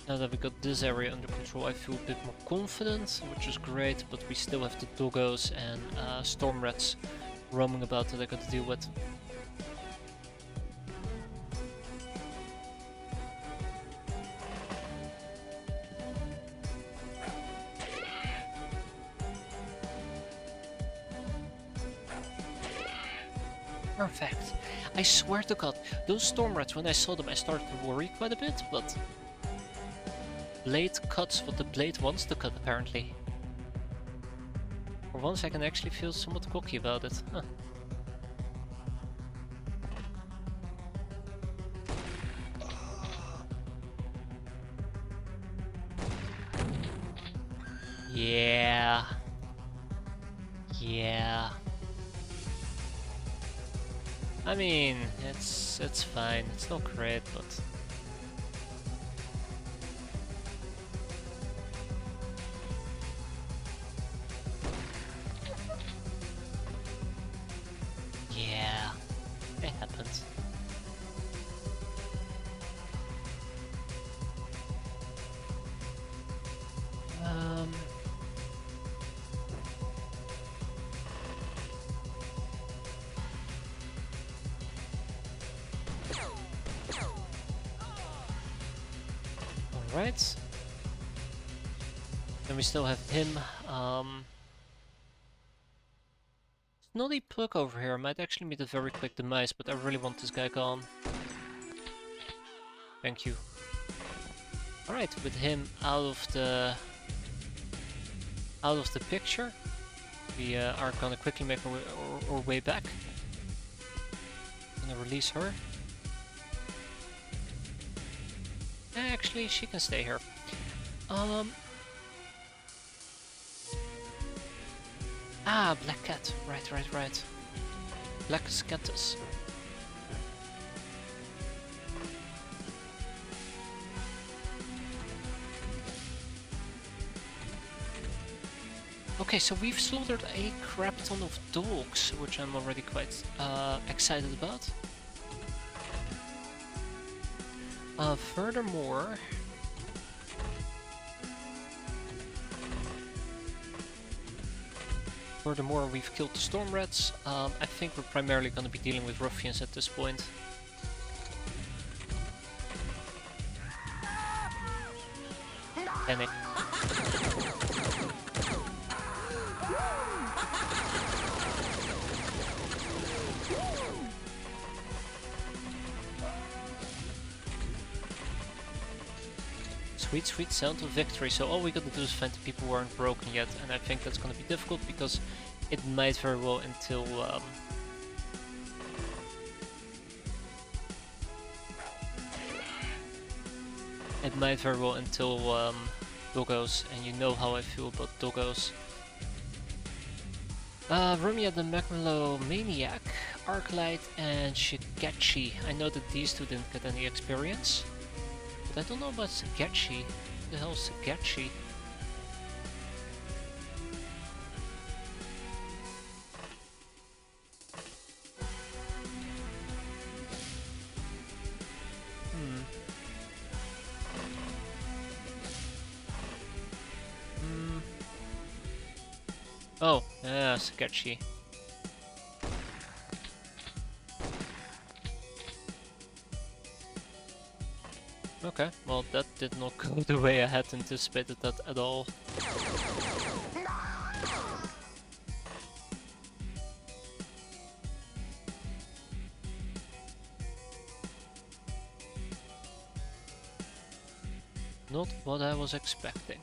Now that we got this area under control, I feel a bit more confident, which is great, but we still have the doggos and storm rats roaming about that I got to deal with. Perfect. I swear to God, those storm rats, when I saw them, I started to worry quite a bit, but blade cuts what the blade wants to cut, apparently. For once I can actually feel somewhat cocky about it. Huh. Yeah. Yeah. I mean, it's fine. It's not great, but yeah, it happens. Alright. Then we still have him. Snotty Plug over here might actually meet a very quick demise, but I really want this guy gone. Thank you. Alright, with him out of the picture, we are gonna quickly make our way back. Gonna release her. Actually, she can stay here. Black Cat. Right. Black Scatus. Okay, so we've slaughtered a crap ton of dogs, which I'm already quite excited about. Furthermore, we've killed the storm rats. I think we're primarily going to be dealing with ruffians at this point. Panic. Sweet sound of victory. So all we gotta do is find the people who aren't broken yet, and I think that's gonna be difficult because it might very well until doggos, and you know how I feel about doggos. Rumia the Megalomaniac, Arclight, and Shigechi. I know that these two didn't get any experience. But I don't know about Shigechi. Who the hell is Shigechi? Oh, yeah, Shigechi. Okay, well that did not go the way I had anticipated that at all. Not what I was expecting.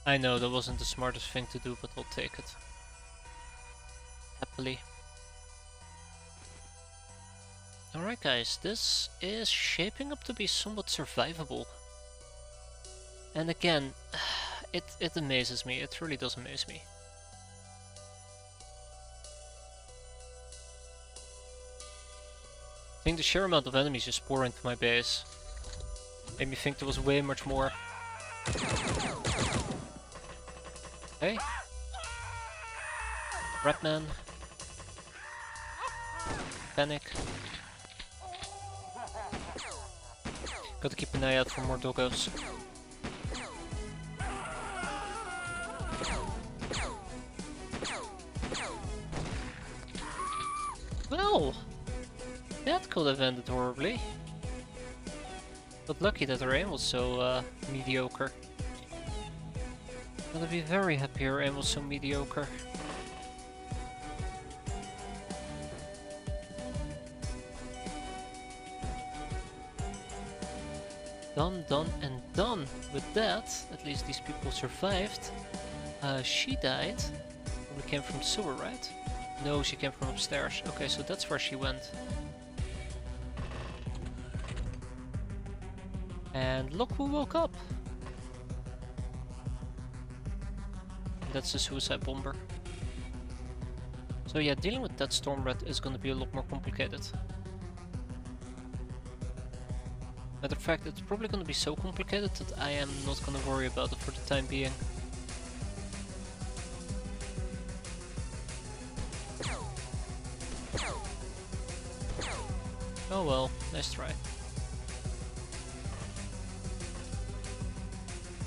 I know that wasn't the smartest thing to do, but I'll take it. Happily. Alright guys, this is shaping up to be somewhat survivable. And again, it amazes me, it really does amaze me. I think the sheer amount of enemies just pour into my base made me think there was way much more. Okay. Revenant. Panic. Gotta keep an eye out for more doggos. Well, that could have ended horribly. But lucky that her aim was so mediocre. Gotta be very happy her aim was so mediocre. Done, and done. With that, at least these people survived. She died. Probably came from sewer, right? No, she came from upstairs. Okay, so that's where she went. And look who woke up! That's the suicide bomber. So yeah, dealing with that storm rat is gonna be a lot more complicated. Matter of fact, it's probably gonna be so complicated that I am not gonna worry about it for the time being. Oh well, nice try.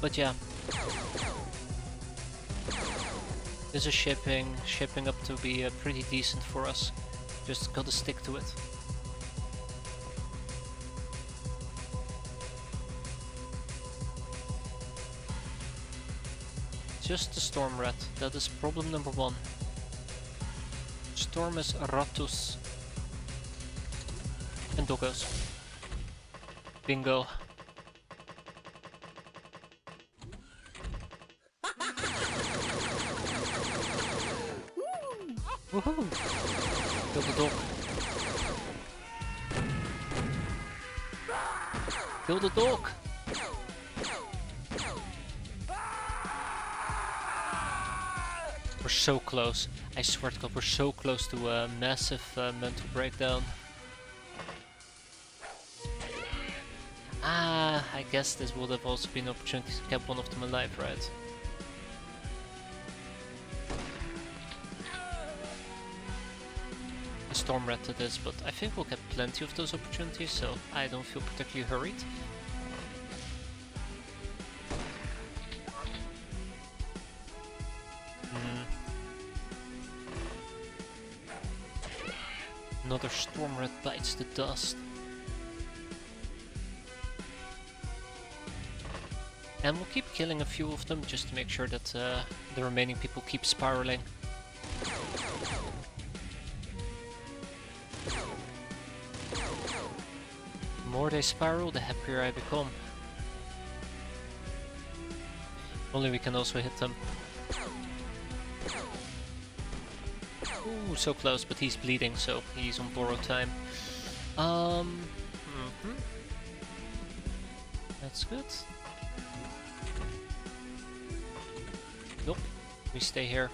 But yeah. This is shaping up to be pretty decent for us. Just gotta stick to it. Just the storm rat, that is problem number 1. Stormus ratus. And doggos. Bingo. Woohoo! Kill the dog. Kill the dog! We're so close. I swear to God, we're so close to a massive mental breakdown. Ah, I guess this would have also been an opportunity to keep one of them alive, right? A storm rat it is, but I think we'll get plenty of those opportunities, so I don't feel particularly hurried. Another storm rat bites the dust. And we'll keep killing a few of them just to make sure that the remaining people keep spiraling. The more they spiral, the happier I become. Only we can also hit them. Ooh, so close, but he's bleeding, so he's on borrowed time. That's good. Nope, we stay here.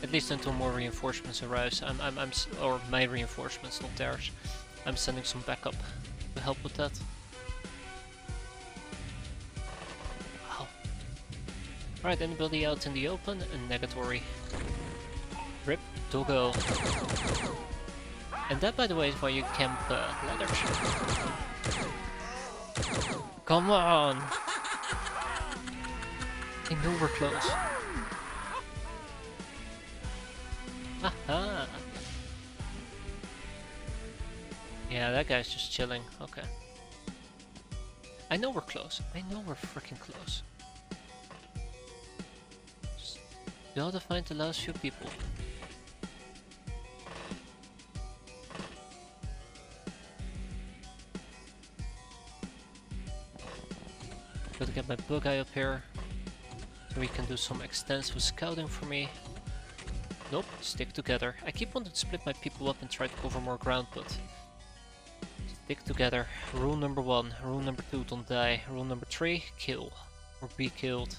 At least until more reinforcements arrives. Or my reinforcements, not theirs. I'm sending some backup to help with that. Wow. Alright, anybody out in the open? A negatory. Rip, doggo. And that, by the way, is why you camp ladders. Come on! I know we're close. Aha! Yeah, that guy's just chilling. Okay. I know we're close. I know we're freaking close. Gotta find the last few people. Gotta get my bug eye up here, so we can do some extensive scouting for me. Nope, stick together. I keep wanting to split my people up and try to cover more ground, but stick together. Rule number 1. Rule number 2, don't die. Rule number 3, kill. Or be killed.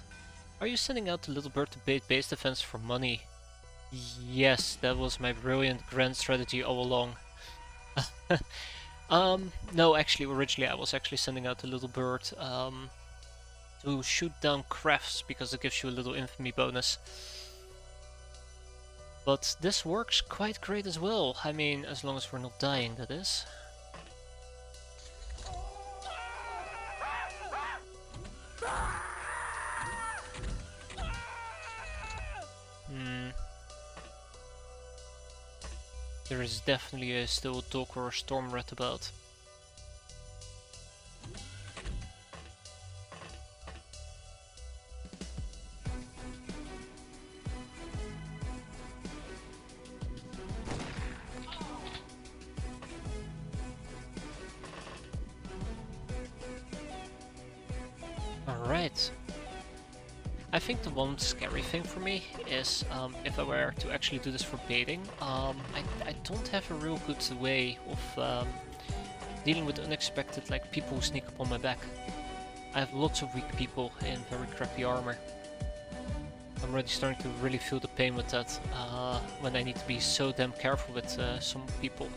Are you sending out the little bird to bait base defense for money? Yes, that was my brilliant grand strategy all along. No, actually, originally I was actually sending out the little bird to shoot down crafts because it gives you a little infamy bonus. But this works quite great as well. I mean, as long as we're not dying, that is. There is definitely still a dog or a storm rat about. Alright. I think the one scary thing for me is if I were to actually do this for baiting, I don't have a real good way of dealing with unexpected people who sneak up on my back. I have lots of weak people in very crappy armor. I'm already starting to really feel the pain with that when I need to be so damn careful with some people.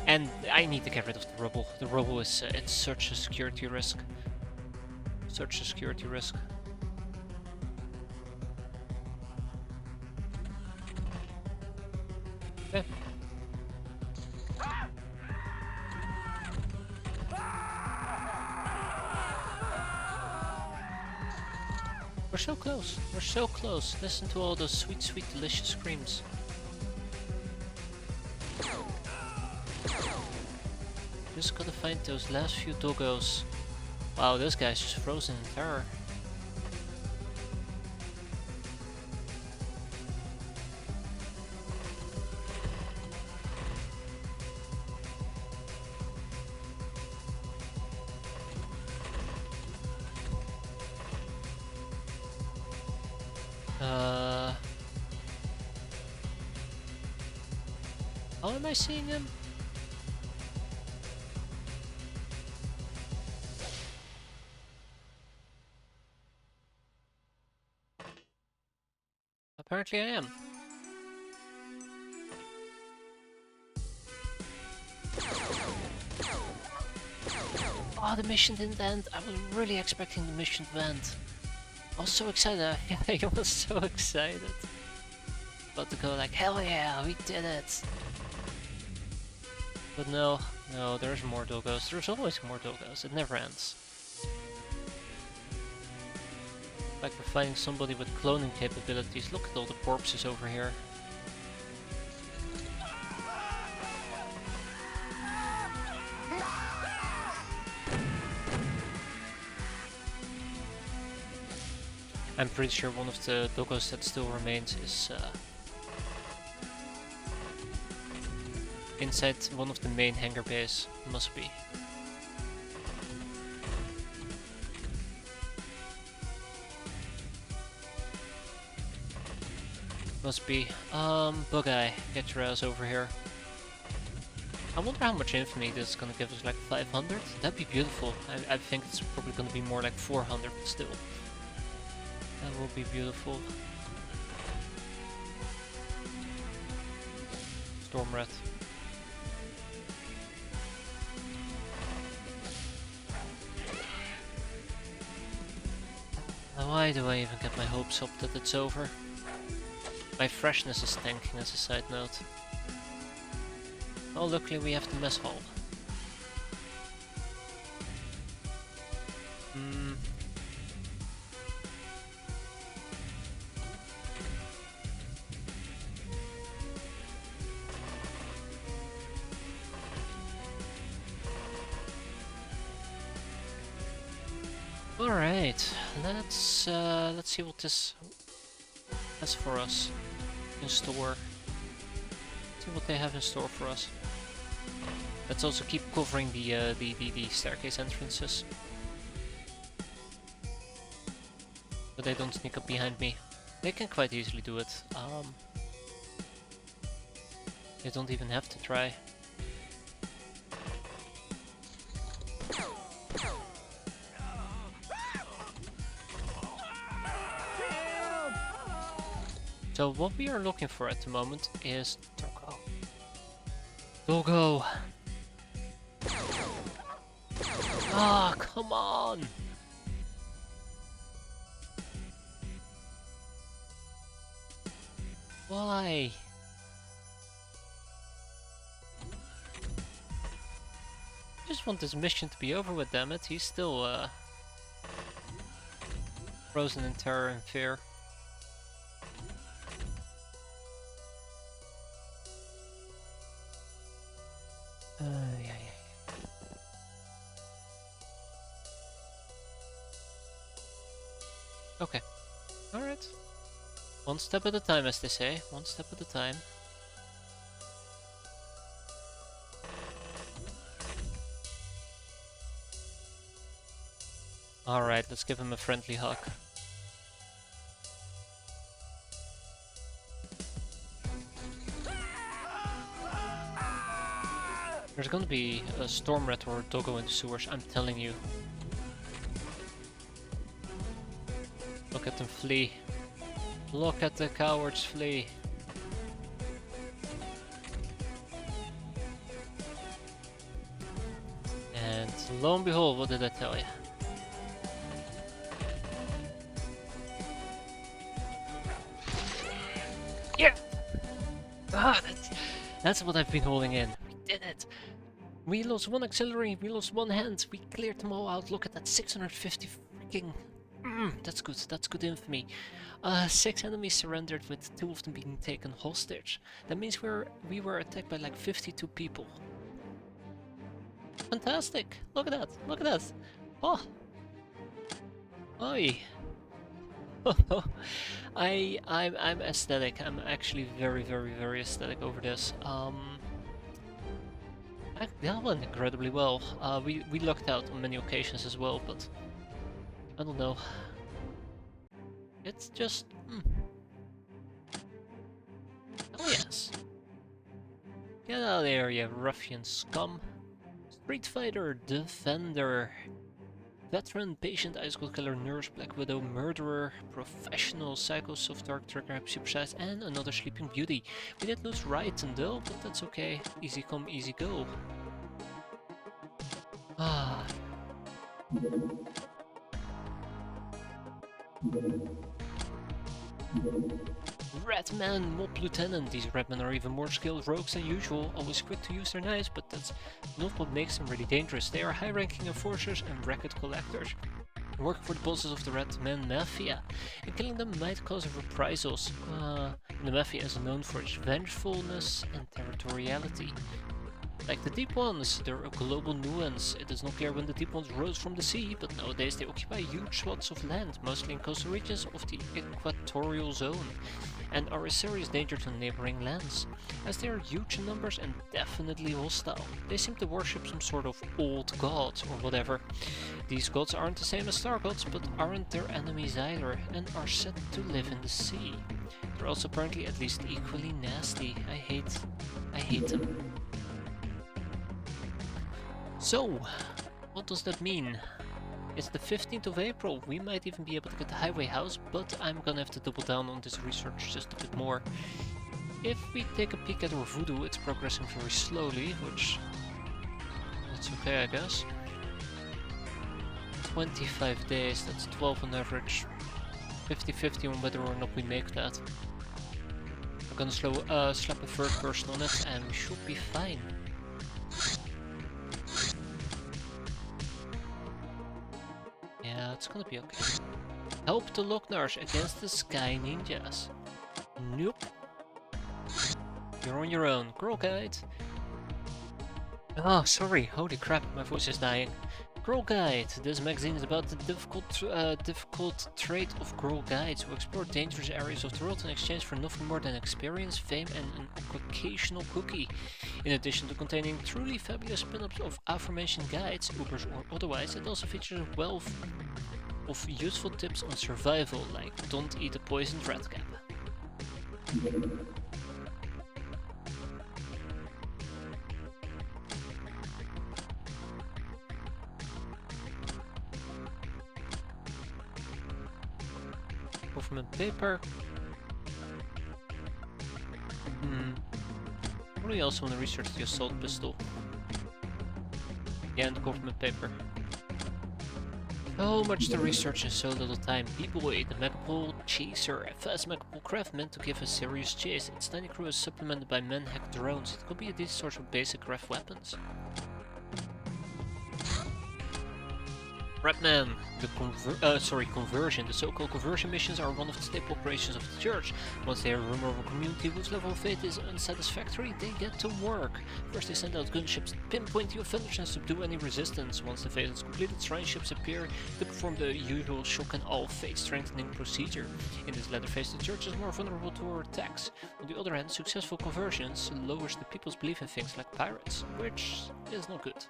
And I need to get rid of the rubble. The rubble is it's such a security risk. Such a security risk. Okay. We're so close. We're so close. Listen to all those sweet, sweet, delicious screams. Just gotta find those last few doggos. Wow, this guy's just frozen in terror. How am I seeing him? Apparently I am. Oh, the mission didn't end. I was really expecting the mission to end. I was so excited. I was so excited. About to go like, hell yeah, we did it. But no, there's more doggos. There's always more doggos. It never ends. Like we're fighting somebody with cloning capabilities. Look at all the corpses over here. I'm pretty sure one of the doggos that still remains is inside one of the main hangar bays. Must be. Must be. Bug Eye, get your ass over here. I wonder how much infamy this is gonna give us, like 500? That'd be beautiful. I think it's probably gonna be more like 400, but still. That will be beautiful. Storm Rat. Now why do I even get my hopes up that it's over? My freshness is tanking as a side note. Oh, luckily we have the mess hall. Alright, let's see what this has for us in store. See what they have in store for us. Let's also keep covering the staircase entrances, so they don't sneak up behind me. They can quite easily do it. They don't even have to try. So what we are looking for at the moment is Doggo. Doggo! Ah, come on! Why? I just want this mission to be over with, damn it. He's still frozen in terror and fear. Yeah. Okay. Alright. One step at a time, as they say. One step at a time. Alright, let's give him a friendly hug. There's gonna be a storm rat or a doggo in the sewers, I'm telling you. Look at them flee. Look at the cowards flee. And lo and behold, what did I tell you? Yeah! Ah, that's what I've been holding in. We did it! We lost one auxiliary, we lost one hand, we cleared them all out. Look at that, 650 freaking... that's good infamy. 6 enemies surrendered with 2 of them being taken hostage. That means we were attacked by like 52 people. Fantastic! Look at that! Oh! Oi! I'm aesthetic. I'm actually very aesthetic over this. That went incredibly well. We lucked out on many occasions as well, but I don't know. It's just... Oh yes. Get out of there, you ruffian scum. Street Fighter, Defender. Veteran, Patient, Ice Cold Killer, Nurse, Black Widow, Murderer, Professional, Psycho, Soft Dark, Trigger, Supersize, and another Sleeping Beauty. We did lose Raiden though, but that's okay. Easy come, easy go. Ah. Redman, Mob Lieutenant. These Redmen are even more skilled rogues than usual, always quick to use their knives, but that's not what makes them really dangerous. They are high-ranking enforcers and record collectors, working for the bosses of the Redman Mafia, and killing them might cause reprisals. The Mafia is known for its vengefulness and territoriality. Like the Deep Ones, they're a global nuance. It is not clear when the Deep Ones rose from the sea, but nowadays they occupy huge swaths of land, mostly in coastal regions of the equatorial zone, and are a serious danger to neighboring lands, as they are huge in numbers and definitely hostile. They seem to worship some sort of old god or whatever. These gods aren't the same as star gods, but aren't their enemies either, and are said to live in the sea. They're also apparently at least equally nasty. I hate them. So, what does that mean? It's the 15th of April, we might even be able to get the highway house, but I'm gonna have to double down on this research just a bit more. If we take a peek at our voodoo, it's progressing very slowly, which... that's okay, I guess. 25 days, that's 12 on average. 50-50 on whether or not we make that. I'm gonna slap a third person on it and we should be fine. Yeah, it's gonna be okay. Help the Locknars against the Sky Ninjas. Nope. You're on your own. Girl guide. Oh, sorry. Holy crap, my voice is dying. Girl Guide. This magazine is about the difficult trade of girl guides who explore dangerous areas of the world in exchange for nothing more than experience, fame, and an occasional cookie. In addition to containing truly fabulous spin-offs of affirmation guides, Ubers or otherwise, it also features a wealth of useful tips on survival, like don't eat a poisoned redcap. Government paper. Probably also want to research the assault pistol. Yeah, and the government paper. So much to research in so little time. B-Boy, the Megapole Chaser, a fast Megapole craft meant to give a serious chase. Its tiny crew is supplemented by man-hacked drones. It could be a decent source of basic craft weapons. Redman, the conversion. The so-called conversion missions are one of the staple operations of the church. Once they hear a rumor of a community whose level of faith is unsatisfactory, they get to work. First they send out gunships to pinpoint the offenders and subdue any resistance. Once the phase is completed, shrine ships appear to perform the usual shock and awe faith-strengthening procedure. In this latter phase, the church is more vulnerable to our attacks. On the other hand, successful conversions lowers the people's belief in things like pirates, which is not good.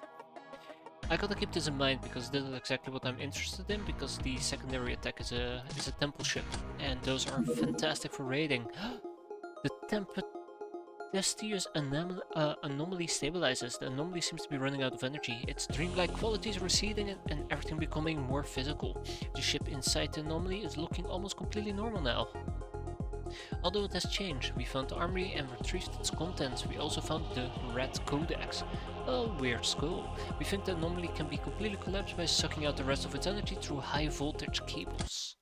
I gotta keep this in mind because this is exactly what I'm interested in, because the secondary attack is a temple ship, and those are fantastic for raiding. The tempestuous anomaly stabilizes. The anomaly seems to be running out of energy. Its dreamlike qualities are receding and everything becoming more physical. The ship inside the anomaly is looking almost completely normal now. Although it has changed, we found the armory and retrieved its contents. We also found the Red Codex, a weird skull. We think the anomaly can be completely collapsed by sucking out the rest of its energy through high voltage cables.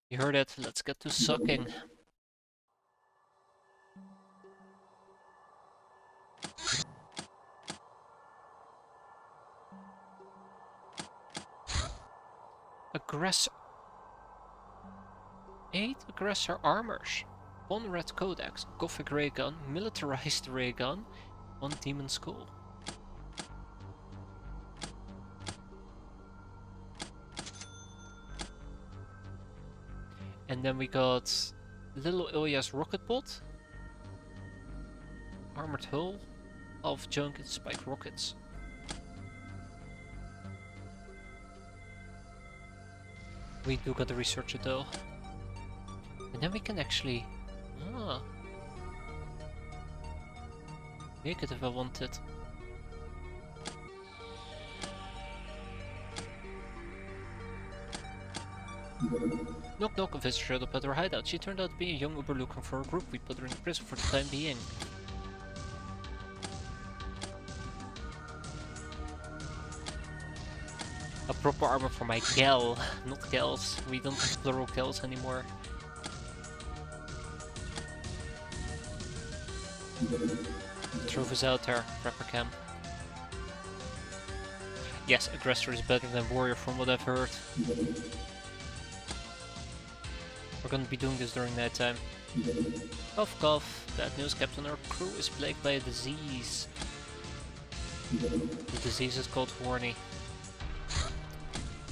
You heard it, let's get to sucking. Aggressor. 8 aggressor armors, 1 red codex, gothic ray gun, militarized ray gun, 1 demon skull. And then we got Little Ilya's rocket bot, armored hull, half junk and spiked rockets. We do got to research it though. And then we can actually make it if I want it. Knock knock, a visitor showed up at our hideout. She turned out to be a young Uber looking for a group. We put her in prison for the time being. A proper armor for my gal, not gals. We don't have plural gals anymore. Trophies out there, prepper cam. Yes, aggressor is better than warrior from what I've heard. We're gonna be doing this during nighttime. Cough cough, bad news, Captain, our crew is plagued by a disease. The disease is called horny.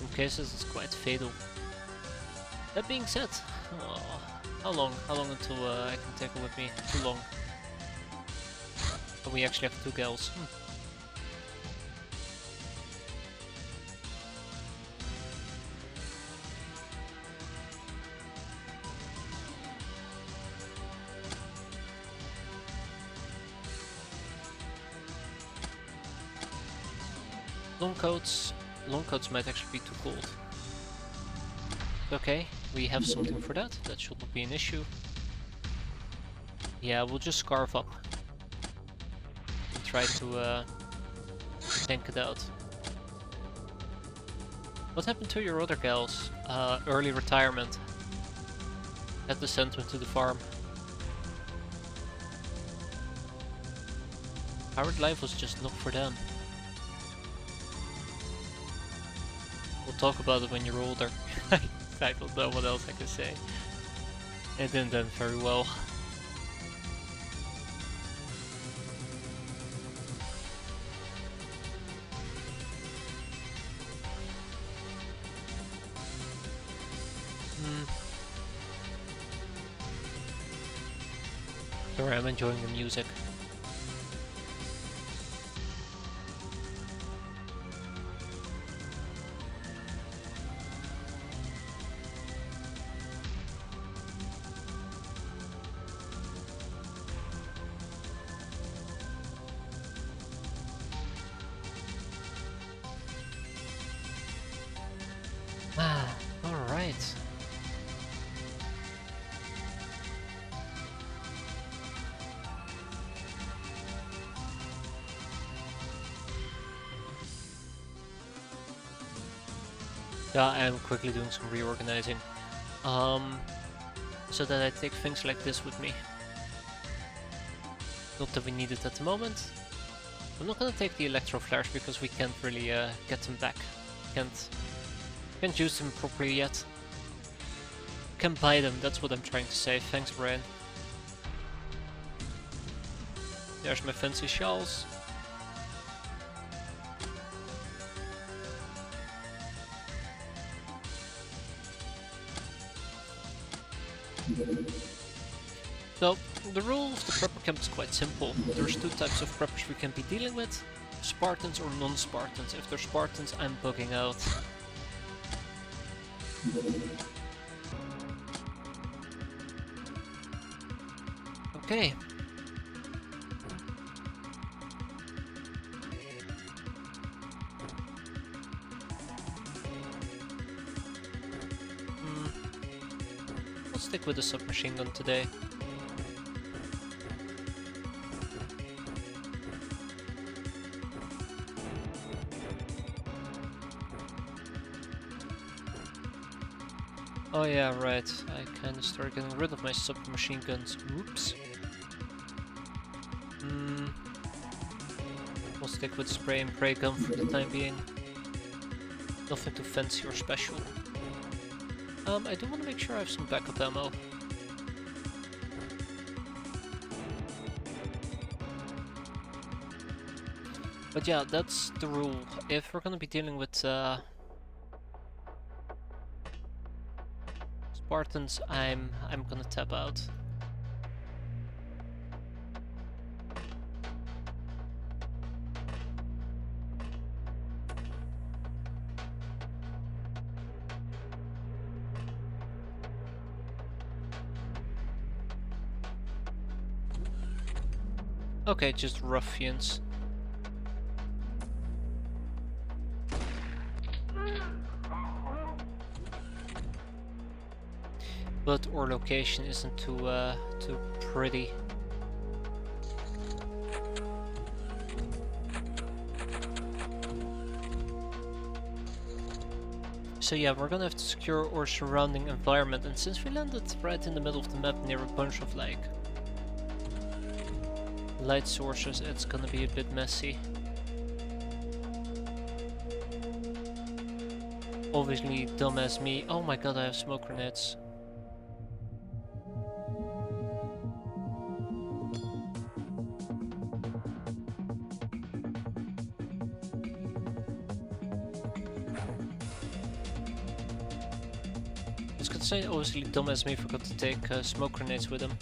In cases it's quite fatal. That being said, how long until I can take her with me? Too long. But we actually have 2 gals. Long coats might actually be too cold. Okay, we have something for that. That should not be an issue. Yeah, we'll just scarf up. And try to tank it out. What happened to your other gals? Early retirement. Had to send them to the farm. Hard life was just not for them. We'll talk about it when you're older. I don't know what else I can say. It didn't end very well. Sorry, I'm enjoying the music. Ah, alright. Yeah, I'm quickly doing some reorganizing. So that I take things like this with me. Not that we need it at the moment. I'm not gonna take the electro flares because we can't really get them back. Can't use them properly yet. Can buy them, that's what I'm trying to say. Thanks, Brian. There's my fancy shells. So, the rule of the prepper camp is quite simple. There's two types of preppers we can be dealing with. Spartans or non-Spartans. If they're Spartans, I'm bugging out. Okay. We'll stick with the submachine gun today. Oh yeah, right. I kinda started getting rid of my submachine guns. Oops. We'll stick with spray and pray gun for the time being. Nothing too fancy or special. I do want to make sure I have some backup ammo. But yeah, that's the rule. If we're gonna be dealing with Spartans, I'm gonna tap out. Okay, just ruffians. But our location isn't too pretty. So yeah, we're gonna have to secure our surrounding environment, and since we landed right in the middle of the map near a bunch of like light sources, it's gonna be a bit messy. Obviously, dumbass me. Oh my god, I have smoke grenades. I was gonna say, obviously, dumbass me forgot to take smoke grenades with him.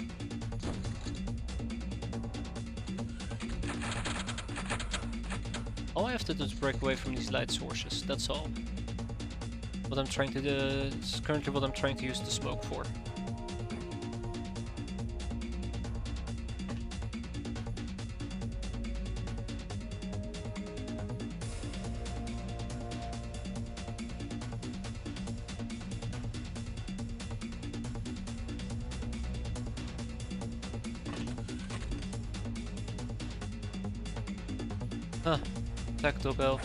All I have to do is break away from these light sources, that's all. What I'm trying to do is currently what I'm trying to use the smoke for. Huh, Taco Bell.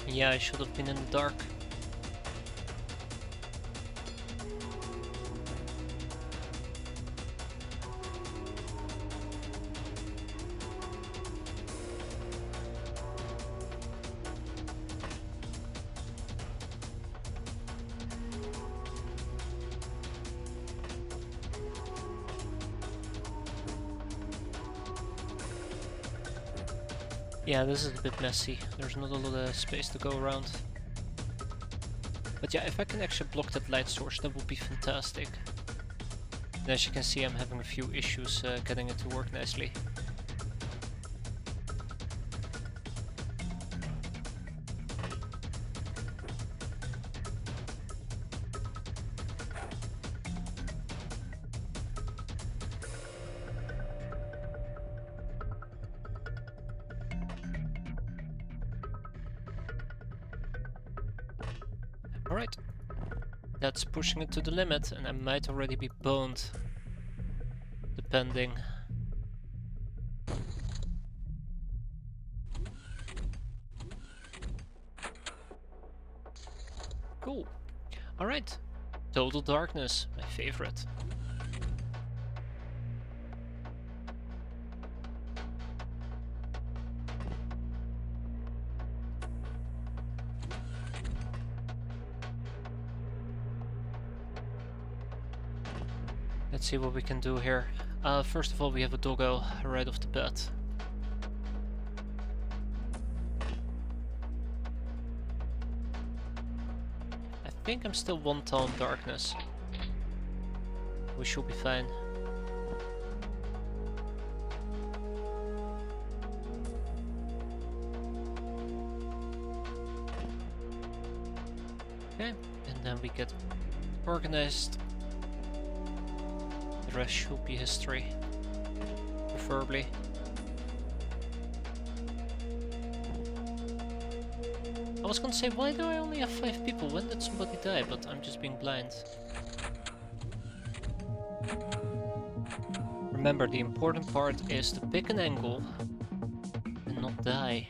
Yeah, I should have been in the dark. Yeah, this is a bit messy. There's not a lot of space to go around. But yeah, if I can actually block that light source, that would be fantastic. And as you can see, I'm having a few issues getting it to work nicely. Alright, that's pushing it to the limit, and I might already be boned, depending. Cool. Alright, total darkness, my favorite. Let's see what we can do here. First of all, we have a doggo right off the bat. I think I'm still one tone darkness. We should be fine. Okay, and then we get organized. The rest should be history, preferably. I was gonna say, why do I only have 5 people? When did somebody die? But I'm just being blind. Remember, the important part is to pick an angle and not die.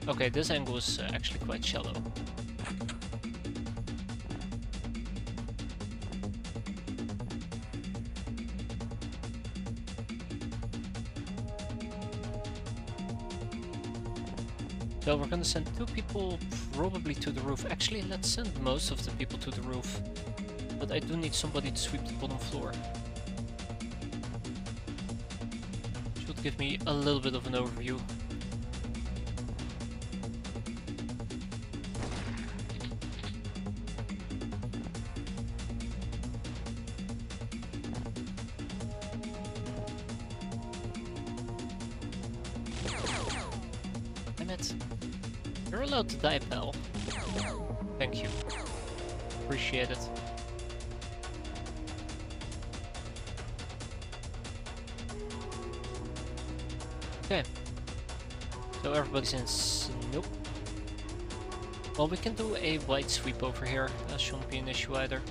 Okay, this angle is actually quite shallow. So we're gonna send 2 people probably to the roof. Actually, let's send most of the people to the roof. But I do need somebody to sweep the bottom floor. Should give me a little bit of an overview. You're allowed to die, pal. Thank you. Appreciate it. Okay. So everybody's in... Nope. Well, we can do a wide sweep over here. That shouldn't be an issue either.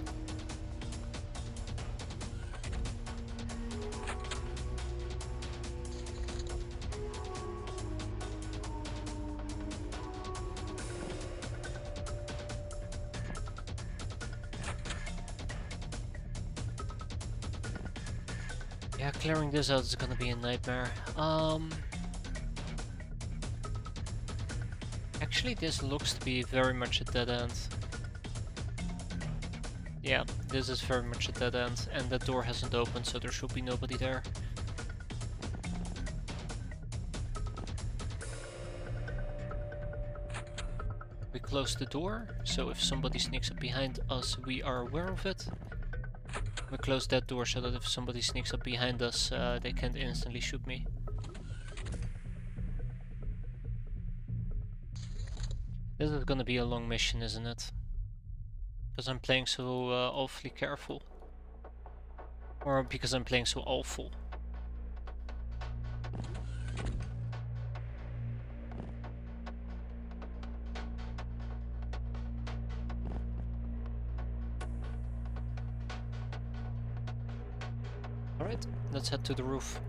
Yeah, clearing this out is gonna be a nightmare. Actually, this looks to be very much a dead end. Yeah, this is very much a dead end, and the door hasn't opened, so there should be nobody there. We close the door, so if somebody sneaks up behind us, we are aware of it. We close that door so that if somebody sneaks up behind us, they can't instantly shoot me. This is gonna be a long mission, isn't it? Because I'm playing so awfully careful. Or because I'm playing so awful. Alright, let's head to the roof.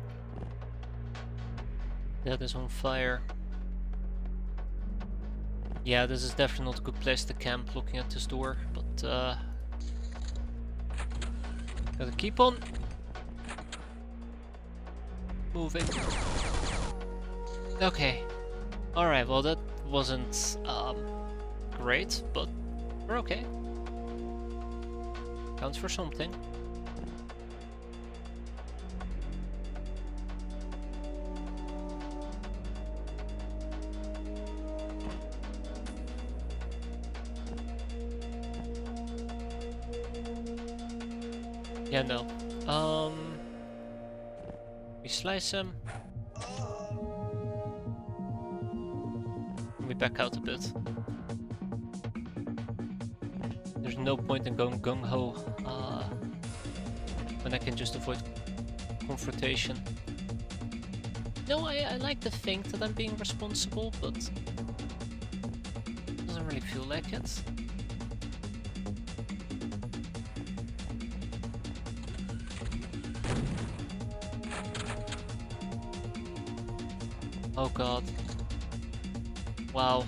That is on fire. Yeah, this is definitely not a good place to camp looking at this door, but gotta keep on moving. Okay. Alright, well that wasn't great, but we're okay. Counts for something. Yeah, no. We slice him. And we back out a bit. There's no point in going gung-ho when I can just avoid confrontation. No, I like to think that I'm being responsible, but it doesn't really feel like it. Oh god. Wow.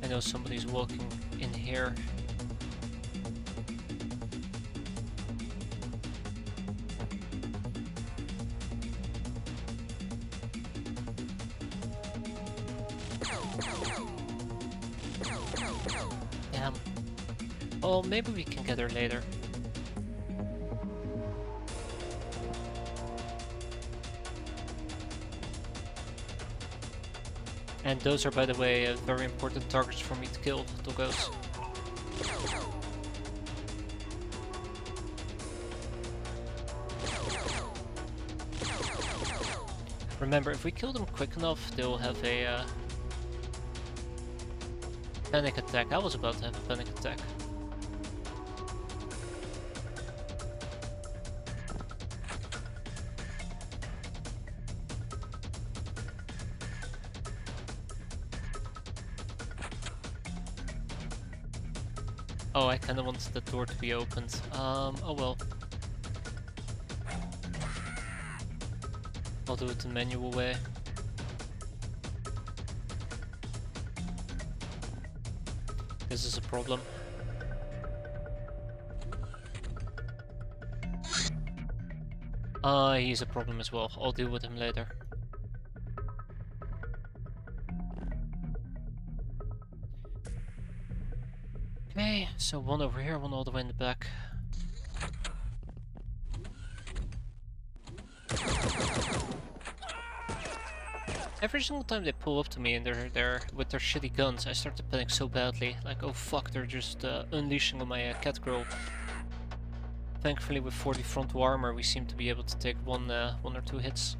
I know somebody's walking in here. Damn. Oh, maybe we can get her later. And those are, by the way, very important targets for me to kill, doggos. Remember, if we kill them quick enough, they'll have a panic attack. I was about to have a panic attack. Oh, I kinda wanted the door to be opened. Oh well. I'll do it the manual way. This is a problem. He's a problem as well. I'll deal with him later. Okay, so one over here, one all the way in the back. Every single time they pull up to me and they're with their shitty guns, I start to panic so badly. Like, oh fuck, they're just unleashing on my cat girl. Thankfully, with 40 frontal armor, we seem to be able to take one or two hits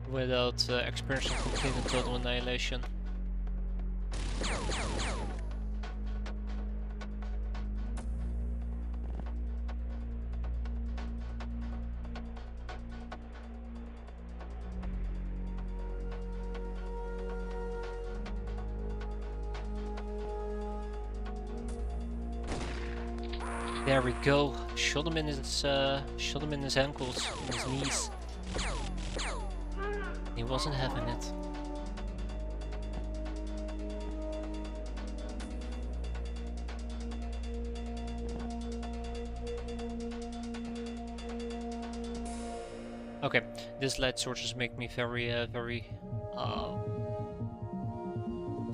without experiencing complete and total annihilation. There we go. Shot him in his ankles, in his knees. He wasn't having it. Okay, this light sources make me very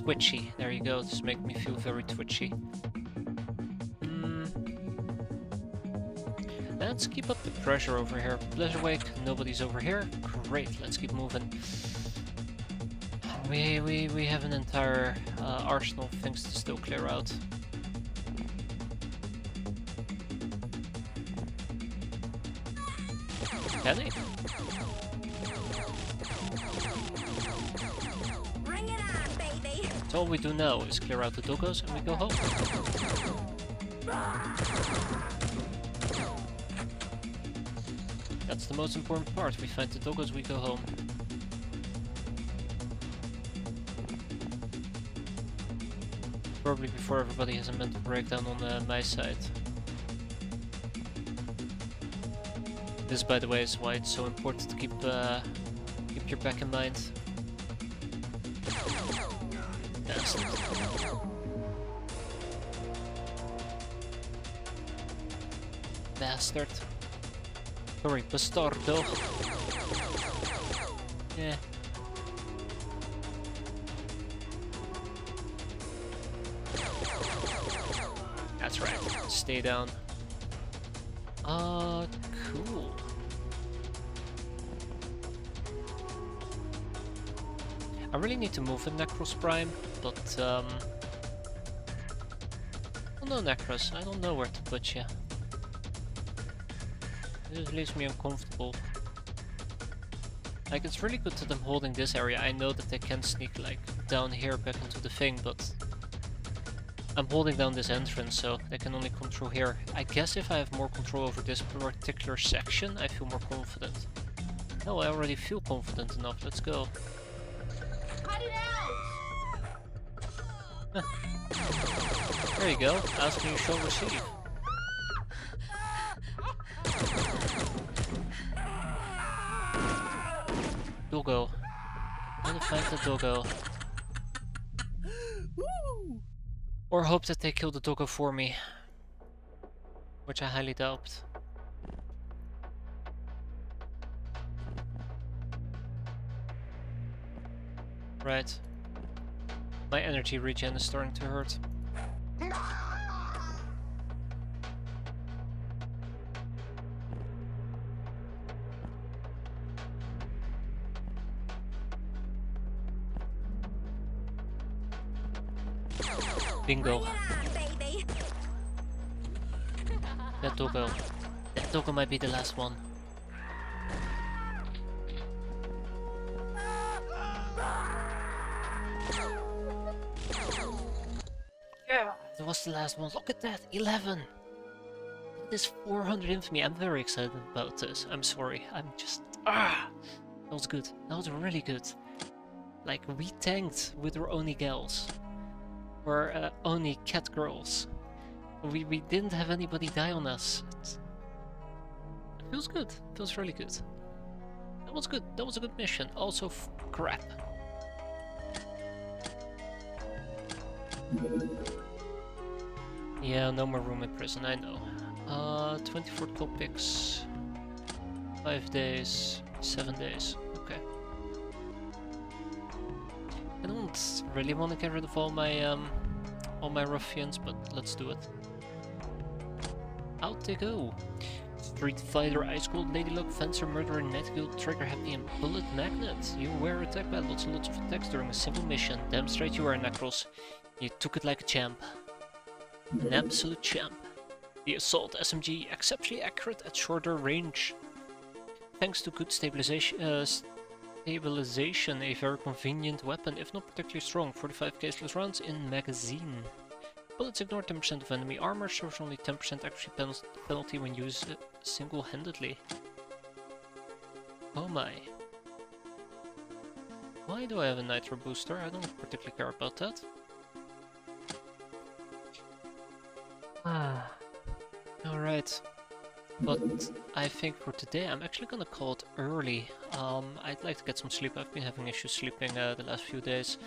twitchy. There you go. This make me feel very twitchy. Let's keep up the pressure over here. Blizzard Wake, nobody's over here. Great, let's keep moving. We have an entire arsenal of things to still clear out. Panic? Bring it on, baby. So all we do now is clear out the doggos and we go home. That's the most important part. We find the doggos, we go home. Probably before everybody has a mental breakdown on my side. This, by the way, is why it's so important to keep your back in mind. Bastard. Bastard. Sorry, bastardo. Yeah. That's right. Stay down. Cool. I really need to move in Necros Prime, but oh no, Necros, I don't know where to put you. This leaves me uncomfortable. Like, it's really good that I'm holding this area. I know that they can sneak, like, down here back into the thing, but I'm holding down this entrance, so they can only come through here. I guess if I have more control over this particular section, I feel more confident. No, I already feel confident enough. Let's go. Cut it out! There you go. Ask and you shall receive. Doggo. I'm gonna find the doggo. Or hope that they kill the doggo for me. Which I highly doubt. Right. My energy regen is starting to hurt. Bingo. That doggo. That doggo might be the last one. Yeah, that was the last one. Look at that, 11. This 400 infamy. I'm very excited about this. I'm sorry. I'm just that was good. That was really good. Like, we tanked with our Oni gals. Or Oni cat girls. We didn't have anybody die on us. It feels good. It feels really good. That was good. That was a good mission. Also, crap. Yeah, no more room in prison, I know. 24 topics. 5 days. 7 days. Okay. I don't really want to get rid of all my ruffians, but let's do it. Out they go. Street Fighter, Ice Cold, Ladylug, Fencer, Murderer, Netguild, Trigger Happy, and Bullet Magnet. You were attacked by lots and lots of attacks during a simple mission. Damn straight you were, Necros. You took it like a champ. An absolute champ. The Assault SMG, exceptionally accurate at shorter range. Thanks to good stabilization, a very convenient weapon, if not particularly strong. 45 caseless rounds in magazine. Bullets ignore 10% of enemy armor, serves only 10% accuracy penalty when used single-handedly. Oh my. Why do I have a nitro booster? I don't particularly care about that. Alright. But I think for today I'm actually gonna call it early. I'd like to get some sleep. I've been having issues sleeping the last few days.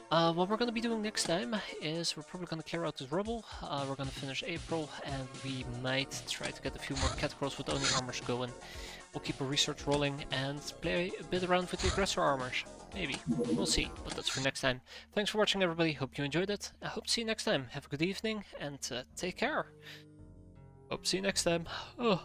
What we're gonna be doing next time is we're probably gonna clear out this rubble. We're gonna finish April, and we might try to get a few more cat girls with Oni armors going. We'll keep a research rolling and play a bit around with the aggressor armors. Maybe. We'll see, but that's for next time. Thanks for watching, everybody. Hope you enjoyed it. I hope to see you next time. Have a good evening, and take care. Hope to see you next time. Oh.